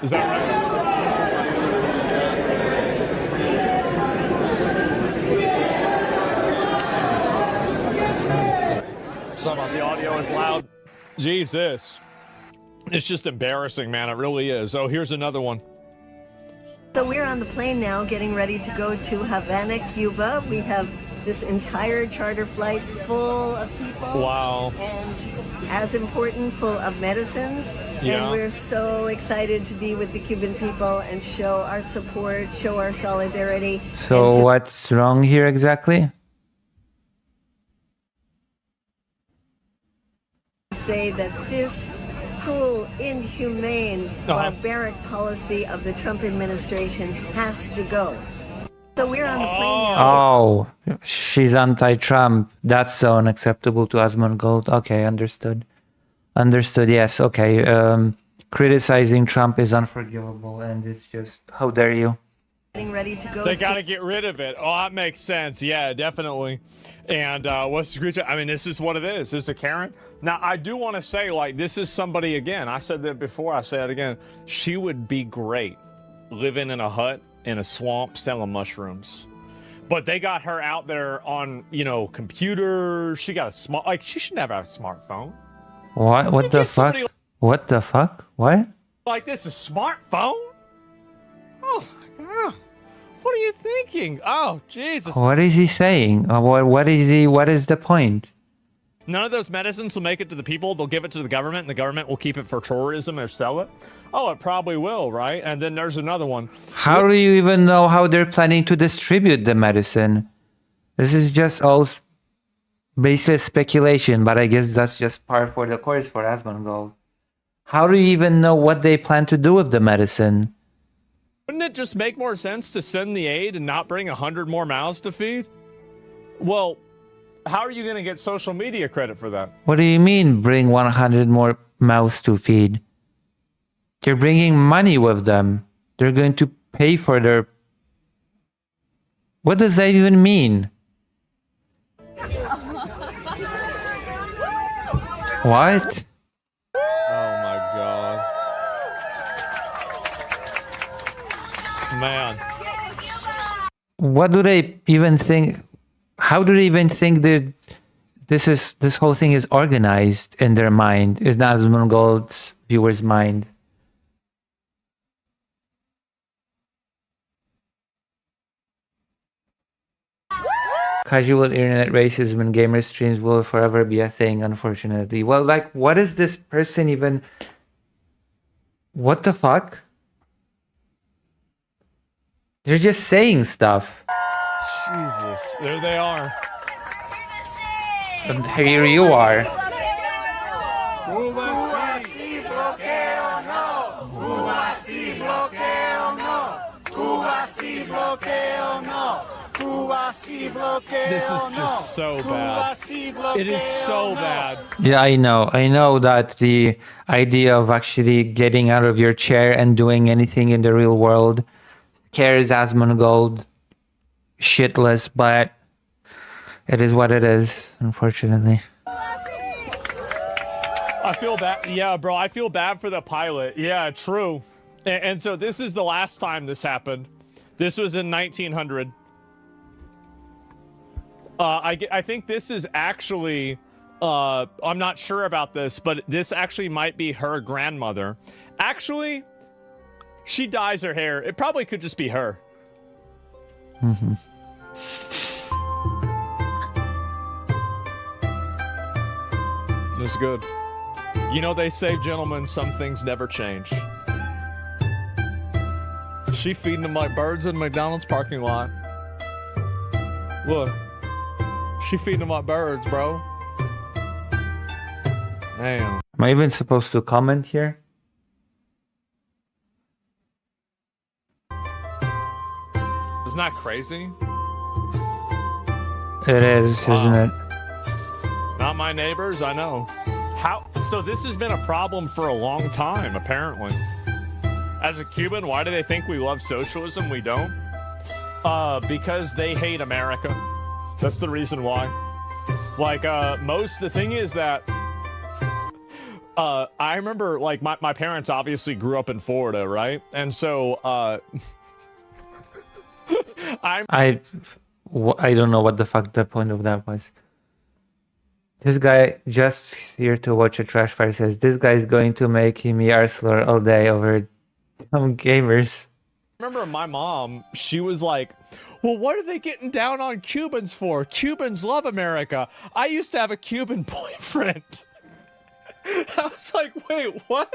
Is that right? Some of the audio is loud. Jesus. It's just embarrassing, man. It really is. Oh, here's another one. So we're on the plane now, getting ready to go to Havana, Cuba. We have this entire charter flight full of people. Wow. And as important, full of medicines. Yeah. And we're so excited to be with the Cuban people and show our support, show our solidarity. So what's wrong here exactly? Say that this cruel, inhumane, barbaric policy of the Trump administration has to go. So we're on the plane now. Oh, she's anti-Trump. That's so unacceptable to Asmongold. Okay, understood. Understood, yes, okay. Criticizing Trump is unforgivable, and it's just, how dare you? Getting ready to go. They got to get rid of it. Oh, that makes sense. Yeah, definitely. And what's the screech? I mean, this is what it is. This is a Karen. Now, I do want to say, like, this is somebody, again, I said that before, I say it again. She would be great living in a hut in a swamp selling mushrooms. But they got her out there on, you know, computer. She got a smart, like, she should never have a smartphone. What? What the fuck? What the fuck? What? Like this, a smartphone? Oh my god. What are you thinking? Oh, Jesus. What is he saying? What is the point? None of those medicines will make it to the people. They'll give it to the government, and the government will keep it for tourism or sell it. Oh, it probably will, right? And then there's another one. How do you even know how they're planning to distribute the medicine? This is just all baseless speculation, but I guess that's just par for the course for Asmongold. How do you even know what they plan to do with the medicine? Wouldn't it just make more sense to send the aid and not bring 100 more mouths to feed? Well, how are you going to get social media credit for that? What do you mean, bring 100 more mouths to feed? They're bringing money with them. They're going to pay for their... What does that even mean? What? Oh my god. Man. What do they even think? How do they even think that this whole thing is organized in their mind? Is not Asmongold's viewer's mind? Casual internet racism and gamer streams will forever be a thing, unfortunately. Well, like, what is this person even... What the fuck? They're just saying stuff. Jesus. There they are. And here you are. This is just so bad. It is so bad. Yeah, I know. I know that the idea of actually getting out of your chair and doing anything in the real world scares Asmongold shitless, but it is what it is, unfortunately. I feel bad. Yeah, bro, I feel bad for the pilot. Yeah, true. And so this is the last time this happened. This was in 1900. I think this is actually, I'm not sure about this, but this actually might be her grandmother. Actually, she dyes her hair. It probably could just be her. Mm-hmm. This is good. You know, they say, gentlemen, some things never change. She feeding them like birds in McDonald's parking lot. Look. She feeding them like birds, bro. Damn. Am I even supposed to comment here? Isn't that crazy? It is, isn't it? Not my neighbors, I know. How? So this has been a problem for a long time, apparently. As a Cuban, why do they think we love socialism? We don't. Because they hate America. That's the reason why. Like, the thing is that I remember, like, my parents obviously grew up in Florida, right? And so, I don't know what the fuck the point of that was. This guy just here to watch a trash fire says this guy is going to make him Yarsler all day over some gamers. remember my mom, she was like, well, what are they getting down on Cubans for? Cubans love America. I used to have a Cuban boyfriend. I was like, wait, what?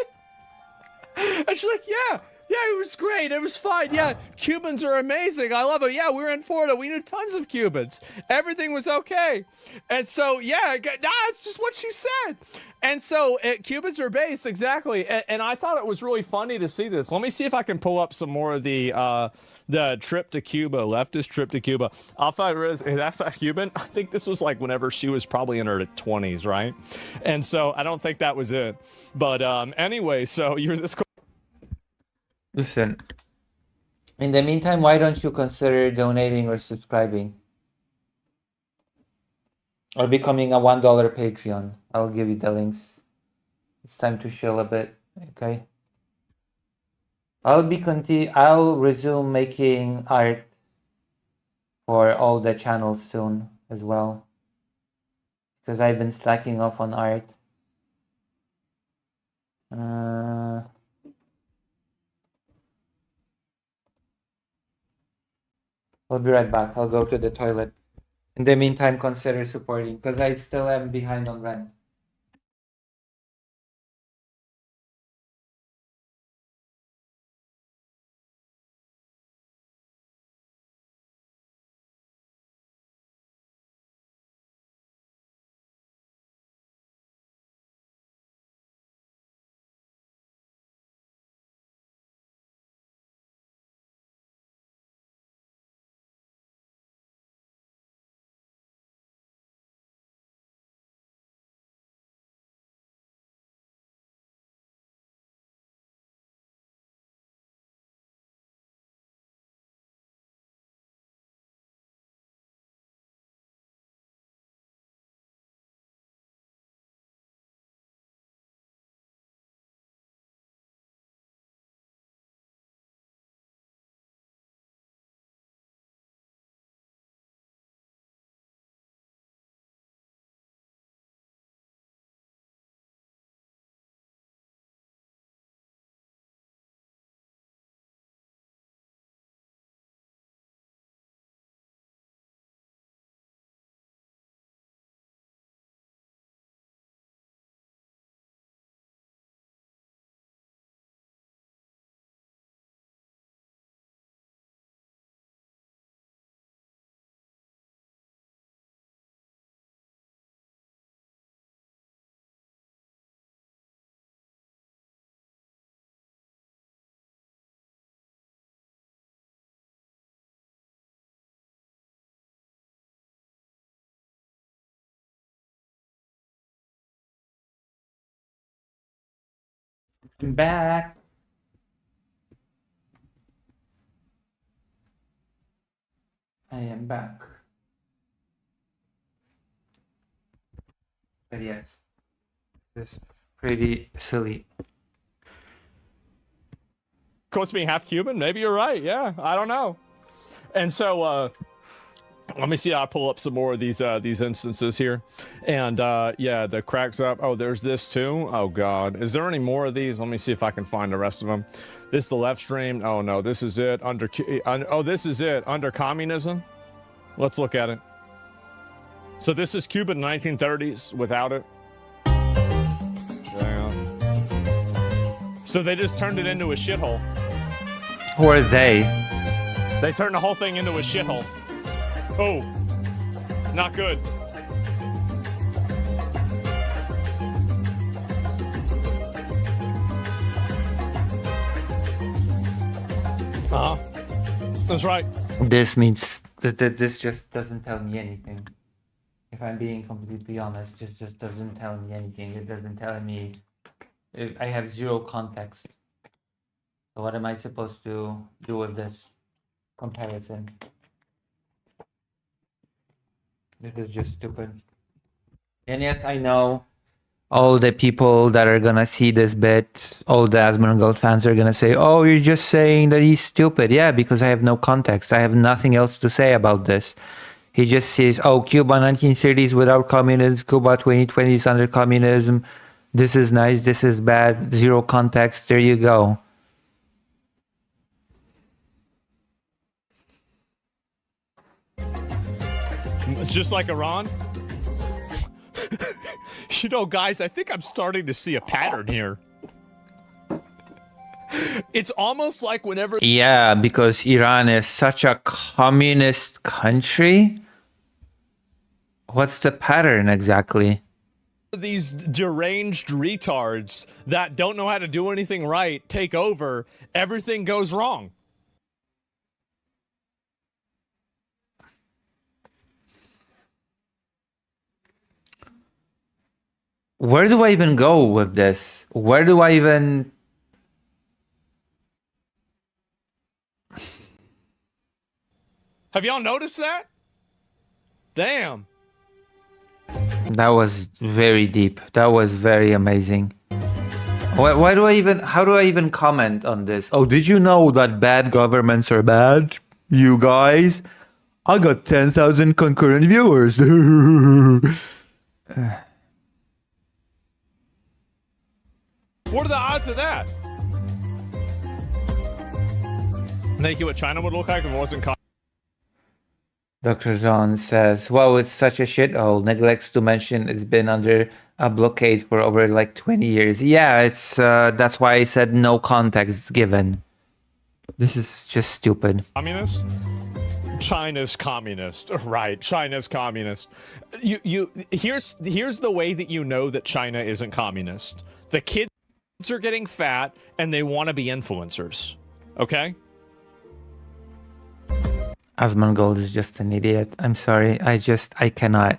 And she's like, yeah, it was great. It was fine. Yeah, Cubans are amazing. I love it. Yeah, we were in Florida. We knew tons of Cubans. Everything was okay. And so, yeah, it's just what she said. And so Cubans are based, exactly. And I thought it was really funny to see this. Let me see if I can pull up some more of the trip to Cuba, leftist trip to Cuba. Alpha, that's not Cuban. I think this was like whenever she was probably in her 20s, right? And so I don't think that was it. But anyway, so you're this. Listen, in the meantime, why don't you consider donating or subscribing? Or becoming a $1 Patreon. I'll give you the links. It's time to chill a bit, okay? I'll resume making art for all the channels soon as well. Because I've been slacking off on art. I'll be right back. I'll go to the toilet. In the meantime, consider supporting because I still am behind on rent. I'm back. I am back. But yes, it's pretty silly. Close to being half Cuban? Maybe you're right. Yeah, I don't know. And so, let me see. I'll pull up some more of these instances here. And yeah, the cracks up. Oh, there's this too. Oh God, is there any more of these? Let me see if I can find the rest of them. This is the left stream. Oh no, this is it. This is it under communism. Let's look at it. So this is Cuba in the 1930s without it. Damn. So they just turned it into a shithole. Who are they? They turned the whole thing into a shithole. Oh, not good. That's right. This means that this just doesn't tell me anything. If I'm being completely honest, just doesn't tell me anything. It doesn't tell me. I have zero context. So what am I supposed to do with this comparison? This is just stupid. And yes, I know all the people that are gonna see this bit, all the Asmongold fans are gonna say, "Oh, you're just saying that he's stupid." Yeah, because I have no context. I have nothing else to say about this. He just says, "Oh, Cuba 1930s without communism, Cuba 2020s under communism. This is nice, this is bad, zero context." There you go. It's just like Iran. You know, guys, I think I'm starting to see a pattern here. It's almost like whenever... Yeah, because Iran is such a communist country. What's the pattern exactly? These deranged retards that don't know how to do anything right take over, everything goes wrong. Where do I even go with this? Where do I even... Have y'all noticed that? Damn. That was very deep. That was very amazing. Why do I even... How do I even comment on this? Oh, did you know that bad governments are bad? You guys? I got 10,000 concurrent viewers. What are the odds of that? Naked what China would look like if it wasn't... Dr. John says, "Wow, it's such a shithole. Neglects to mention it's been under a blockade for over like 20 years. Yeah, it's that's why I said no context given. This is just stupid. Communist? China's communist. Right, China's communist. Here's the way that you know that China isn't communist. The kids are getting fat and they want to be influencers. Okay? Asmongold is just an idiot. I'm sorry. I cannot.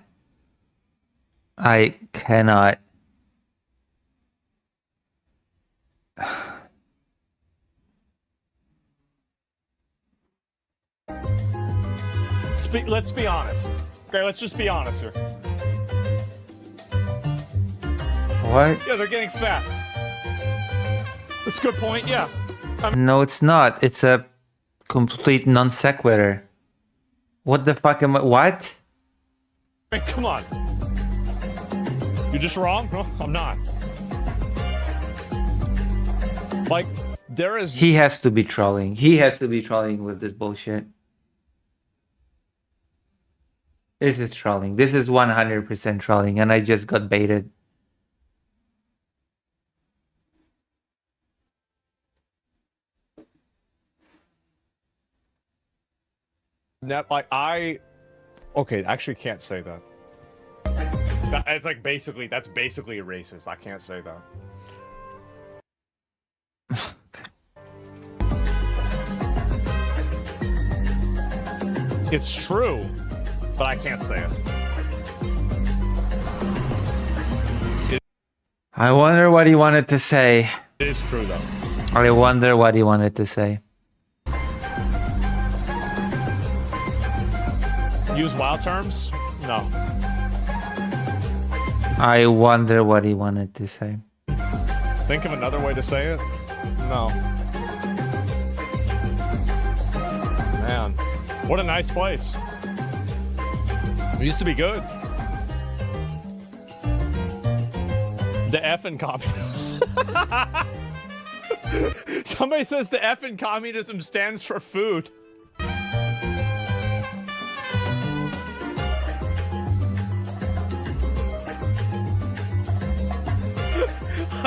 I cannot. Let's be honest. Okay, let's just be honest here. What? Yeah, they're getting fat. That's a good point, yeah. No, it's not. It's a complete non sequitur. What the fuck am I... What? I mean, come on. You're just wrong? No, I'm not. Like, there is... He has to be trolling. He has to be trolling with this bullshit. This is trolling. This is 100% trolling, and I just got baited. Okay, actually can't say that. It's like basically, that's basically a racist. I can't say that. It's true, but I can't say it. I wonder what he wanted to say. It is true, though. I wonder what he wanted to say. Use wild terms? No. I wonder what he wanted to say. Think of another way to say it? No. Man, what a nice place. It used to be good. The F in communism. Somebody says the F in communism stands for food.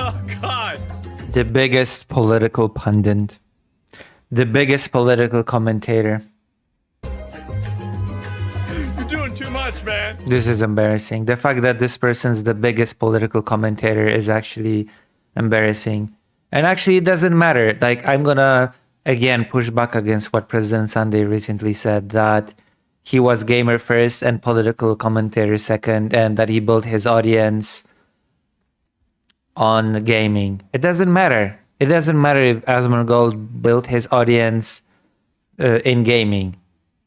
Oh, God. The biggest political pundit. The biggest political commentator. You're doing too much, man. This is embarrassing. The fact that this person's the biggest political commentator is actually embarrassing. And actually, it doesn't matter. Like, I'm gonna, again, push back against what President Sunday recently said, that he was gamer first and political commentator second, and that he built his audience on gaming. It doesn't matter. It doesn't matter if Asmongold built his audience in gaming.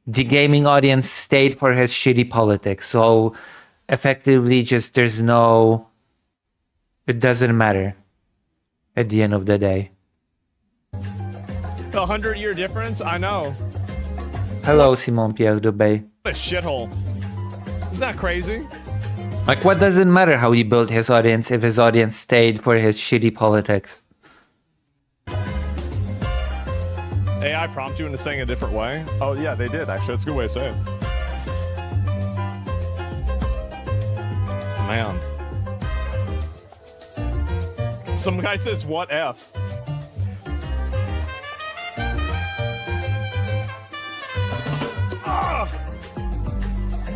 The gaming audience stayed for his shitty politics. So effectively, just there's no... It doesn't matter at the end of the day. The 100-year difference? I know. Hello, Simon Pierre Dubé. What a shithole. Isn't that crazy? Like, what does it matter how he built his audience if his audience stayed for his shitty politics? AI prompt you into saying a different way? Oh, yeah, they did, actually. That's a good way of saying it. Man. Some guy says, what F?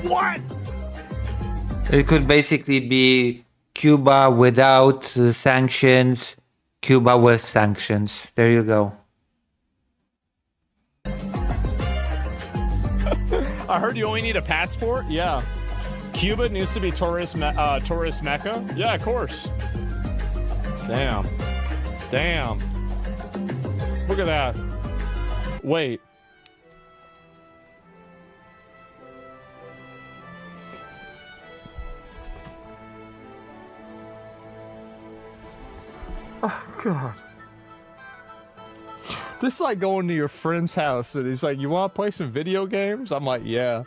What? It could basically be Cuba without sanctions, Cuba with sanctions. There you go. I heard you only need a passport? Yeah. Cuba needs to be tourist mecca? Yeah, of course. Damn. Damn. Look at that. Wait. Oh, God. Just like going to your friend's house and he's like, you want to play some video games? I'm like, yeah.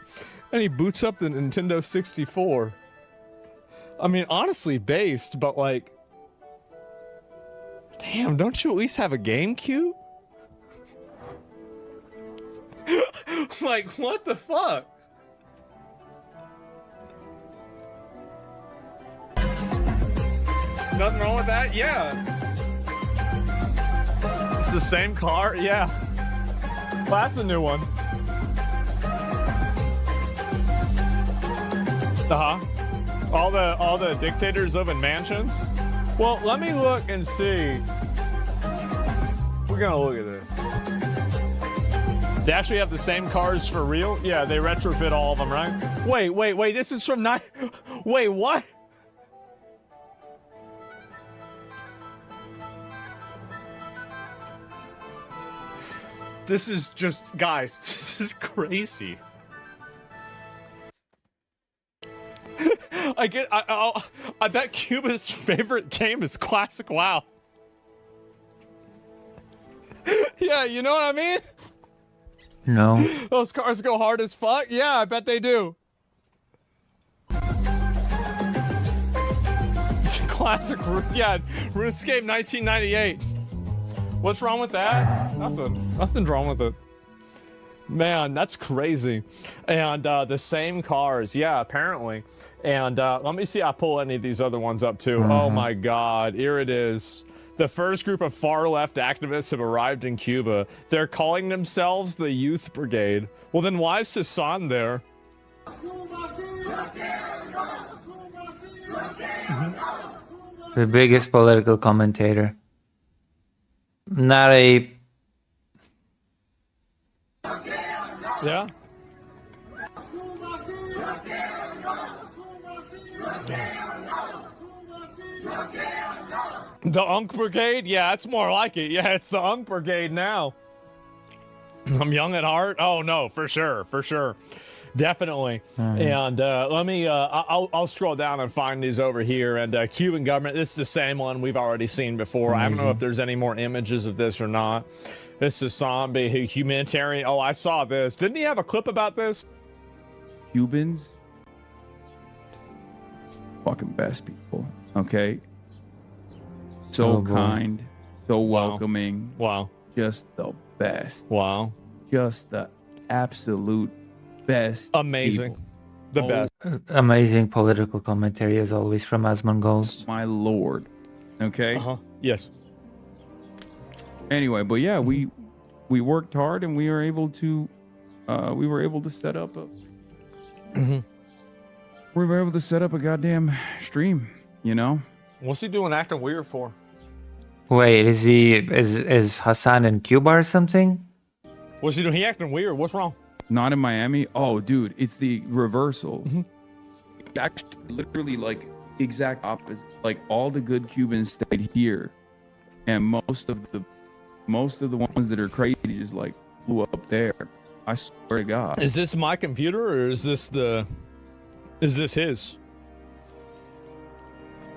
And he boots up the Nintendo 64. I mean, honestly based, but like, damn, don't you at least have a GameCube? Like, what the fuck? Nothing wrong with that? Yeah. It's the same car? Yeah. Well, that's a new one. Uh-huh. All the dictators live in mansions? Well, let me look and see. We're gonna look at this. They actually have the same cars for real? Yeah, they retrofit all of them, right? Wait, this is from Wait, what? This is just, guys, this is crazy. I bet Cuba's favorite game is Classic WoW. Yeah, you know what I mean? No. Those cars go hard as fuck? Yeah, I bet they do. Classic, yeah, RuneScape 1998. What's wrong with that? Nothing. Nothing's wrong with it. Man, that's crazy. And the same cars, yeah, apparently. And let me see, I pull any of these other ones up too. Oh my God, here it is. The first group of far-left activists have arrived in Cuba. They're calling themselves the Youth Brigade. Well, then why is Hassan there? The biggest political commentator. Not a... Yeah? The Unk Brigade? Yeah, that's more like it. Yeah, it's the Unk Brigade now. I'm young at heart? Oh, no, for sure, for sure. Definitely. And let me, I'll scroll down and find these over here. And Cuban government, this is the same one we've already seen before. I don't know if there's any more images of this or not. This is zombie humanitarian. Oh, I saw this. Didn't he have a clip about this? Cubans, fucking best people, okay? So kind, so welcoming. Wow. Just the best. Wow. Just the absolute best. Amazing. People. The best. Amazing political commentary as always from Asmongold. My lord. Okay? Uh-huh. Yes. Anyway, but yeah, we worked hard and we were able to set up a we were able to set up a goddamn stream, you know? What's he doing acting weird for? Wait, is Hassan in Cuba or something? What's he doing? He acting weird. What's wrong? Not in Miami? Oh, dude, it's the reversal. Actually, literally, like, exact opposite. Like, all the good Cubans stayed here, and most of the ones that are crazy just like flew up there. I swear to God. Is this my computer or is this his?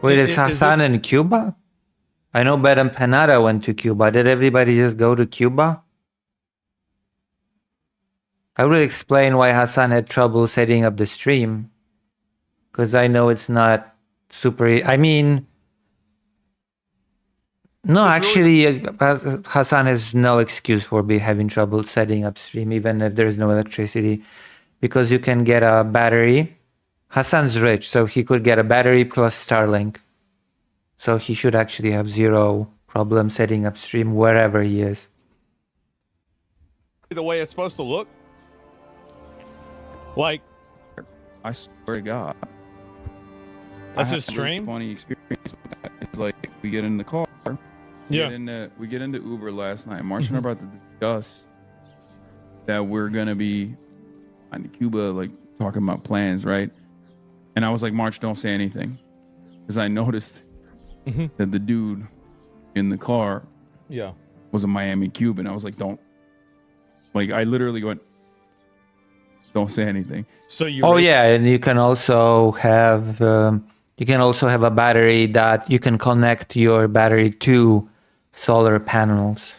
Wait, is Hassan in Cuba? I know Ben and Panada went to Cuba. Did everybody just go to Cuba? I would explain why Hassan had trouble setting up the stream. Because I know it's not super... I mean... No, actually, Hassan has no excuse for having trouble setting up stream, even if there's no electricity. Because you can get a battery. Hassan's rich, so he could get a battery plus Starlink. So he should actually have zero problem setting up stream wherever he is. The way it's supposed to look? Like... I swear to God. That's his stream? Funny experience with that. It's like, we get in the car. We get into Uber last night. Marsh and I are about to discuss that we're gonna be on Cuba, like talking about plans, right? And I was like, March, don't say anything, because I noticed that the dude in the car, was a Miami Cuban. I was like, don't, like, I literally went, don't say anything. So you? Oh yeah, and you can also have a battery that you can connect your battery to solar panels.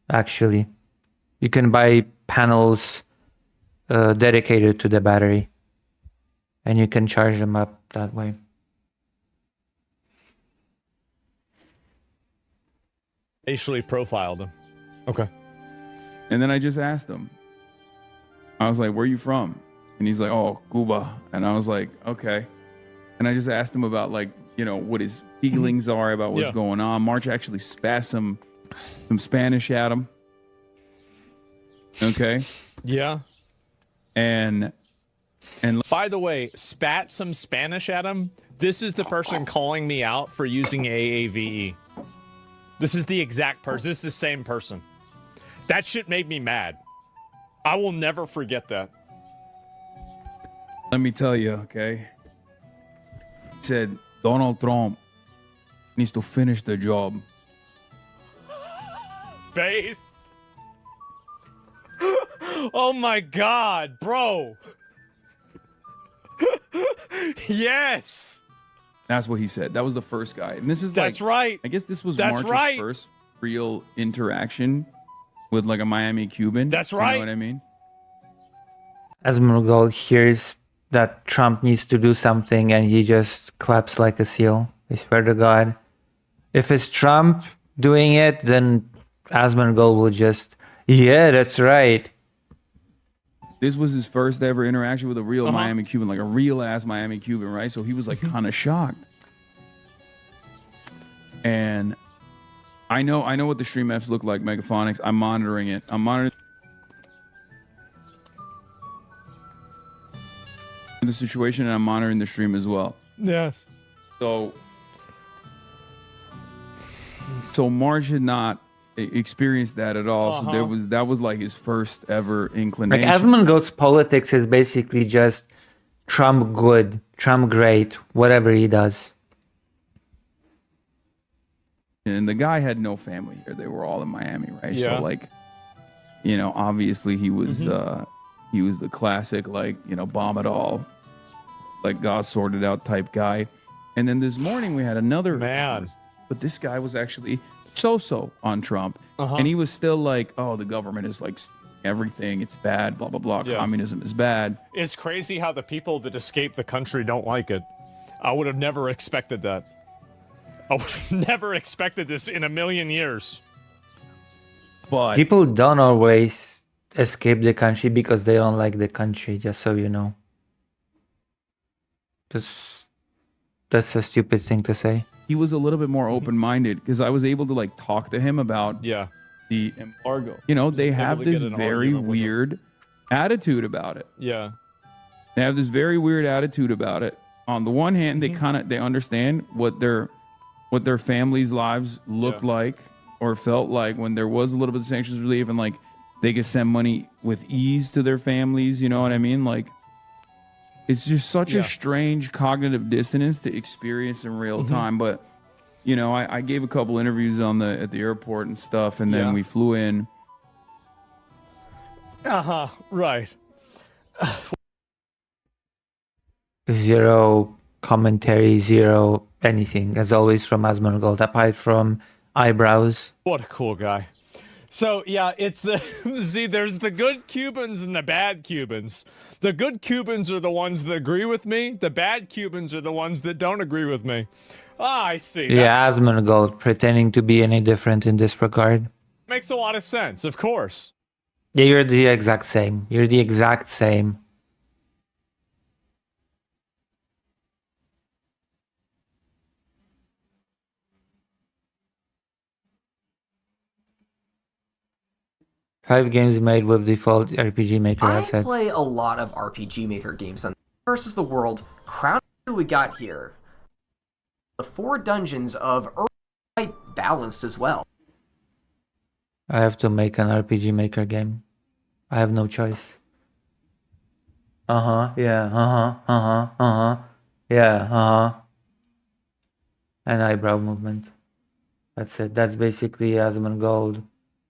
Actually, you can buy panels dedicated to the battery, and you can charge them up that way. Racially profiled him. Okay. And then I just asked him. I was like, "Where are you from?" And he's like, "Oh, Cuba." And I was like, "Okay." And I just asked him about, like, you know, what his feelings are about what's going on. March actually spat some Spanish at him. Okay. Yeah. And by the way, spat some Spanish at him. This is the person calling me out for using AAVE. This is the exact person. This is the same person. That shit made me mad. I will never forget that. Let me tell you, okay? He said Donald Trump needs to finish the job. Based. Oh my God, bro. Yes. That's what he said. That was the first guy. And this is That's right. I guess this was March's first real interaction with like a Miami Cuban. That's right. You know what I mean? As Murgal hears that Trump needs to do something and he just claps like a seal. I swear to God. If it's Trump doing it, then Asmongold will just, yeah, that's right. This was his first ever interaction with a real Miami Cuban, like a real ass Miami Cuban, right? So he was like kind of shocked. And I know what the stream Fs look like, Megaphonics. I'm monitoring it. I'm monitoring the situation, and I'm monitoring the stream as well. Yes. So Marge had not experienced that at all. So that was like his first ever inclination. Like Asmongold's politics is basically just Trump good, Trump great, whatever he does. And the guy had no family here. They were all in Miami, right? Yeah. So like, you know, obviously he was the classic, like, you know, bomb it all, like God sorted out type guy. And then this morning we had another man, but this guy was actually so on Trump, and he was still like, oh, the government is like everything, it's bad, blah blah blah. Yeah. Communism is bad. It's crazy how the people that escape the country don't like it. I would have never expected that. I would have never expected this in a million years. But people don't always escape the country because they don't like the country, just so you know. That's a stupid thing to say. He was a little bit more open-minded because I was able to like talk to him about the embargo. You know, they have this very weird attitude about it. Yeah. They have this very weird attitude about it. On the one hand, they understand what their families' lives looked like or felt like when there was a little bit of sanctions relief, and like they can send money with ease to their families. You know what I mean? Like, it's just such a strange cognitive dissonance to experience in real time. But you know, I gave a couple interviews at the airport and stuff, and then we flew in. Right. Zero commentary, zero anything, as always from Asmongold, apart from eyebrows. What a cool guy. So yeah, it's see, there's the good Cubans and the bad Cubans. The good Cubans are the ones that agree with me. The bad Cubans are the ones that don't agree with me. Ah, I see. Yeah, Asmongold pretending to be any different in this regard. Makes a lot of sense, of course. Yeah, you're the exact same. You're the exact same. Five games made with default RPG Maker assets. I play a lot of RPG Maker games on versus the world. Crown we got here. The 4 dungeons of quite balanced as well. I have to make an RPG Maker game. I have no choice. Yeah, An eyebrow movement. That's it. That's basically Asmongold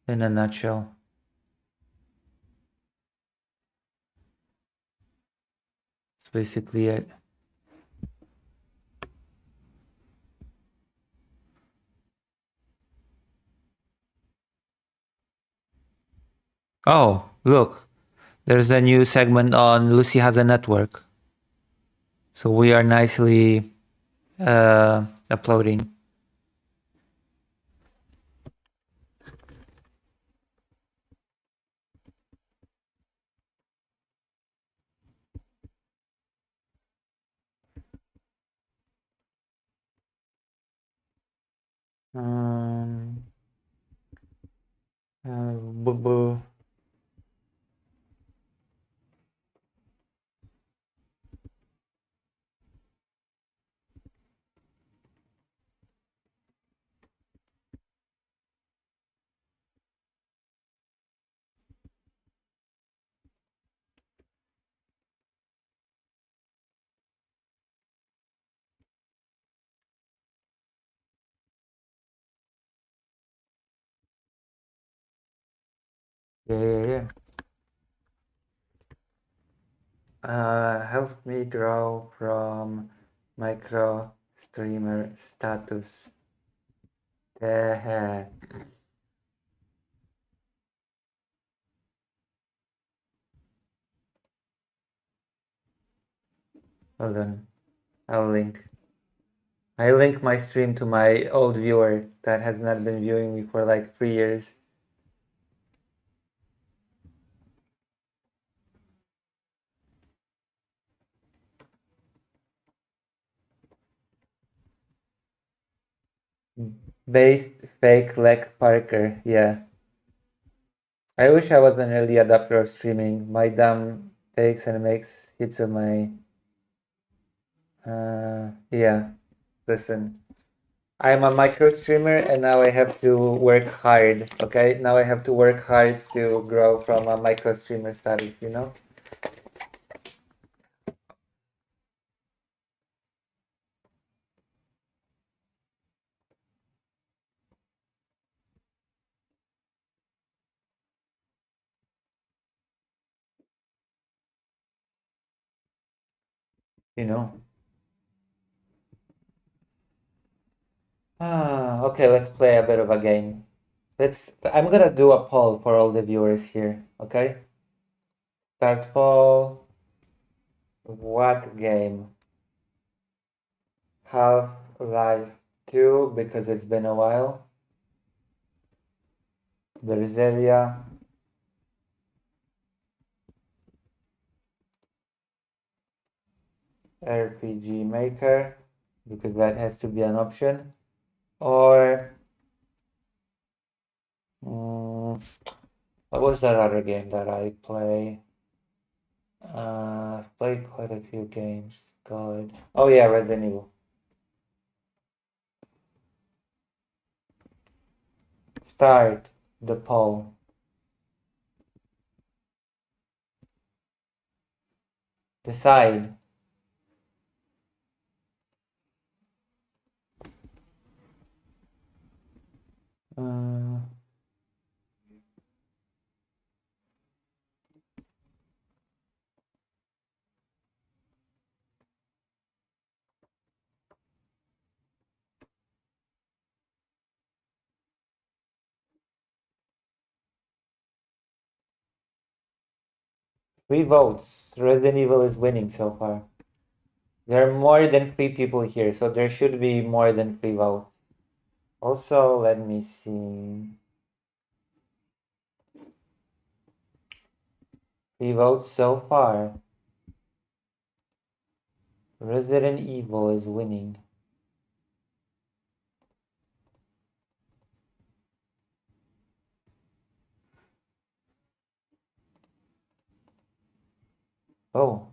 in a nutshell. That's basically it. Oh, look. There's a new segment on Lucy Has a Network. So we are nicely uploading. Boo boo. Yeah. Help me grow from micro streamer status. Hold on. I'll link. I link my stream to my old viewer that has not been viewing me for like 3 years. Based fake Lek Parker, yeah. I wish I was an early adopter of streaming. My dumb takes and makes heaps of money. Yeah. Listen. I'm a micro streamer and now I have to work hard, okay? Now I have to work hard to grow from a micro streamer status, you know? You know? Okay, let's play a bit of a game. I'm gonna do a poll for all the viewers here, okay? Start poll. What game? Half-Life 2, because it's been a while. Berseria. RPG Maker, because that has to be an option. Or what was that other game that I play? I've played quite a few games. God. Oh yeah, Resident Evil. Start the poll. Decide. Three votes. Resident Evil is winning so far. There are more than 3 people here, so there should be more than 3 votes. Also, let me see. 3 votes so far. Resident Evil is winning. Oh.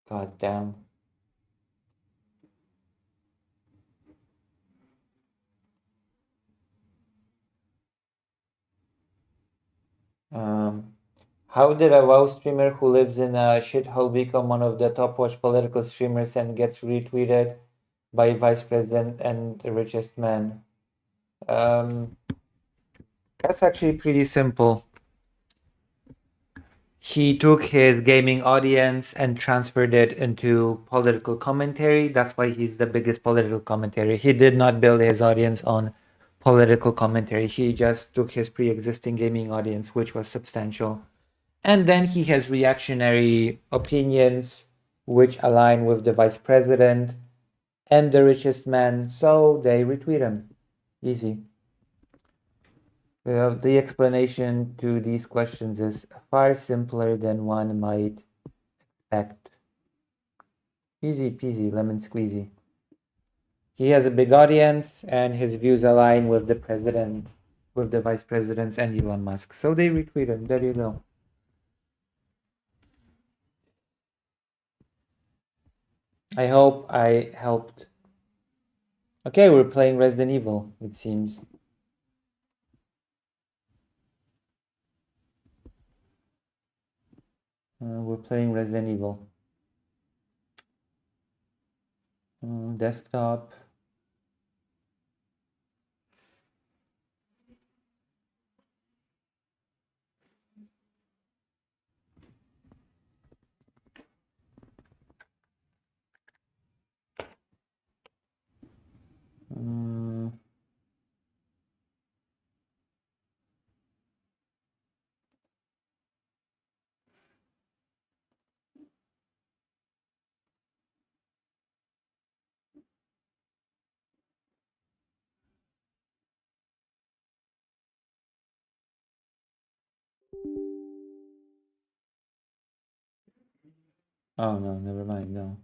God damn. How did a WoW streamer who lives in a shithole become one of the top watch political streamers and gets retweeted by Vice President and the richest man? That's actually pretty simple. He took his gaming audience and transferred it into political commentary. That's why he's the biggest political commentary. He did not build his audience on political commentary. He just took his pre-existing gaming audience, which was substantial. And then he has reactionary opinions, which align with the vice president and the richest man. So they retweet him. Easy. The explanation to these questions is far simpler than one might expect. Easy peasy, lemon squeezy. He has a big audience and his views align with the president, with the vice presidents and Elon Musk. So they retweet him. There you go. I hope I helped. Okay, we're playing Resident Evil, it seems. We're playing Resident Evil. Desktop. Oh no, never mind, no.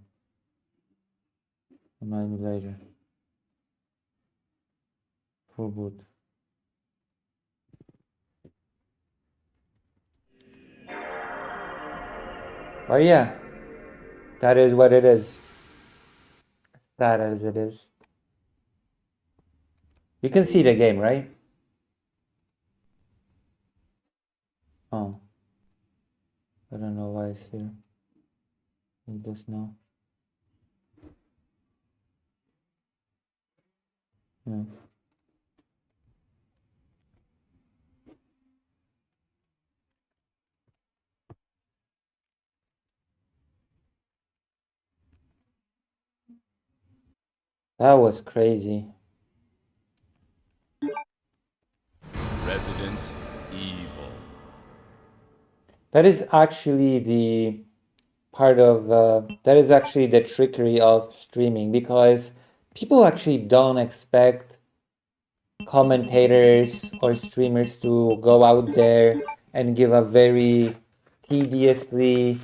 Remind me later. Full boot. Oh yeah, that is what it is. Sad as it is. You can see the game, right? Oh. I don't know why it's here. Need this now. Yeah. That was crazy. Resident That is actually the part of that is actually the trickery of streaming, because people actually don't expect commentators or streamers to go out there and give a very tediously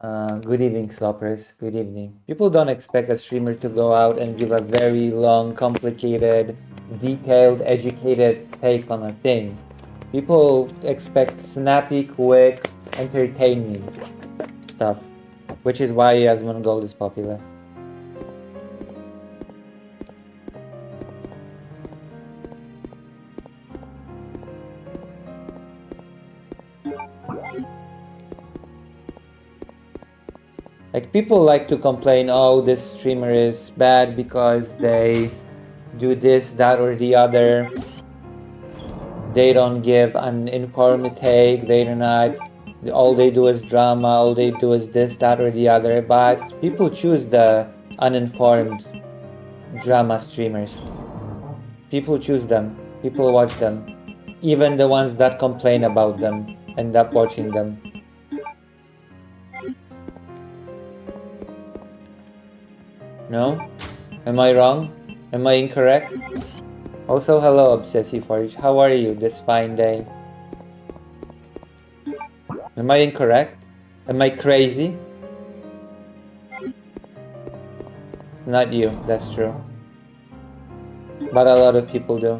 good evening, sloppers. Good evening. People don't expect a streamer to go out and give a very long, complicated, detailed, educated take on a thing. People expect snappy, quick, entertaining stuff, which is why Asmongold is popular. Like, people like to complain, oh, this streamer is bad because they do this, that, or the other. They don't give an informed take, they're not, all they do is drama, all they do is this, that, or the other. But people choose the uninformed drama streamers. People choose them, people watch them. Even the ones that complain about them end up watching them. No? Am I wrong? Am I incorrect? Also, hello, Obsessive Forge. How are you this fine day? Am I incorrect? Am I crazy? Not you, that's true. But a lot of people do.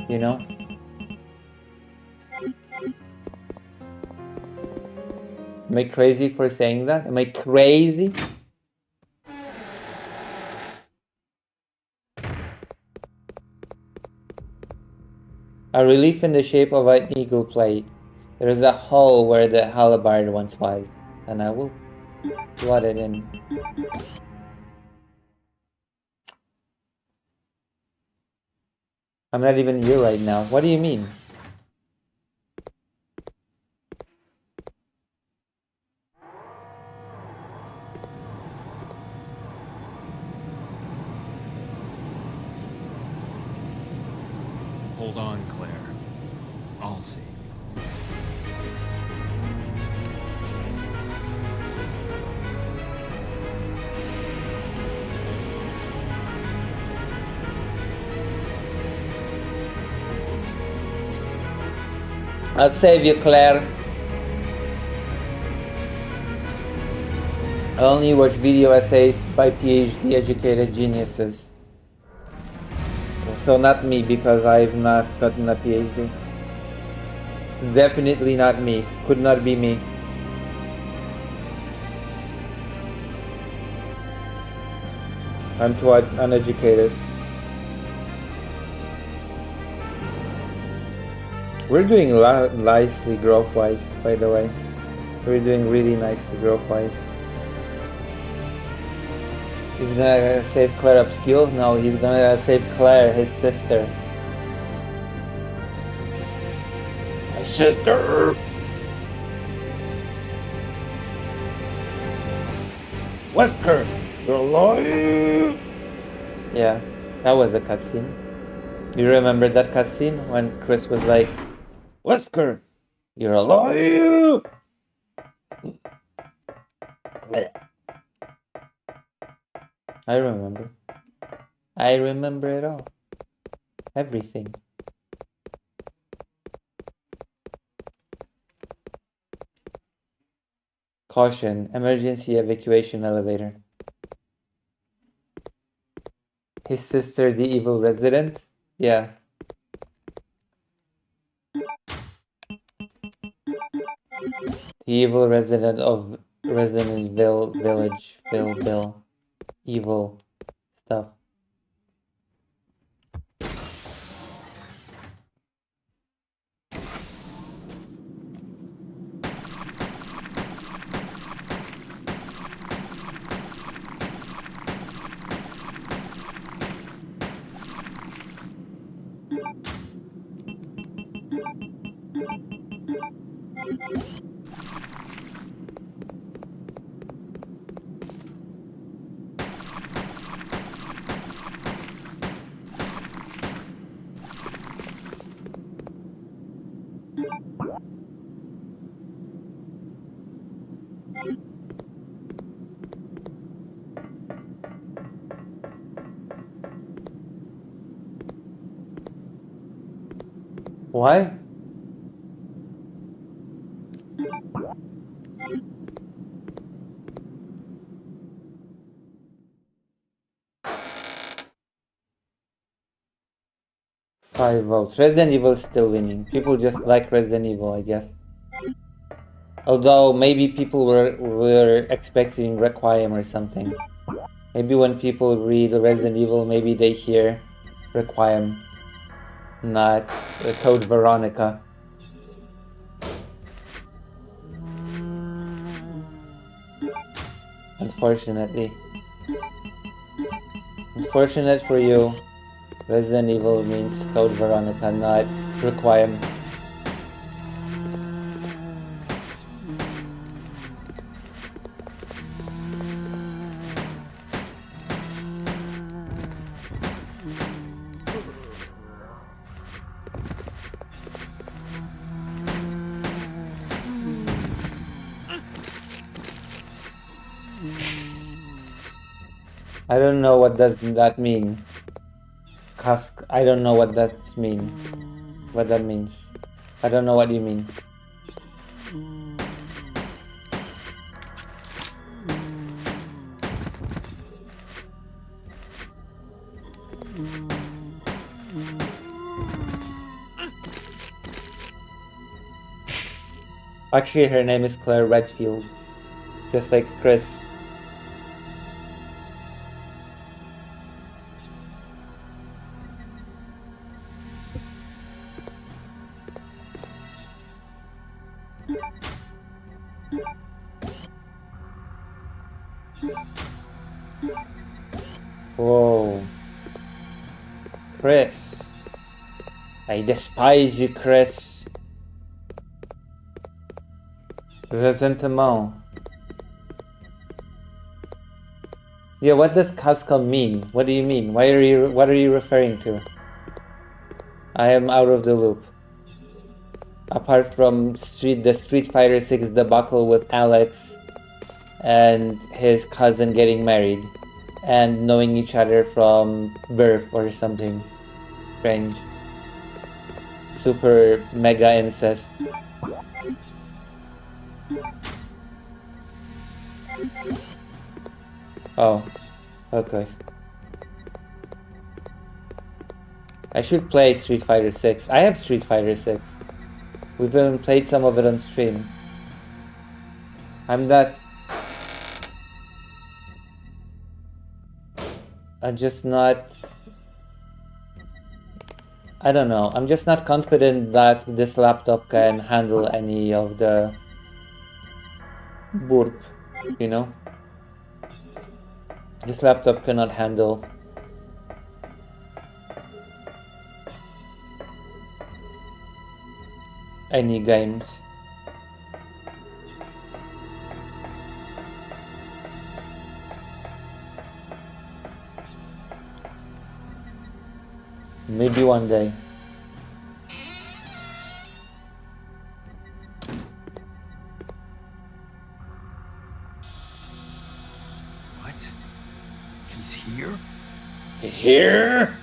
You know? Am I crazy for saying that? Am I crazy? A relief in the shape of an eagle plate. There is a hole where the halberd once was, and I will plot it in. I'm not even here right now. What do you mean? Hold on, Claire. I'll save you. I'll save you, Claire. I only watch video essays by PhD educated geniuses. So not me, because I've not gotten a PhD. Definitely not me. Could not be me. I'm too uneducated. We're doing nicely growth-wise, by the way. We're doing really nicely growth-wise. He's gonna save Claire Obscure? No, he's gonna save Claire, his sister. My sister! Wesker, you're alive! Yeah, that was a cutscene. You remember that cutscene when Chris was like, Wesker, you're alive! I remember. I remember it all. Everything. Caution, emergency evacuation elevator. His sister, the evil resident? Yeah. The evil resident of Residentville Village. Bill. Evil stuff. What? Five votes. Resident Evil is still winning. People just like Resident Evil, I guess. Although maybe people were expecting Requiem or something. Maybe when people read Resident Evil, maybe they hear Requiem, not Code Veronica. Unfortunately. Unfortunate for you, Resident Evil means Code Veronica, not Requiem. I don't know what does that mean. Cusk. I don't know what that mean. What that means. I don't know what you mean. Actually, her name is Claire Redfield. Just like Chris. Whoa. Chris. I despise you, Chris. Resentment. Yeah, what does Cascal mean? What do you mean? What are you referring to? I am out of the loop. Apart from the Street Fighter 6 debacle with Alex and his cousin getting married and knowing each other from birth or something strange. Super mega incest. Oh, okay. I should play Street Fighter 6. I have Street Fighter 6. We've even played some of it on stream. I'm just not... I don't know. I'm just not confident that this laptop can handle any of the burp, you know? This laptop cannot handle any games. Maybe one day. What? He's here? Here?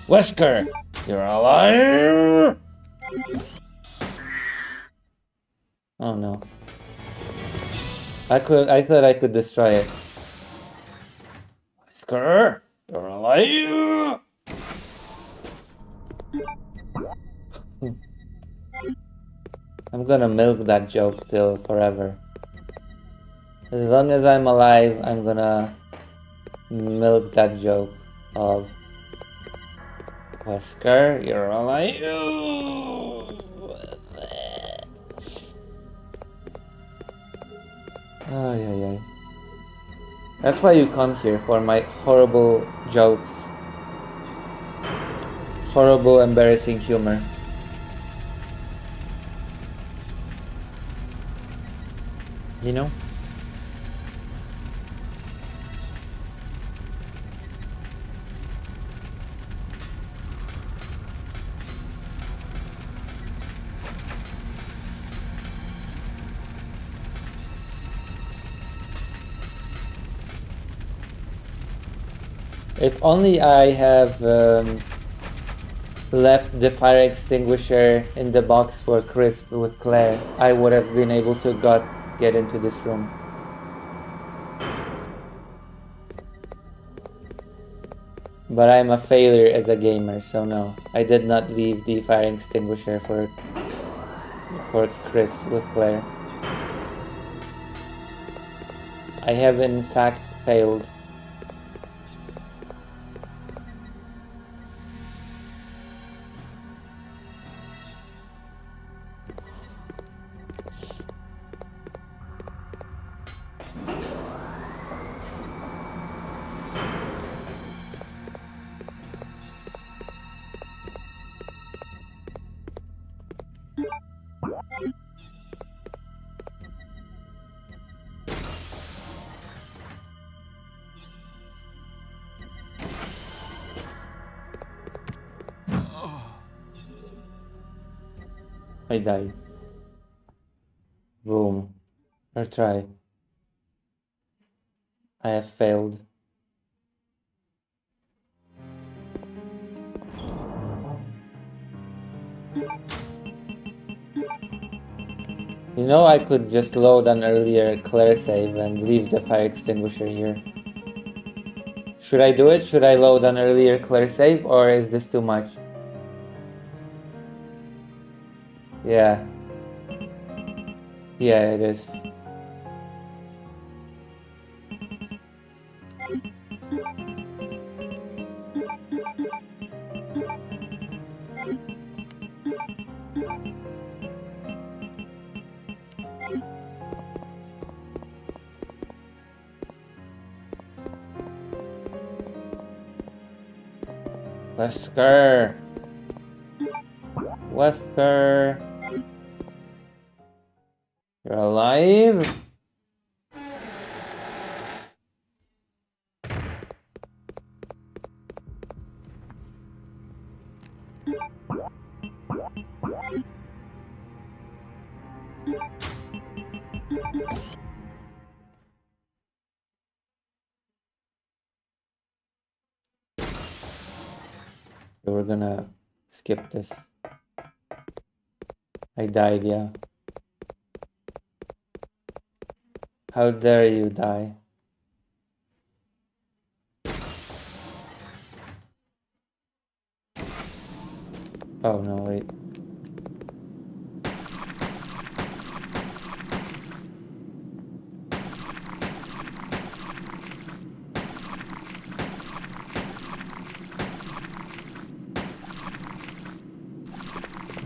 Wesker, you're a liar! Oh no. I thought I could destroy it. Wesker, you're a liar! I'm gonna milk that joke till forever. As long as I'm alive, I'm gonna milk that joke of Wesker, you're a liar! Ay, ay, ay. That's why you come here, for my horrible jokes. Horrible, embarrassing humor. You know? If only I have left the fire extinguisher in the box for Chris with Claire, I would have been able to get into this room. But I'm a failure as a gamer, so no. I did not leave the fire extinguisher for Chris with Claire. I have in fact failed. I died. Boom. Or try. I have failed. You know, I could just load an earlier Claire save and leave the fire extinguisher here. Should I do it? Should I load an earlier Claire save, or is this too much? Yeah. Yeah, it is. Wesker! Wesker! You're alive? We're gonna skip this. I died, yeah. How dare you die? Oh no, wait.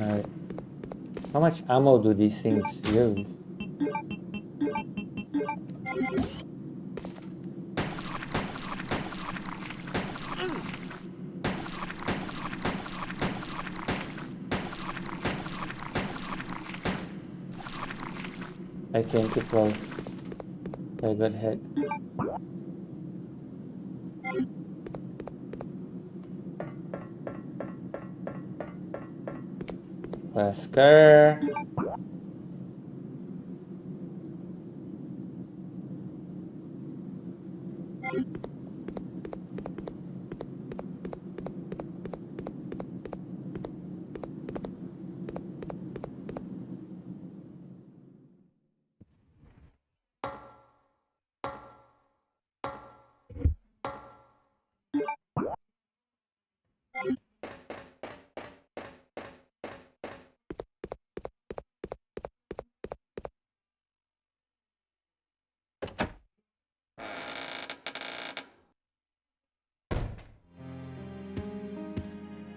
Alright. How much ammo do these things use? I came too close. I got hit. Wesker!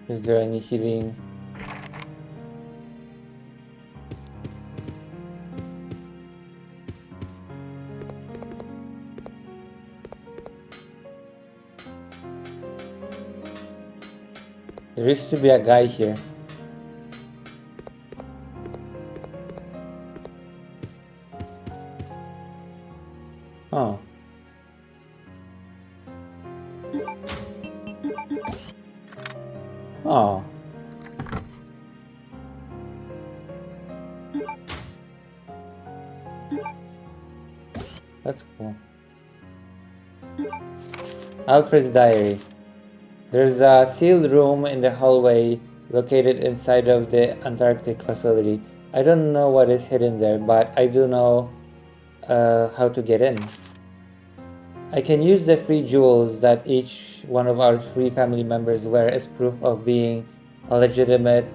Is there any healing? There used to be a guy here. Oh. Oh. That's cool. Alfred's diary. There's a sealed room in the hallway located inside of the Antarctic facility. I don't know what is hidden there, but I do know how to get in. I can use the 3 jewels that each one of our 3 family members wear as proof of being a legitimate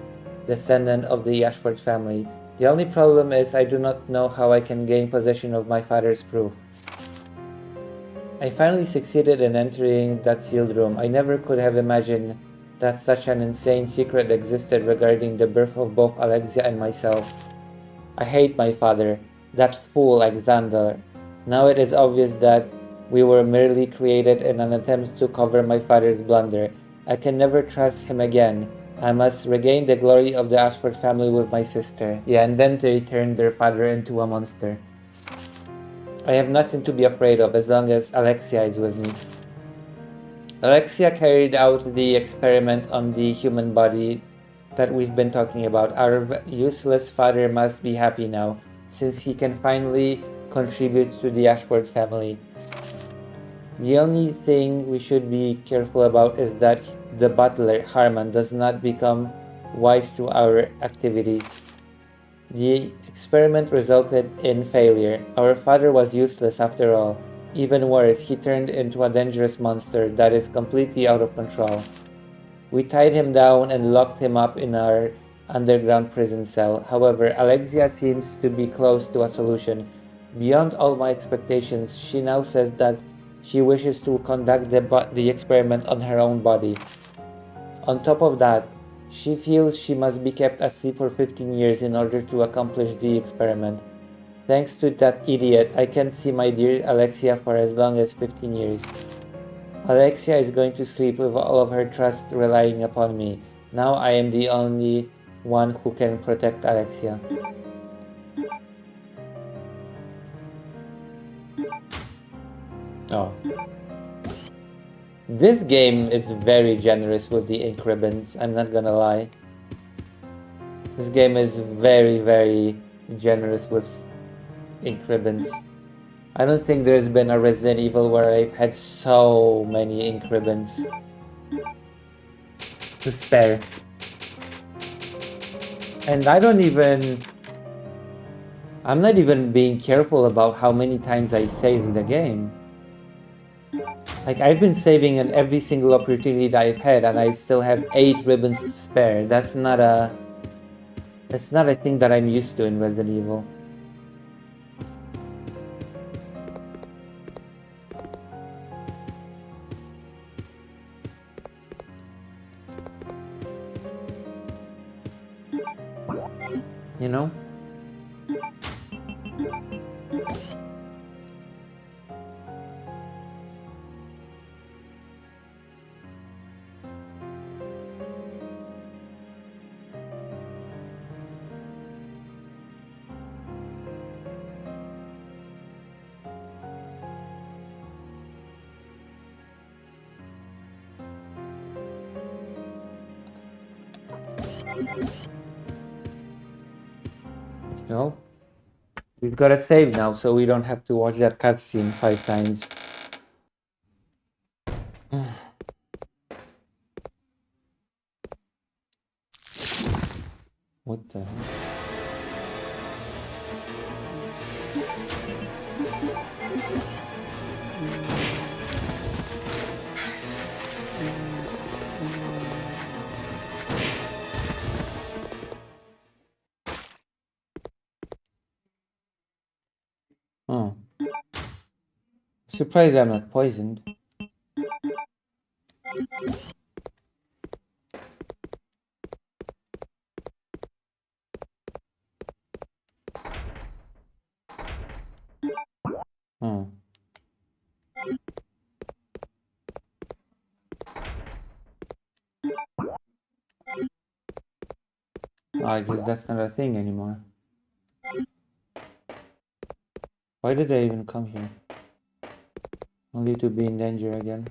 descendant of the Ashford family. The only problem is I do not know how I can gain possession of my father's proof. I finally succeeded in entering that sealed room. I never could have imagined that such an insane secret existed regarding the birth of both Alexia and myself. I hate my father, that fool Alexander. Now it is obvious that we were merely created in an attempt to cover my father's blunder. I can never trust him again. I must regain the glory of the Ashford family with my sister. Yeah, and then they turned their father into a monster. I have nothing to be afraid of as long as Alexia is with me. Alexia carried out the experiment on the human body that we've been talking about. Our useless father must be happy now, since he can finally contribute to the Ashford family. The only thing we should be careful about is that the butler, Harman, does not become wise to our activities. The experiment resulted in failure. Our father was useless after all. Even worse, he turned into a dangerous monster that is completely out of control. We tied him down and locked him up in our underground prison cell. However, Alexia seems to be close to a solution. Beyond all my expectations, she now says that she wishes to conduct the experiment on her own body. On top of that, she feels she must be kept asleep for 15 years in order to accomplish the experiment. Thanks to that idiot, I can't see my dear Alexia for as long as 15 years. Alexia is going to sleep with all of her trust relying upon me. Now I am the only one who can protect Alexia. Oh. This game is very generous with the ink ribbons, I'm not gonna lie. This game is very, very generous with ink ribbons. I don't think there's been a Resident Evil where I've had so many ink ribbons to spare. And I'm not even being careful about how many times I save the game. Like, I've been saving on every single opportunity that I've had, and I still have 8 ribbons to spare. That's not a thing that I'm used to in Resident Evil. You know? No? We've got to save now so we don't have to watch that cutscene 5 times. What the hell? Oh. Surprised I'm not poisoned. Oh. I guess that's not a thing anymore. Why did I even come here? Only to be in danger again.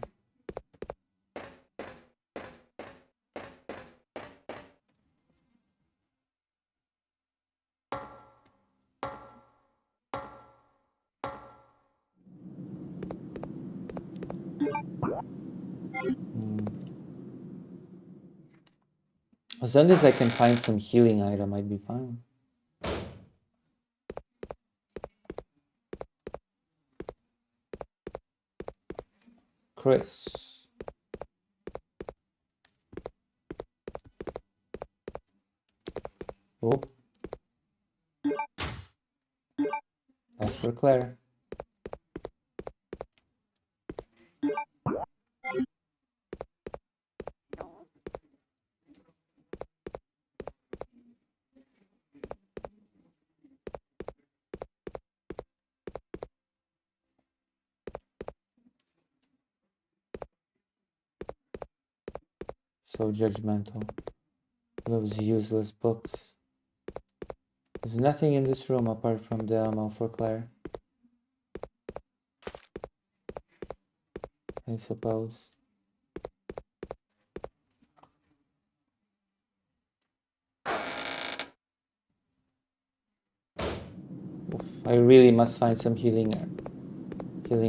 As long as I can find some healing item, I'd be fine. Chris. Oh. That's for Claire. So judgmental. Those useless books. There's nothing in this room apart from the ammo for Claire. I suppose. Oof, I really must find some healing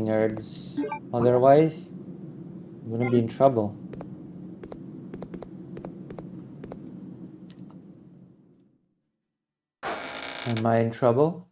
herbs. Otherwise, I'm gonna be in trouble. Am I in trouble?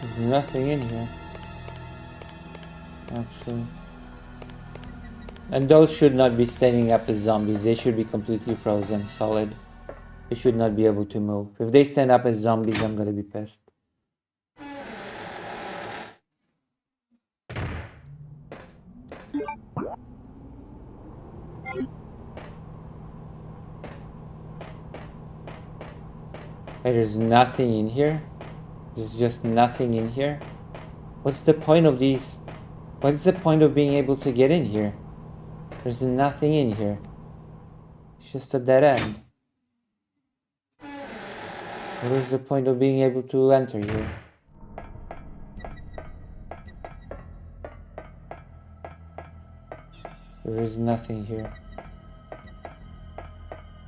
There's nothing in here. Actually. And those should not be standing up as zombies. They should be completely frozen, solid. They should not be able to move. If they stand up as zombies, I'm gonna be pissed. There's nothing in here. There's just nothing in here. What's the point of these? What's the point of being able to get in here? There's nothing in here. It's just a dead end. What is the point of being able to enter here? There is nothing here.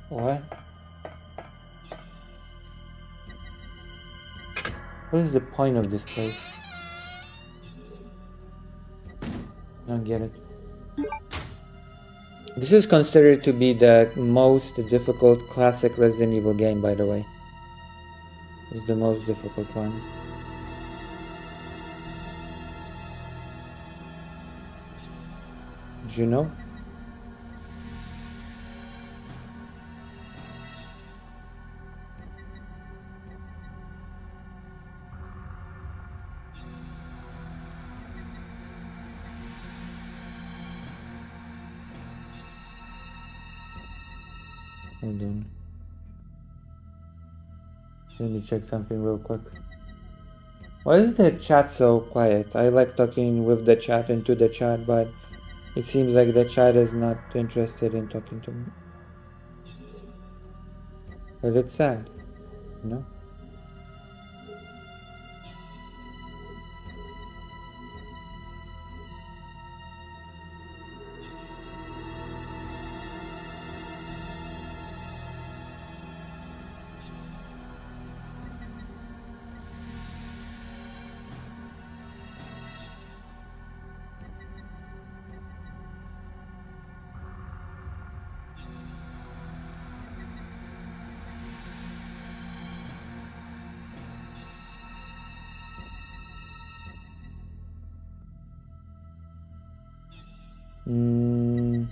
What? What is the point of this place? I don't get it. This is considered to be the most difficult classic Resident Evil game, by the way. It's the most difficult one. Did you know? Hold on. Let me check something real quick. Why is the chat so quiet? I like talking with the chat and to the chat, but it seems like the chat is not interested in talking to me. But it's sad, you know? Mm.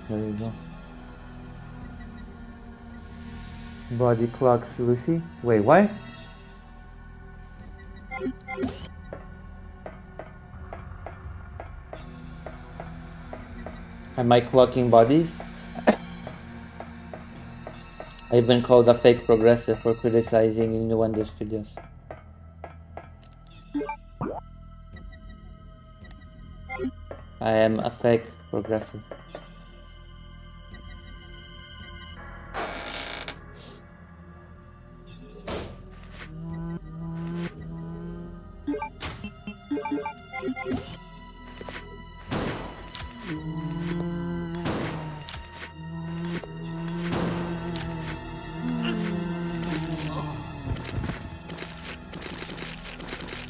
There we go. Body clocks Lucy. Wait, what? Am I clocking bodies? I've been called a fake progressive for criticizing Innuendo Studios. I am a fake progressive.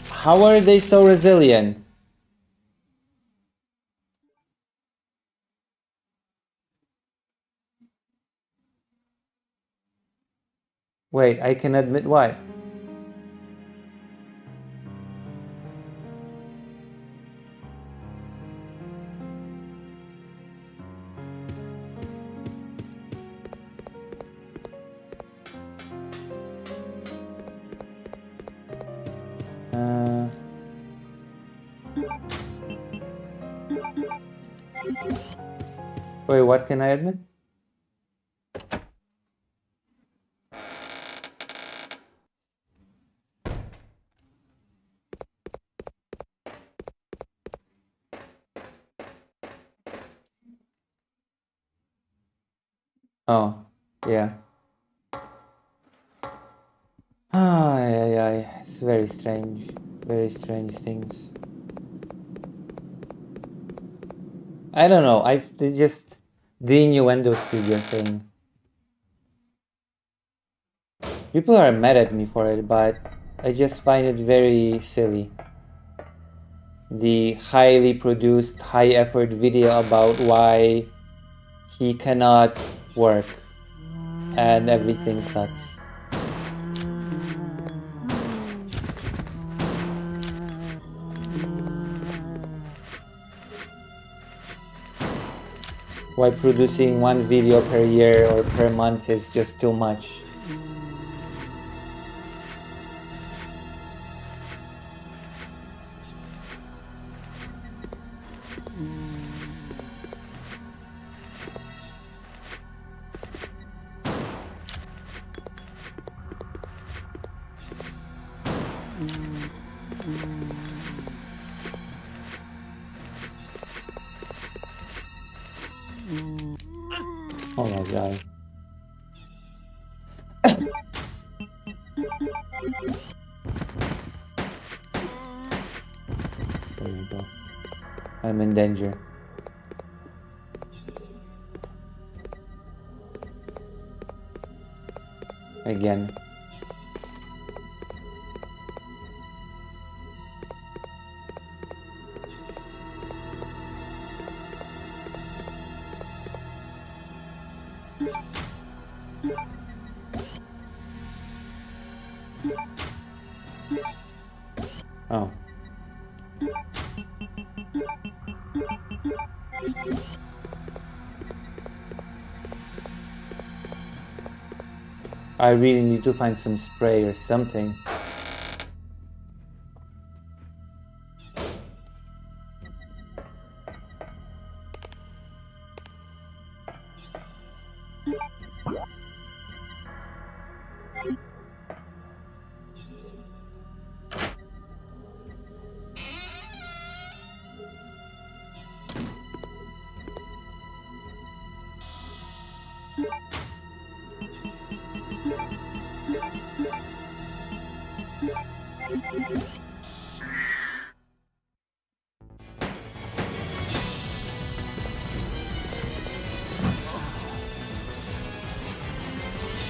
How are they so resilient? Wait, I can admit what? Wait, what can I admit? Oh, yeah. It's very strange things. I don't know, just the Innuendo Studio thing. People are mad at me for it, but I just find it very silly. The highly produced, high effort video about why he cannot work and everything sucks. Why producing one video per year or per month is just too much. Oh my god. There you go. I'm in danger. Again. Oh. I really need to find some spray or something.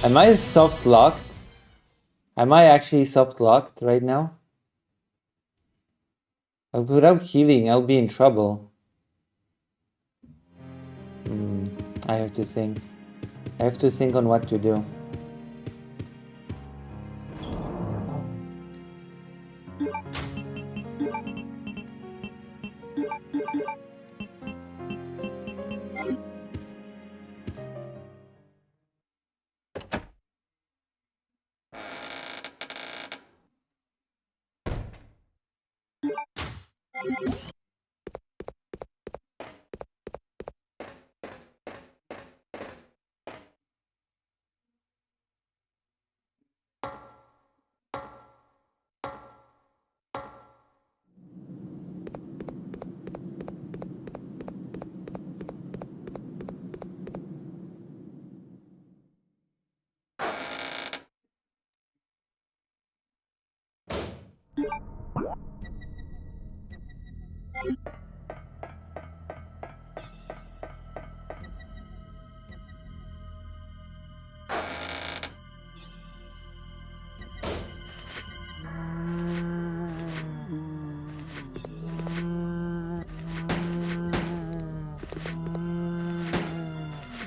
Am I soft locked? Am I actually soft locked right now? Without healing, I'll be in trouble. I have to think. I have to think on what to do.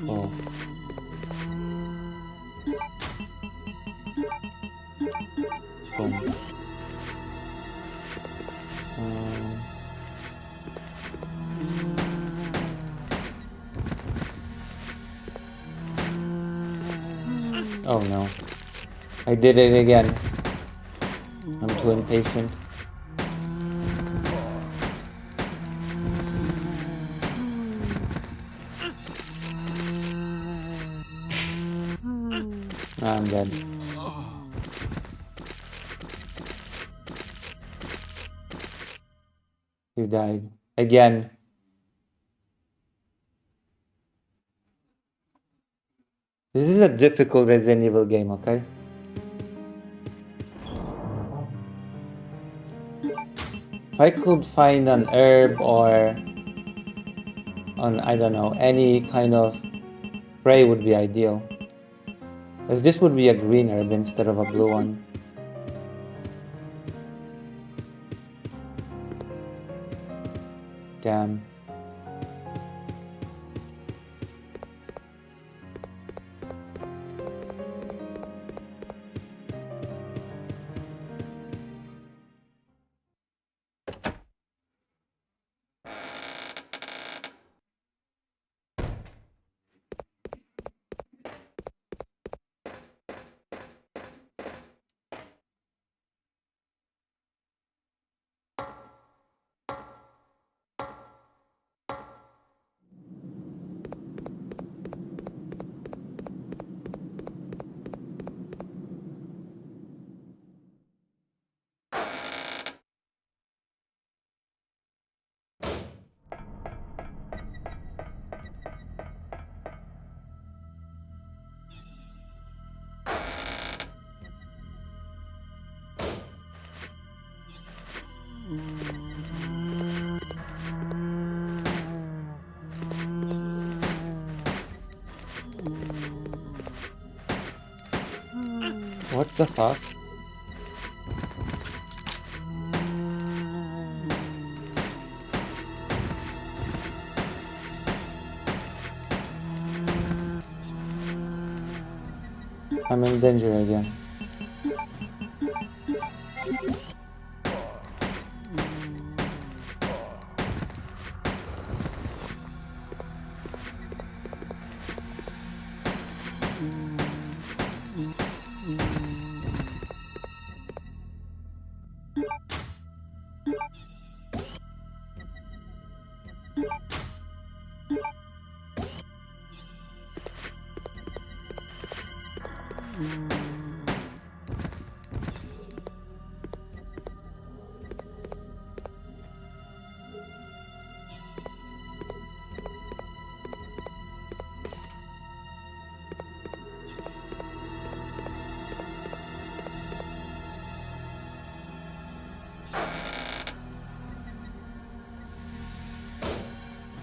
Oh. Boom. Oh no. I did it again. I'm too impatient. I'm dead. You died. Again. This is a difficult Resident Evil game, okay? If I could find an herb or I don't know, any kind of spray would be ideal. If this would be a green herb instead of a blue one. Damn. What the fuck? I'm in danger again.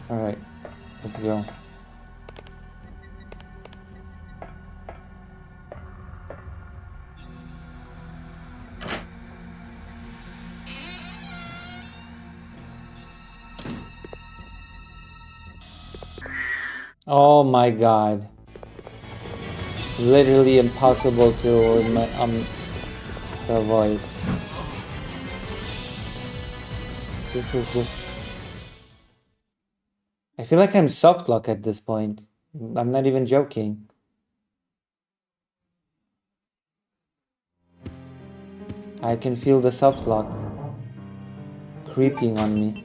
Alright, let's go. Oh my god. Literally impossible to avoid. This is just... I feel like I'm soft lock at this point. I'm not even joking. I can feel the soft lock creeping on me.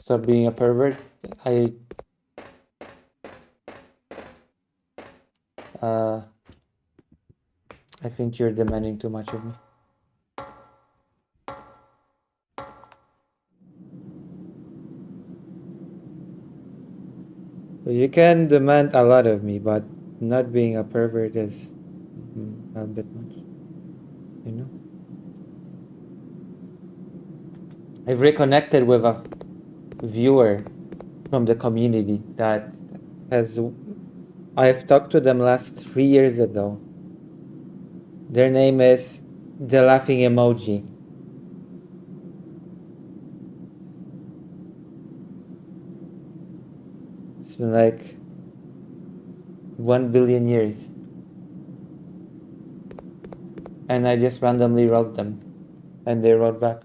Stop being a pervert. I think you're demanding too much of me. You can demand a lot of me, but not being a pervert is a bit much, you know? I've reconnected with a viewer from the community that I've talked to them last 3 years ago. Their name is the laughing emoji. It's been like 1 billion years. And I just randomly wrote them. And they wrote back.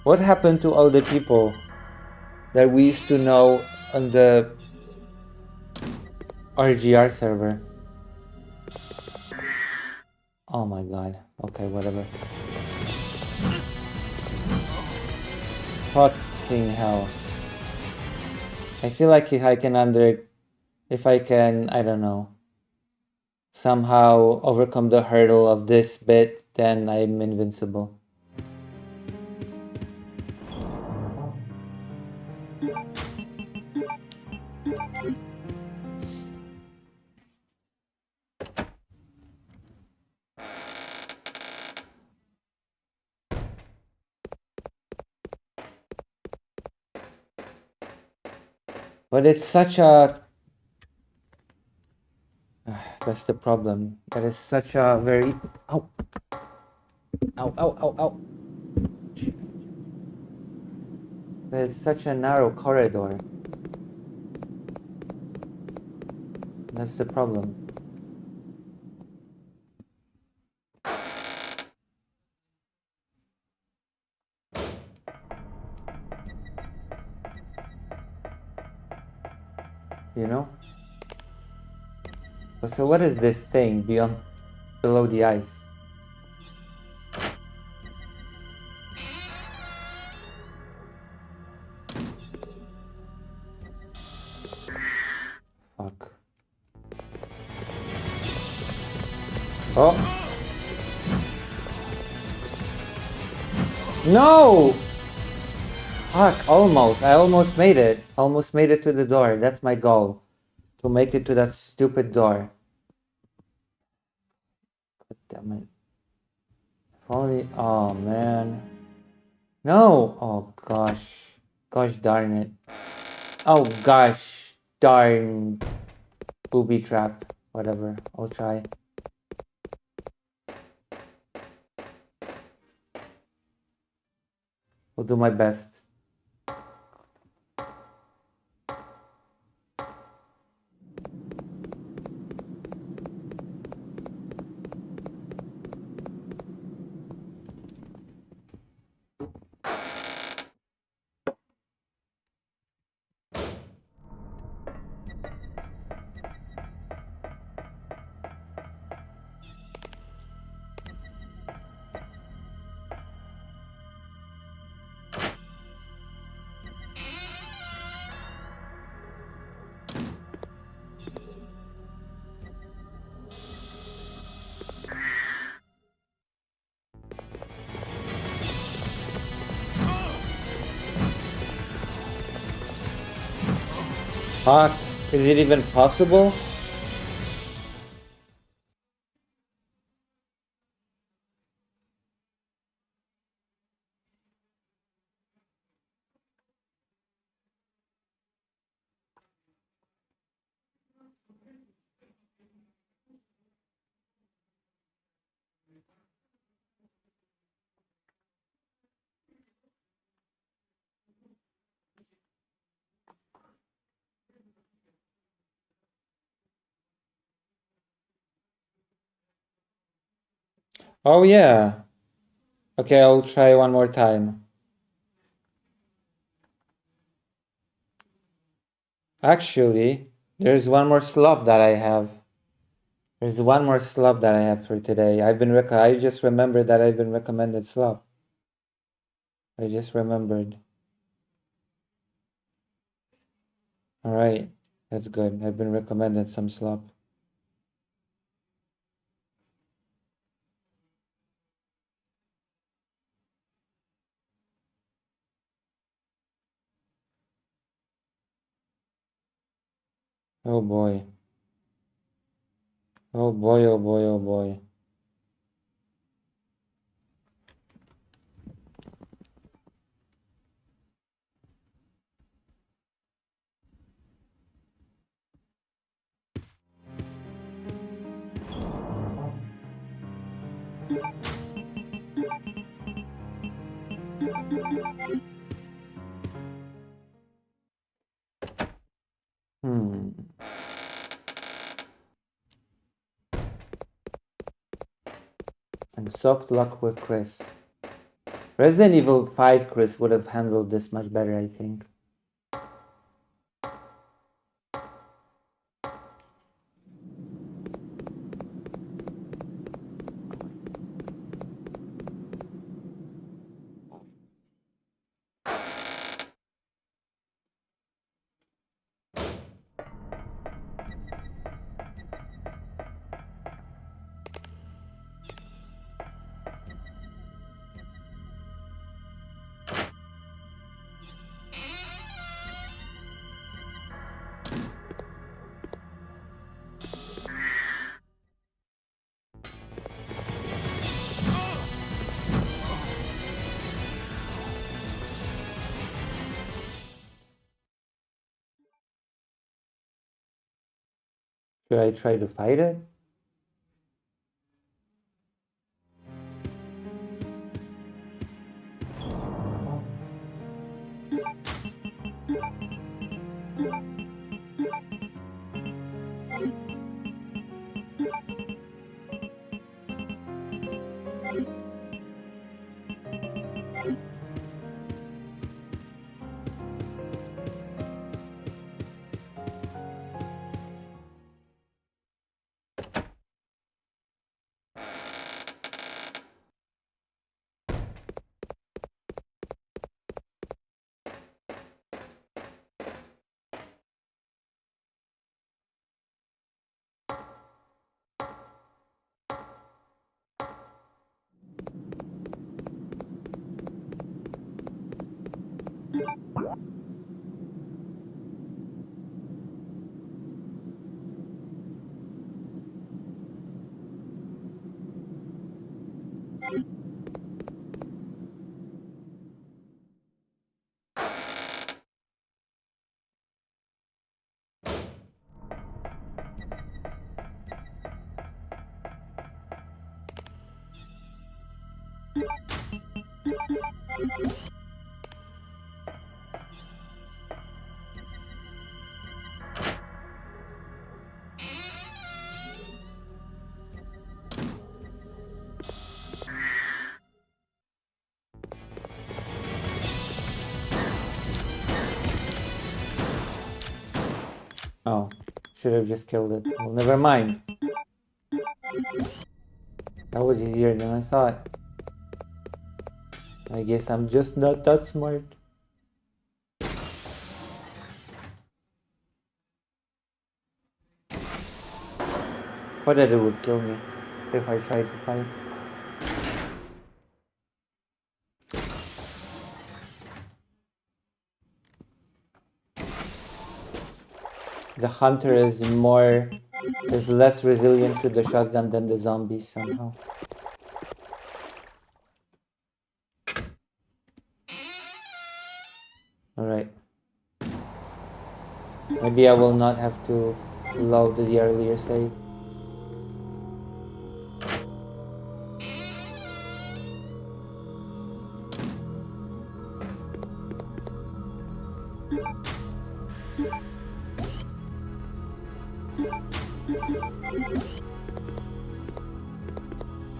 What happened to all the people that we used to know on the RGR server? Oh my god. Okay, whatever. Fucking hell. I feel like if I can I don't know, somehow overcome the hurdle of this bit, then I'm invincible. But it's such a... that's the problem. That is such a very... Ow! Ow, ow, ow, ow! It's such a narrow corridor. That's the problem. You know? So what is this thing below the ice? Fuck. Oh! No! Fuck, almost. I almost made it. Almost made it to the door. That's my goal. To make it to that stupid door. God damn it. If only... Oh, man. No! Oh gosh. Gosh darn it. Oh gosh darn. Booby trap. Whatever. I'll try. I'll do my best. Fuck. Is it even possible? Oh yeah. Okay, I'll try one more time. Actually, there's one more slop that I have. There's one more slop that I have for today. I just remembered that I've been recommended slop. I just remembered. Alright, that's good. I've been recommended some slop. Oh boy. Oh boy, oh boy, oh boy. Hmm. And soft luck with Chris. Resident Evil 5 Chris would have handled this much better, I think. Should I try to fight it? Oh, should have just killed it. Well, never mind. That was easier than I thought. I guess I'm just not that smart. What that it would kill me if I tried to fight. The hunter is less resilient to the shotgun than the zombies somehow. Alright. Maybe I will not have to load the earlier save.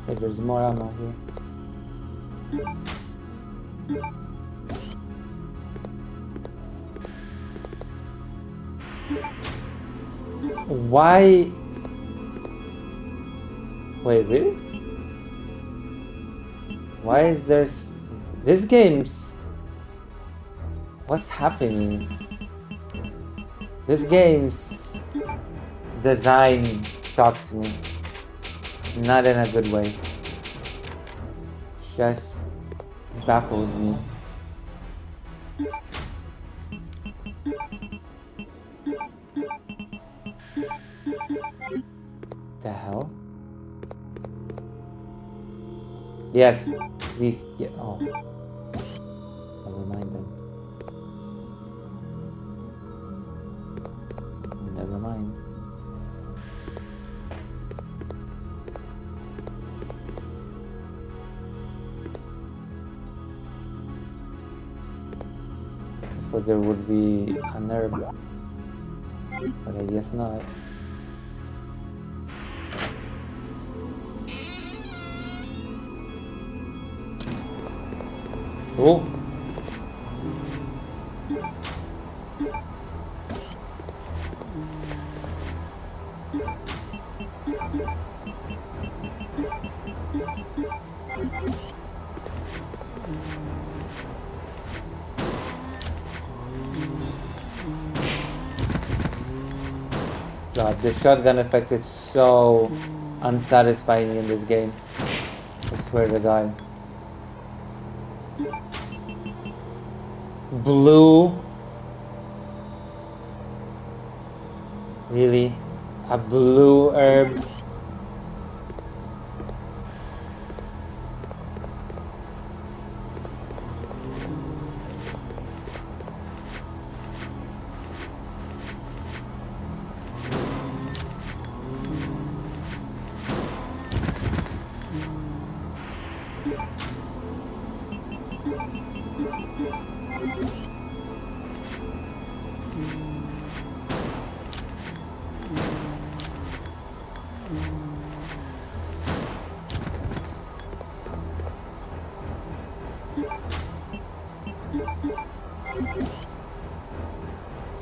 Okay, there's more ammo here. Why? Wait, really? Why is this game's... What's happening? This game's design shocks me. Not in a good way. Just baffles me. The hell? Yes, these. Yeah, oh, never mind then. Never mind. I thought there would be an herb, but I guess not. Oh. God, the shotgun effect is so unsatisfying in this game. I swear to God. Blue? Really? A blue herb?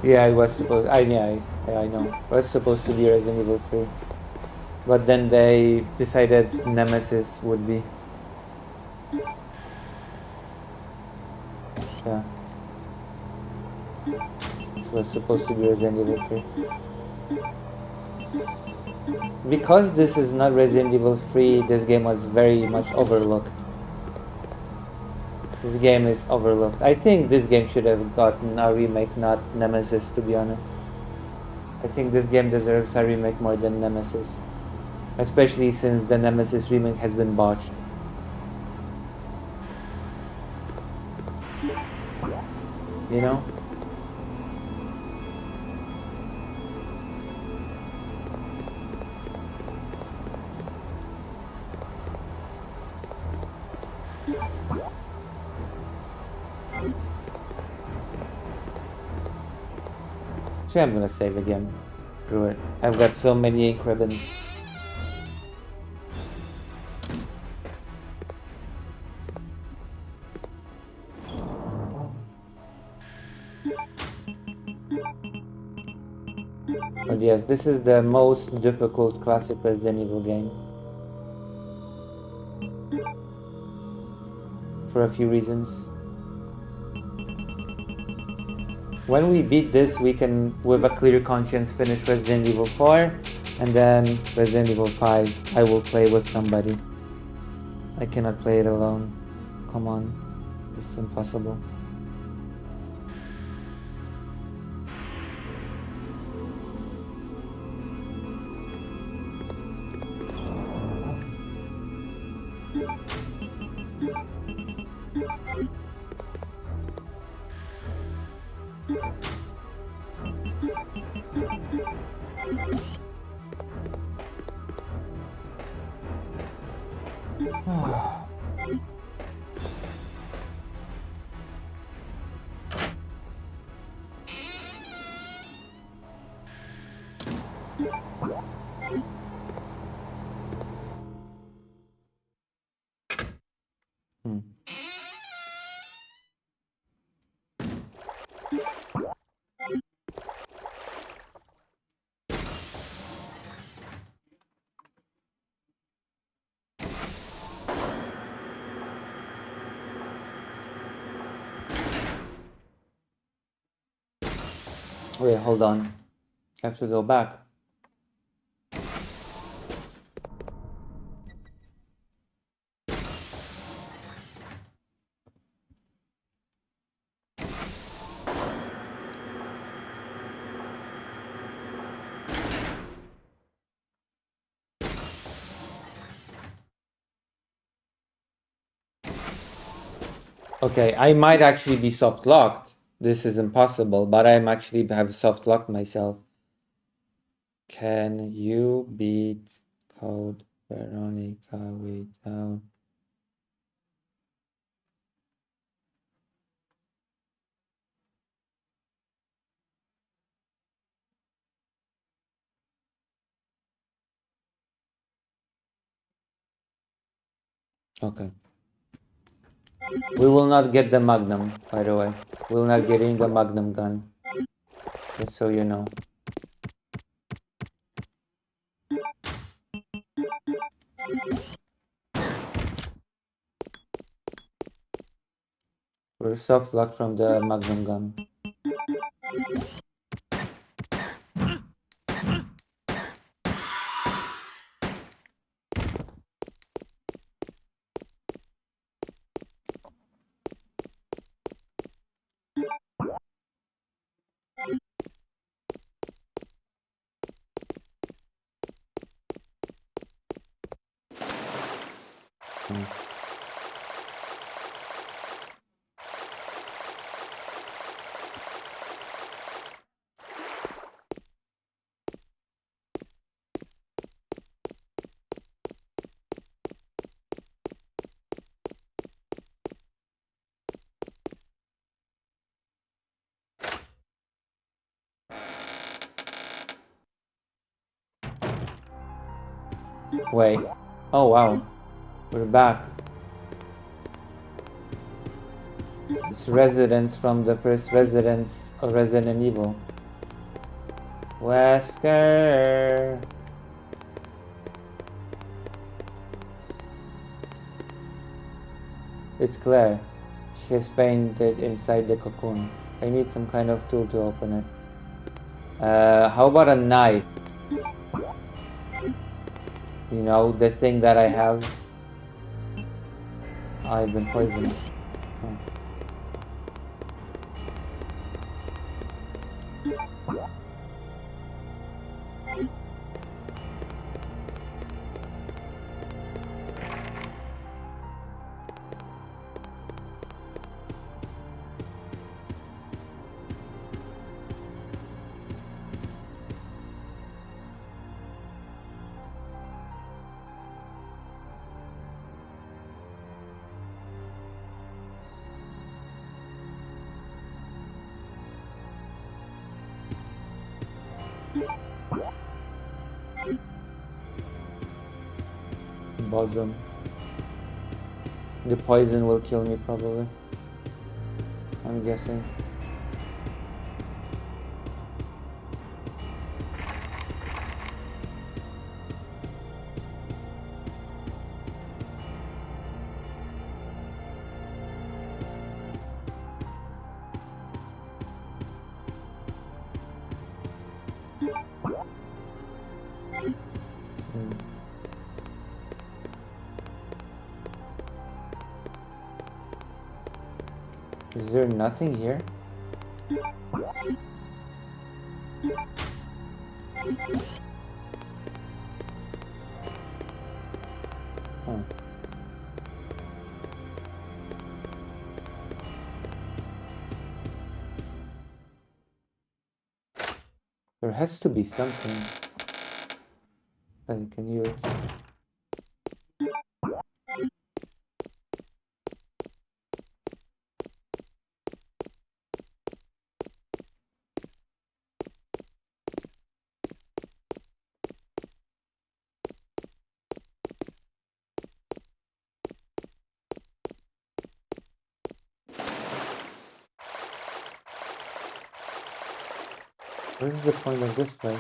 Yeah, it was supposed. I know. It was supposed to be Resident Evil 3, but then they decided Nemesis would be. Yeah, this was supposed to be Resident Evil 3. Because this is not Resident Evil 3, this game was very much overlooked. This game is overlooked. I think this game should have gotten a remake, not Nemesis, to be honest. I think this game deserves a remake more than Nemesis. Especially since the Nemesis remake has been botched. You know? Actually, I'm gonna save again. Screw it. I've got so many ink ribbons. But yes, this is the most difficult classic Resident Evil game. For a few reasons. When we beat this, we can, with a clear conscience, finish Resident Evil 4, and then Resident Evil 5, I will play with somebody. I cannot play it alone. Come on. It's impossible. Wait, hold on. I have to go back. Okay, I might actually be soft locked. This is impossible, but I'm actually have soft locked myself. Can you beat Code Veronica without? Okay. We will not get the Magnum, by the way. We're not getting the Magnum gun. Just so you know. We're soft locked from the Magnum gun. Wait. Oh wow. We're back. It's residents from the first residents of Resident Evil. Wesker. It's Claire. She has fainted inside the cocoon. I need some kind of tool to open it. How about a knife? You know, the thing that I have. I've been poisoned. Oh. bosom. The poison will kill me probably. I'm guessing. Is there nothing here? Huh. There has to be something that you can use. What is the point of this place?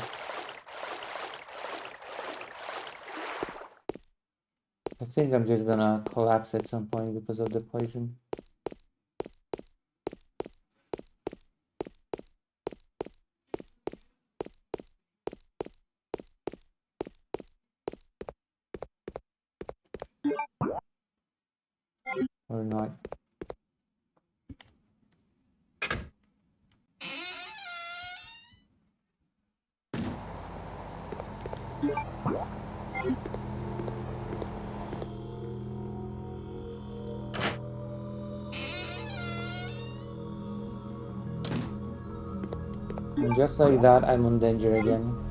I think I'm just gonna collapse at some point because of the poison. Or not. And just like that, I'm in danger again.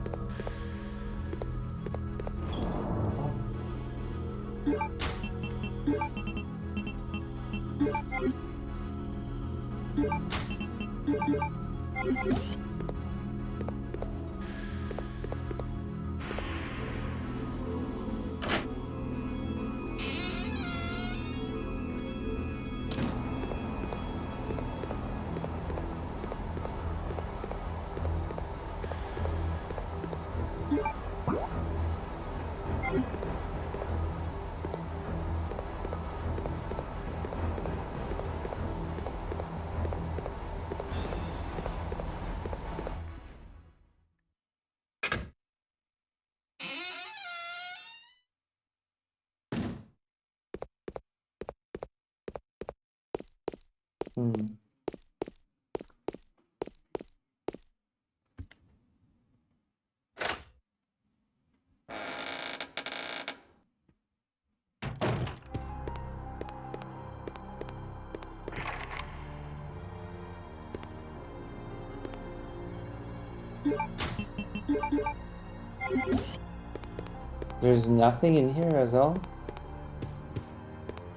There's nothing in here as well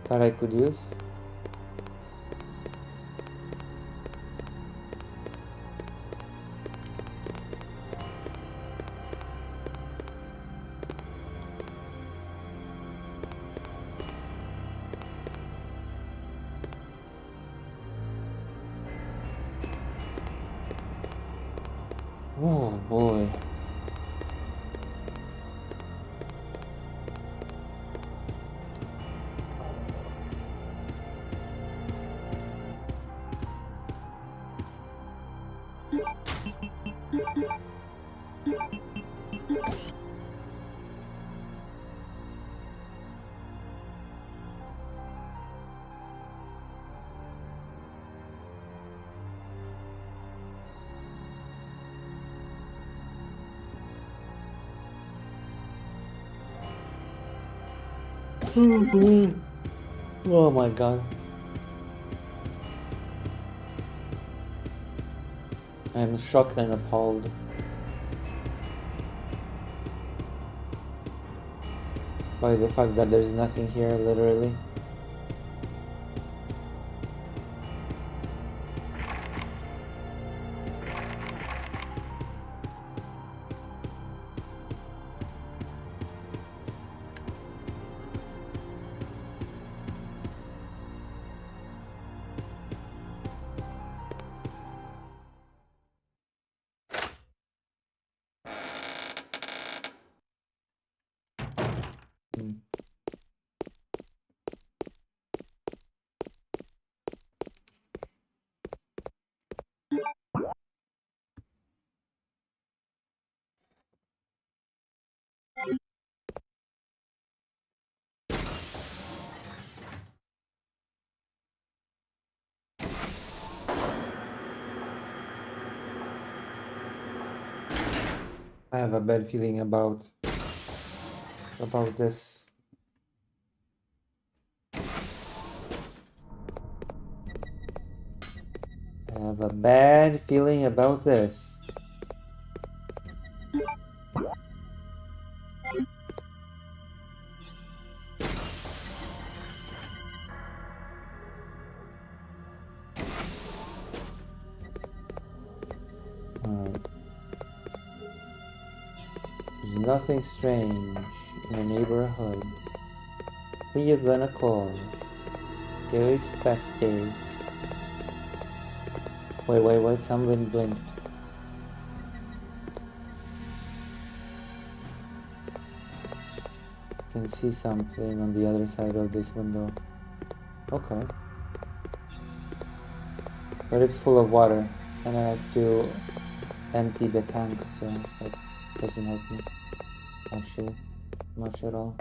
that I could use. Oh boy. Oh boy. Oh my god. I am shocked and appalled. By the fact that there's nothing here, literally. I have a bad feeling about this. I have a bad feeling about this. There's nothing strange in the neighborhood. Who you gonna call? Ghostbusters. Wait, someone blinked. I can see something on the other side of this window. Okay. But it's full of water, and I have to empty the tank, so that doesn't help me, actually, much at all.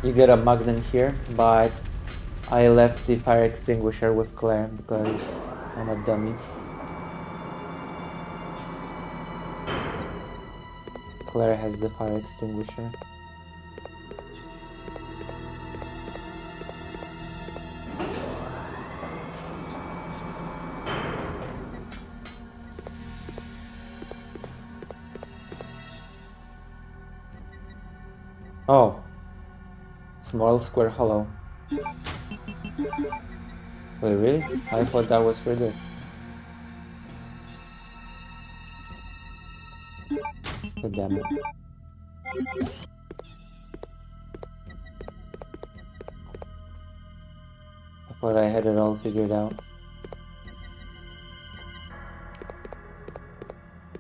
You get a magnum here, but I left the fire extinguisher with Claire because I'm a dummy. Claire has the fire extinguisher. Oh. Small square hollow. Wait, really? I thought that was for this. God damn it. I thought I had it all figured out.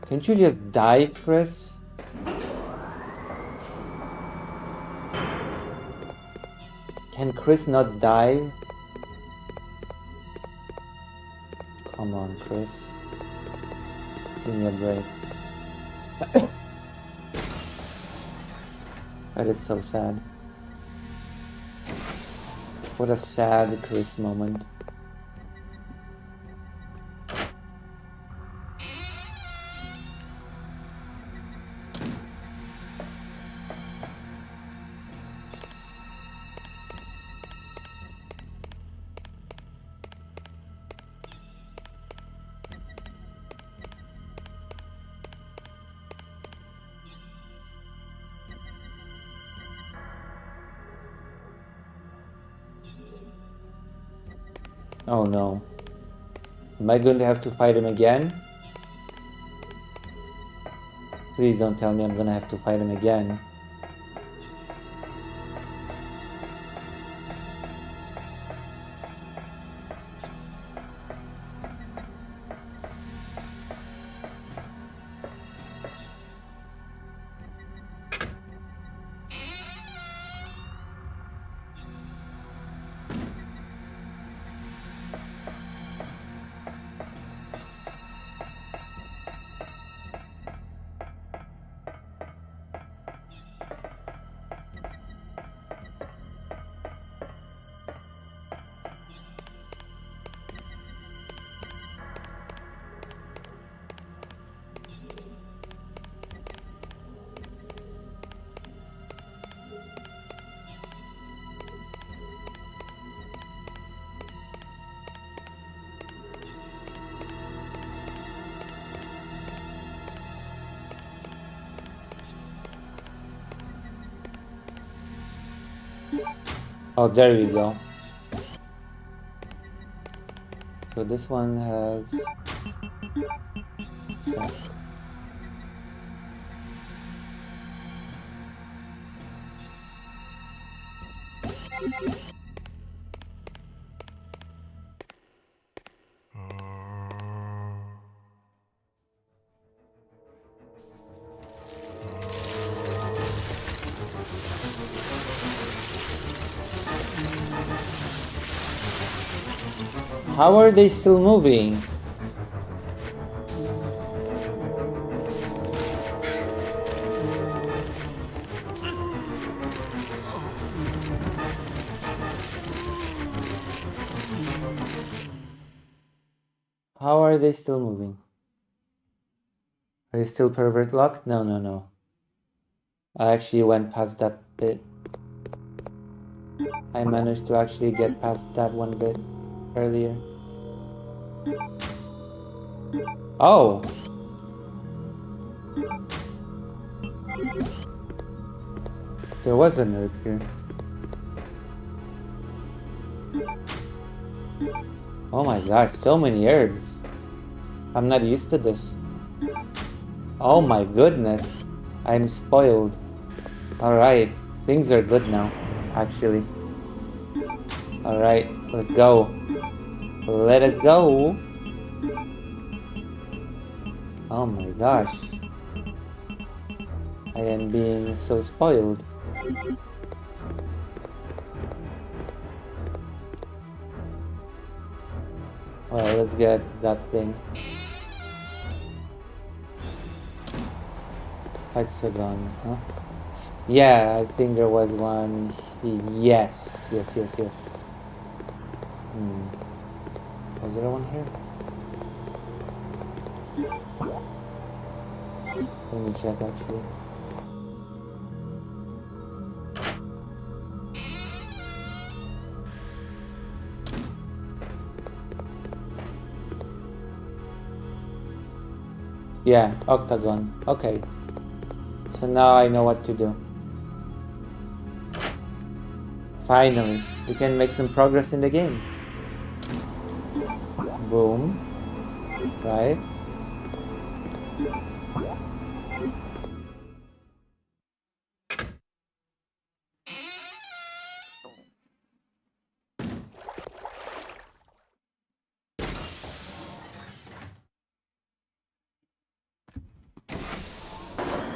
Can't you just dive, Chris? Can Chris not dive? Come on, Chris. Give me a break. That is so sad. What a sad Chris moment. Oh no. Am I going to have to fight him again? Please don't tell me I'm gonna have to fight him again. Oh, there you go. So this one has... How are they still moving? How are they still moving? Are you still pervert locked? No, no, no. I actually went past that bit. I managed to actually get past that one bit earlier. Oh! There was a herb here. Oh my gosh, so many herbs. I'm not used to this. Oh my goodness. I'm spoiled. Alright, things are good now, actually. Alright, let's go. Let us go. Oh my gosh. I am being so spoiled. Well, let's get that thing. Hexagon, huh? Yeah, I think there was one. Yes, yes, yes, yes. Was there one here? Let me check actually. Yeah, octagon. Okay. So now I know what to do. Finally, we can make some progress in the game. Boom. Right.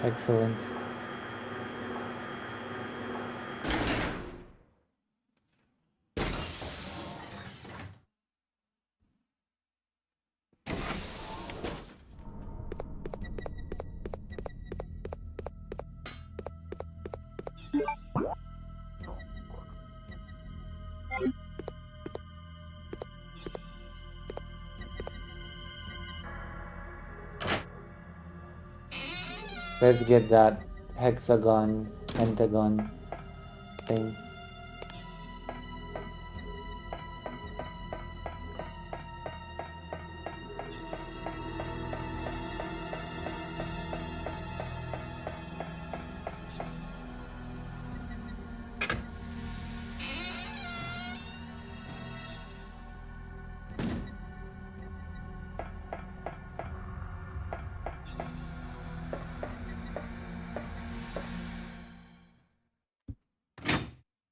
Excellent. Let's get that hexagon, pentagon thing.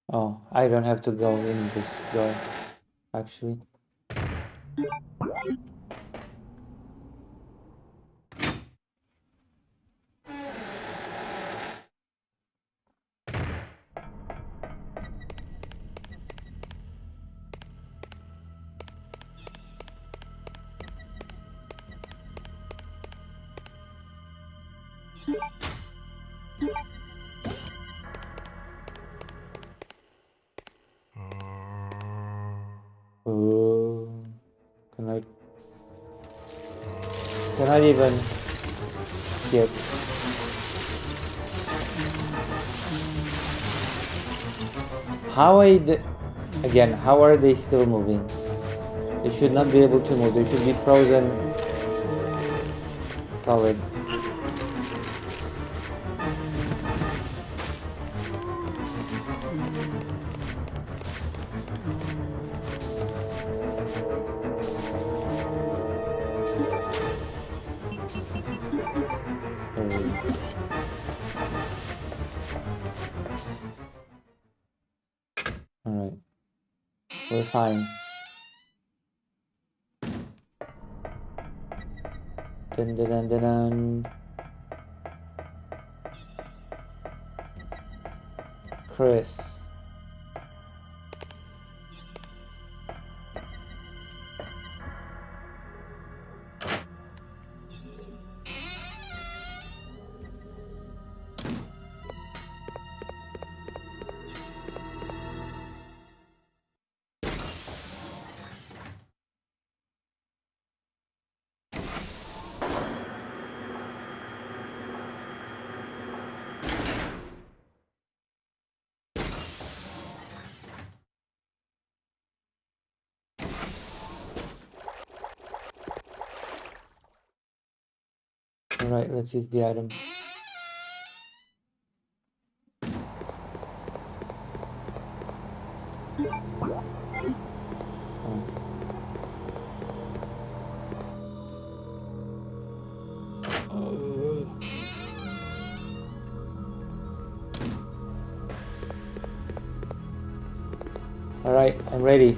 Oh, I don't have to go in this door, actually. Oh, cannot even get. Again, how are they still moving? They should not be able to move. They should be frozen solid. Alright. We're fine. Dun dun dun dun dun. Chris. Alright, let's use the item. Alright, I'm ready.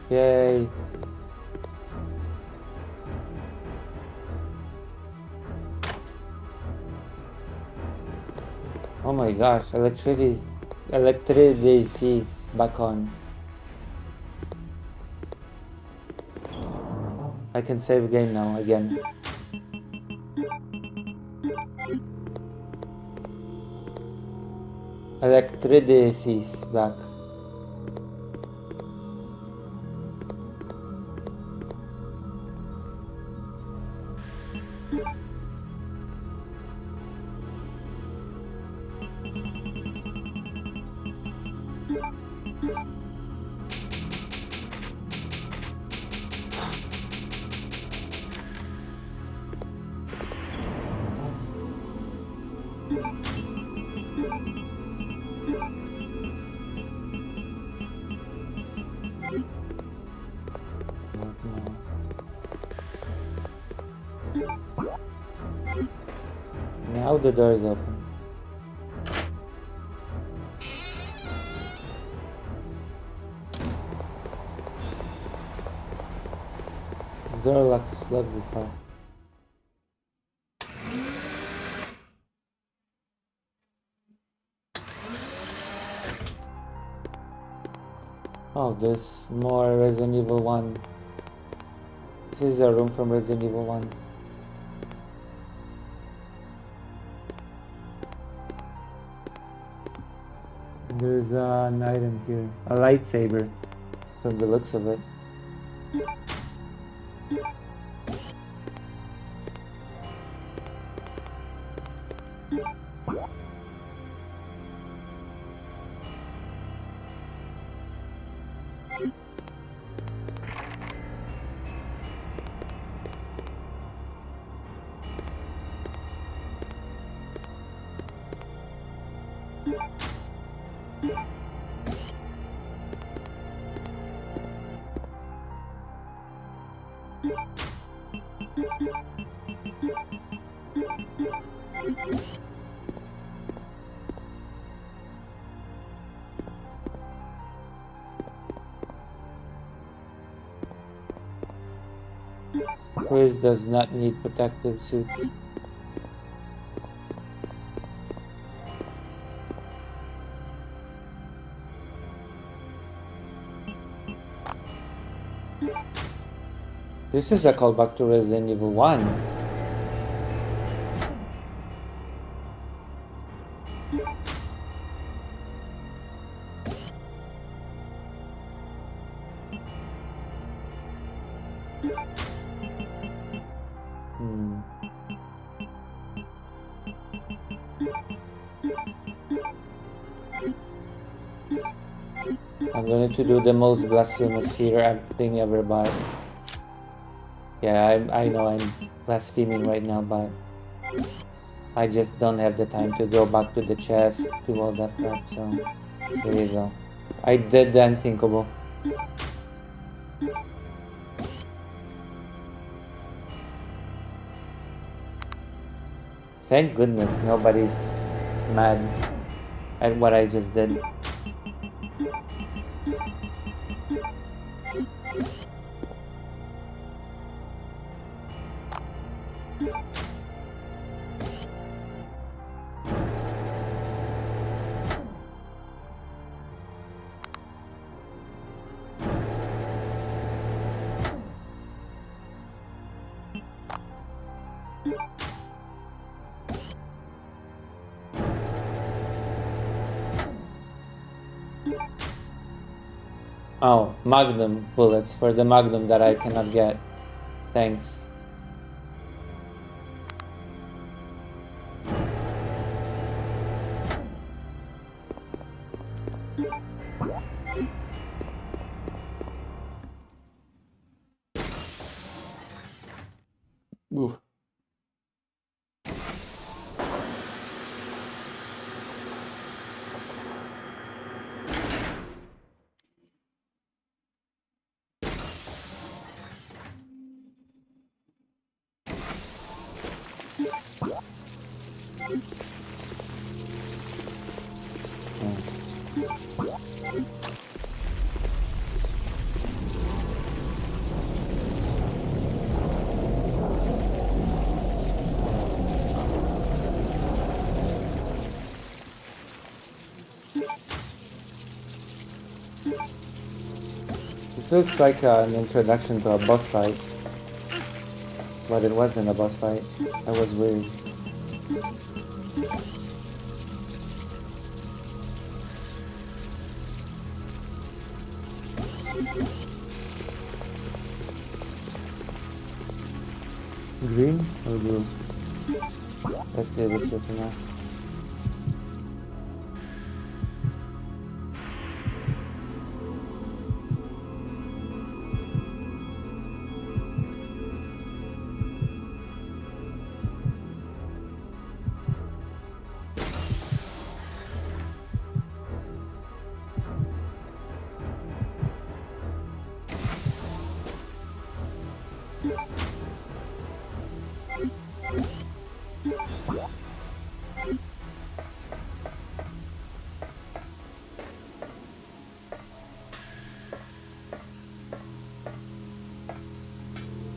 Yay. Oh my gosh, electricity is back on. I can save game now again. Electricity is back. Now the door is open. This door looks locked before. Oh, there's more Resident Evil 1. This is a room from Resident Evil 1. There's an item here. A lightsaber, from the looks of it. Quiz does not need protective suits. This is a callback to Resident Evil 1. I'm going to do the most blasphemous theater thing ever, but yeah, I know I'm blaspheming right now, but I just don't have the time to go back to the chest, do all that crap, so here you go. I did the unthinkable. Thank goodness nobody's mad at what I just did. Oh, magnum bullets for the magnum that I cannot get. Thanks. Oof. This looks like an introduction to a boss fight, but it wasn't a boss fight. That was weird. Green or blue? Let's see this for now.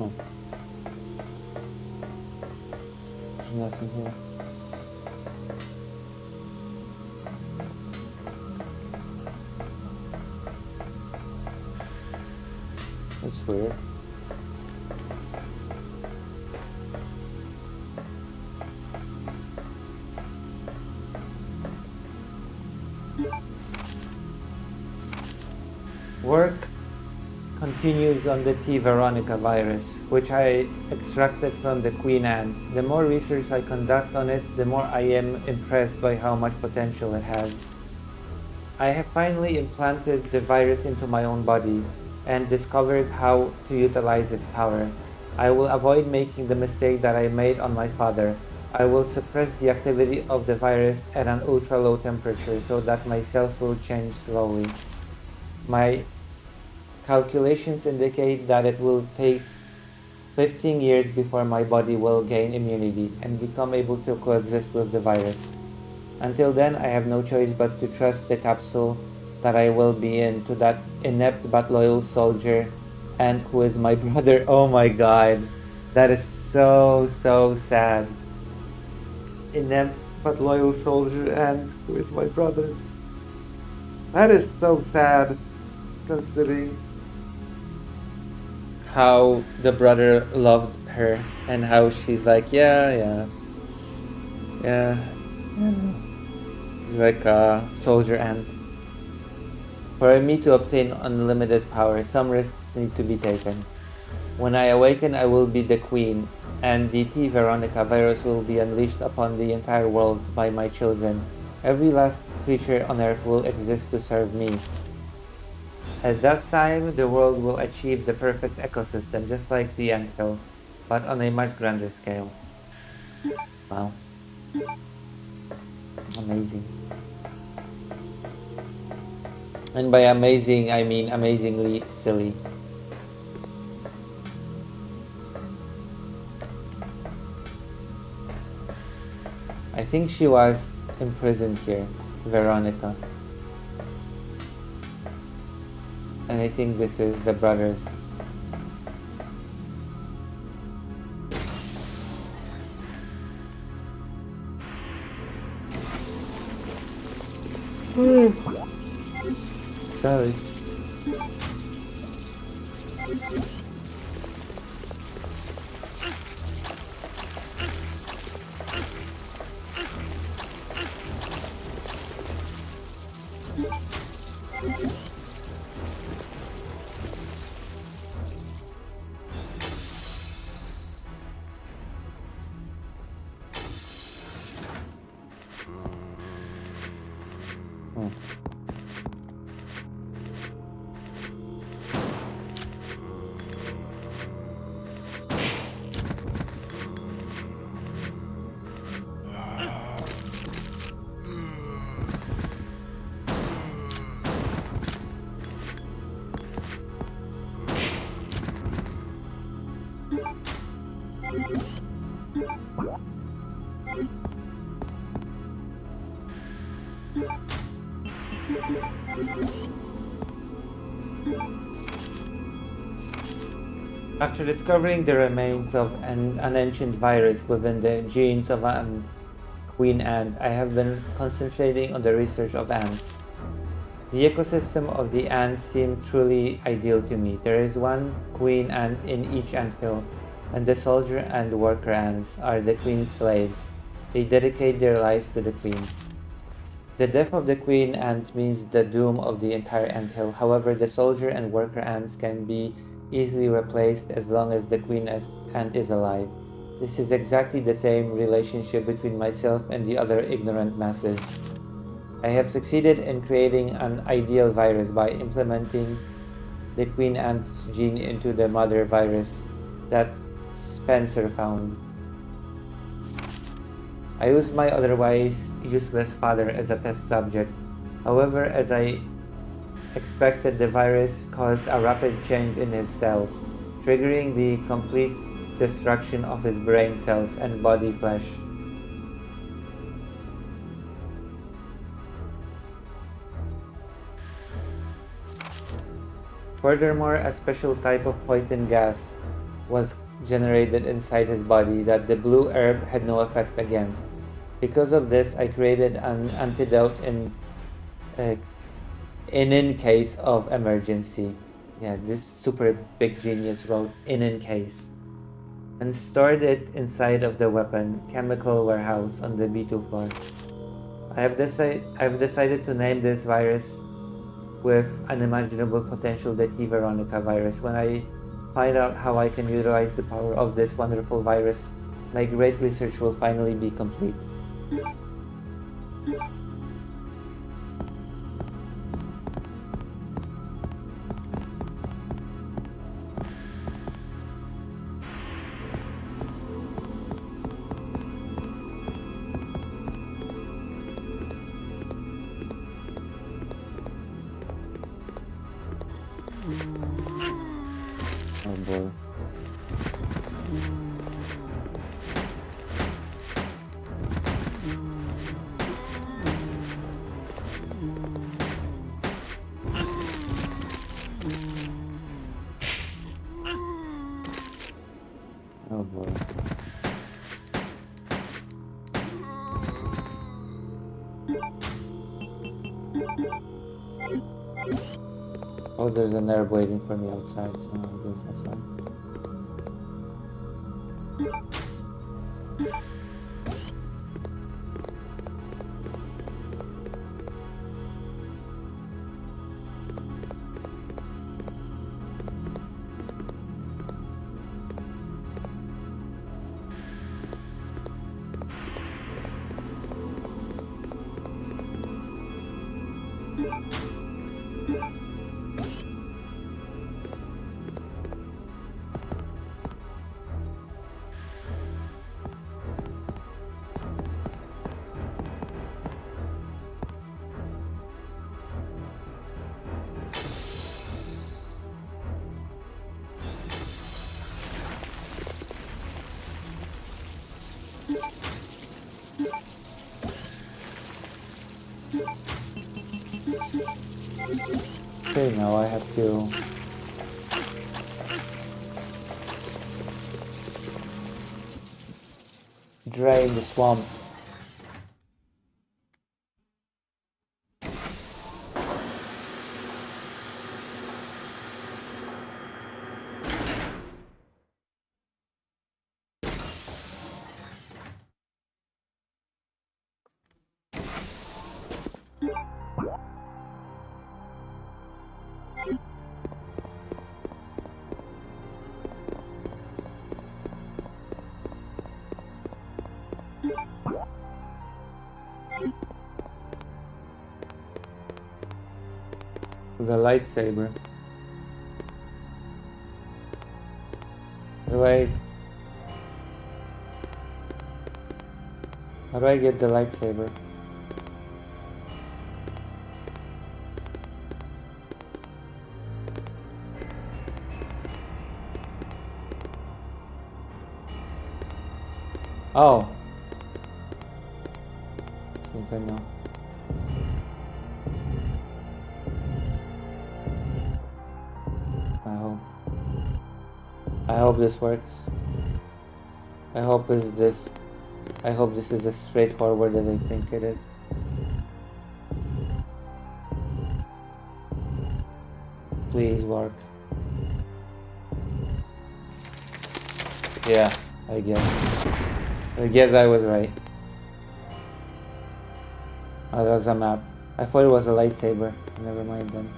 Oh. There's nothing here. That's weird. Work continues on the T. Veronica virus, which I extracted from the Queen Anne. The more research I conduct on it, the more I am impressed by how much potential it has. I have finally implanted the virus into my own body and discovered how to utilize its power. I will avoid making the mistake that I made on my father. I will suppress the activity of the virus at an ultra-low temperature so that my cells will change slowly. My calculations indicate that it will take 15 years before my body will gain immunity and become able to coexist with the virus. Until then, I have no choice but to trust the capsule that I will be in to that inept but loyal soldier, and who is my brother. Oh my god, that is so sad. Inept but loyal soldier, and who is my brother. That is so sad, considering how the brother loved her and how she's like, yeah. It's like a soldier ant. For me to obtain unlimited power, some risks need to be taken. When I awaken, I will be the queen, and the T. Veronica virus will be unleashed upon the entire world by my children. Every last creature on Earth will exist to serve me. At that time, the world will achieve the perfect ecosystem, just like the anthill, but on a much grander scale. Wow. Amazing. And by amazing, I mean amazingly silly. I think she was imprisoned here, Veronica. And I think this is the brothers. Sorry. Hmm. After discovering the remains of an ancient virus within the genes of an queen ant, I have been concentrating on the research of ants. The ecosystem of the ants seemed truly ideal to me. There is one queen ant in each anthill, and the soldier and worker ants are the queen's slaves. They dedicate their lives to the queen. The death of the queen ant means the doom of the entire anthill. However, the soldier and worker ants can be easily replaced as long as the queen ant is alive. This is exactly the same relationship between myself and the other ignorant masses. I have succeeded in creating an ideal virus by implementing the queen ant's gene into the mother virus that Spencer found. I used my otherwise useless father as a test subject. However, as I expected, the virus caused a rapid change in his cells, triggering the complete destruction of his brain cells and body flesh. Furthermore, a special type of poison gas was generated inside his body that the blue herb had no effect against. Because of this, I created an antidote in case of emergency. Yeah, this super big genius wrote in case. And stored it inside of the weapon chemical warehouse on the B2 floor. I've decided to name this virus with unimaginable potential, the T. Veronica virus. When I find out how I can utilize the power of this wonderful virus, my great research will finally be complete. Oh boy. Oh boy. Oh, there's a nerve waiting for me outside, so I guess that's fine. Okay, now I have to drain the swamp. The lightsaber. How do I get the lightsaber? Oh. I think I know. I hope this works. I hope this is as straightforward as I think it is. Please work. Yeah, I guess I was right. Oh, that was a map. I thought it was a lightsaber. Never mind then.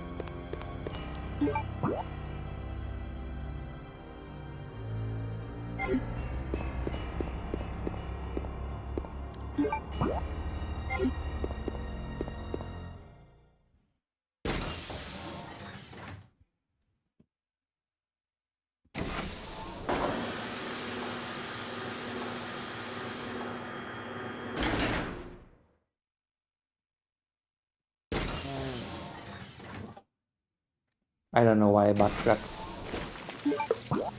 I don't know why I backtracked.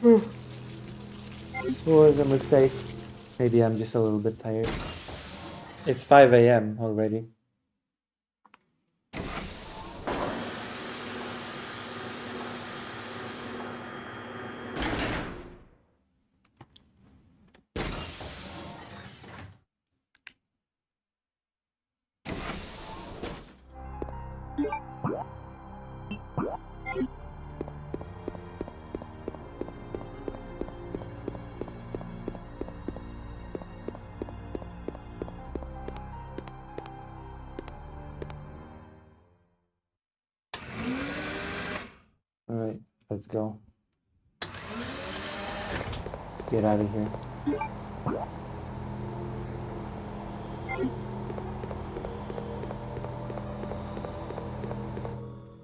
It was a mistake. Maybe I'm just a little bit tired. It's 5 a.m. already. Alright, let's go. Let's get out of here.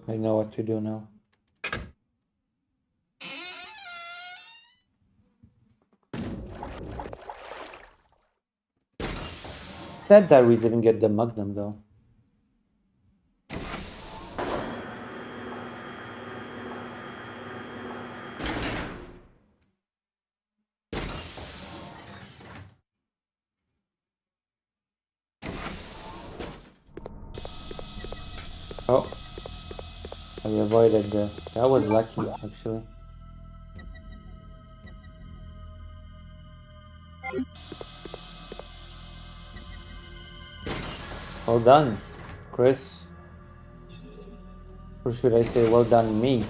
I know what to do now. Sad that we didn't get the Magnum though. Oh, I avoided the... That was lucky, actually. Well done, Chris. Or should I say, well done, me.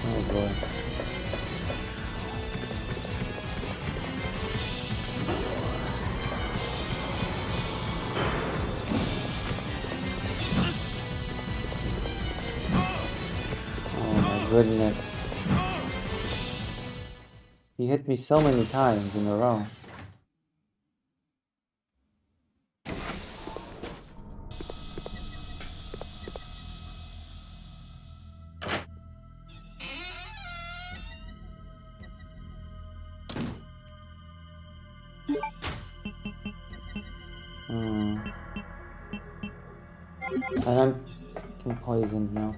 Oh boy. Oh my goodness. He hit me so many times in a row. And I'm poisoned now.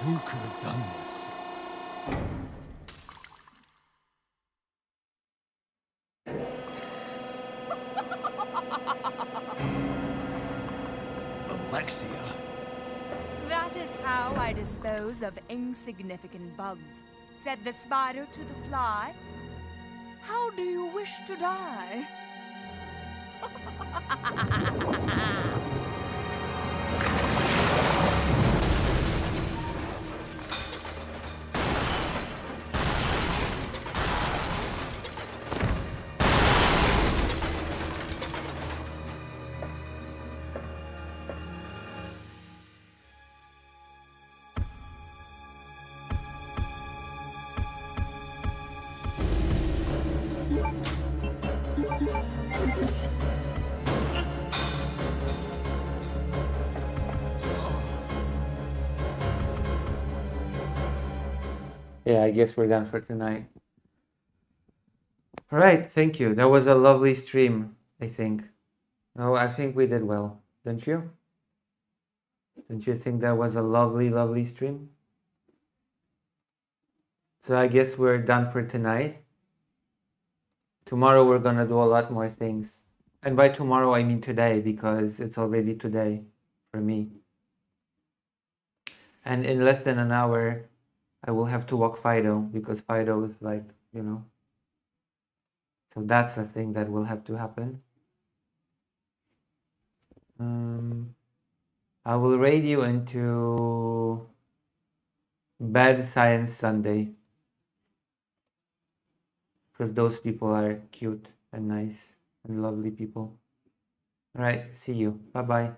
Who could have done this? Alexia. That is how I dispose of insignificant bugs, said the spider to the fly. How do you wish to die? Yeah, I guess we're done for tonight. All right, thank you. That was a lovely stream, I think. No, I think we did well, don't you? Don't you think that was a lovely, lovely stream? So I guess we're done for tonight. Tomorrow we're gonna do a lot more things. And by tomorrow I mean today, because it's already today for me. And in less than an hour, I will have to walk Fido, because Fido is like, you know. So that's a thing that will have to happen. I will raid you into Bad Science Sunday, because those people are cute and nice and lovely people. All right, see you. Bye-bye.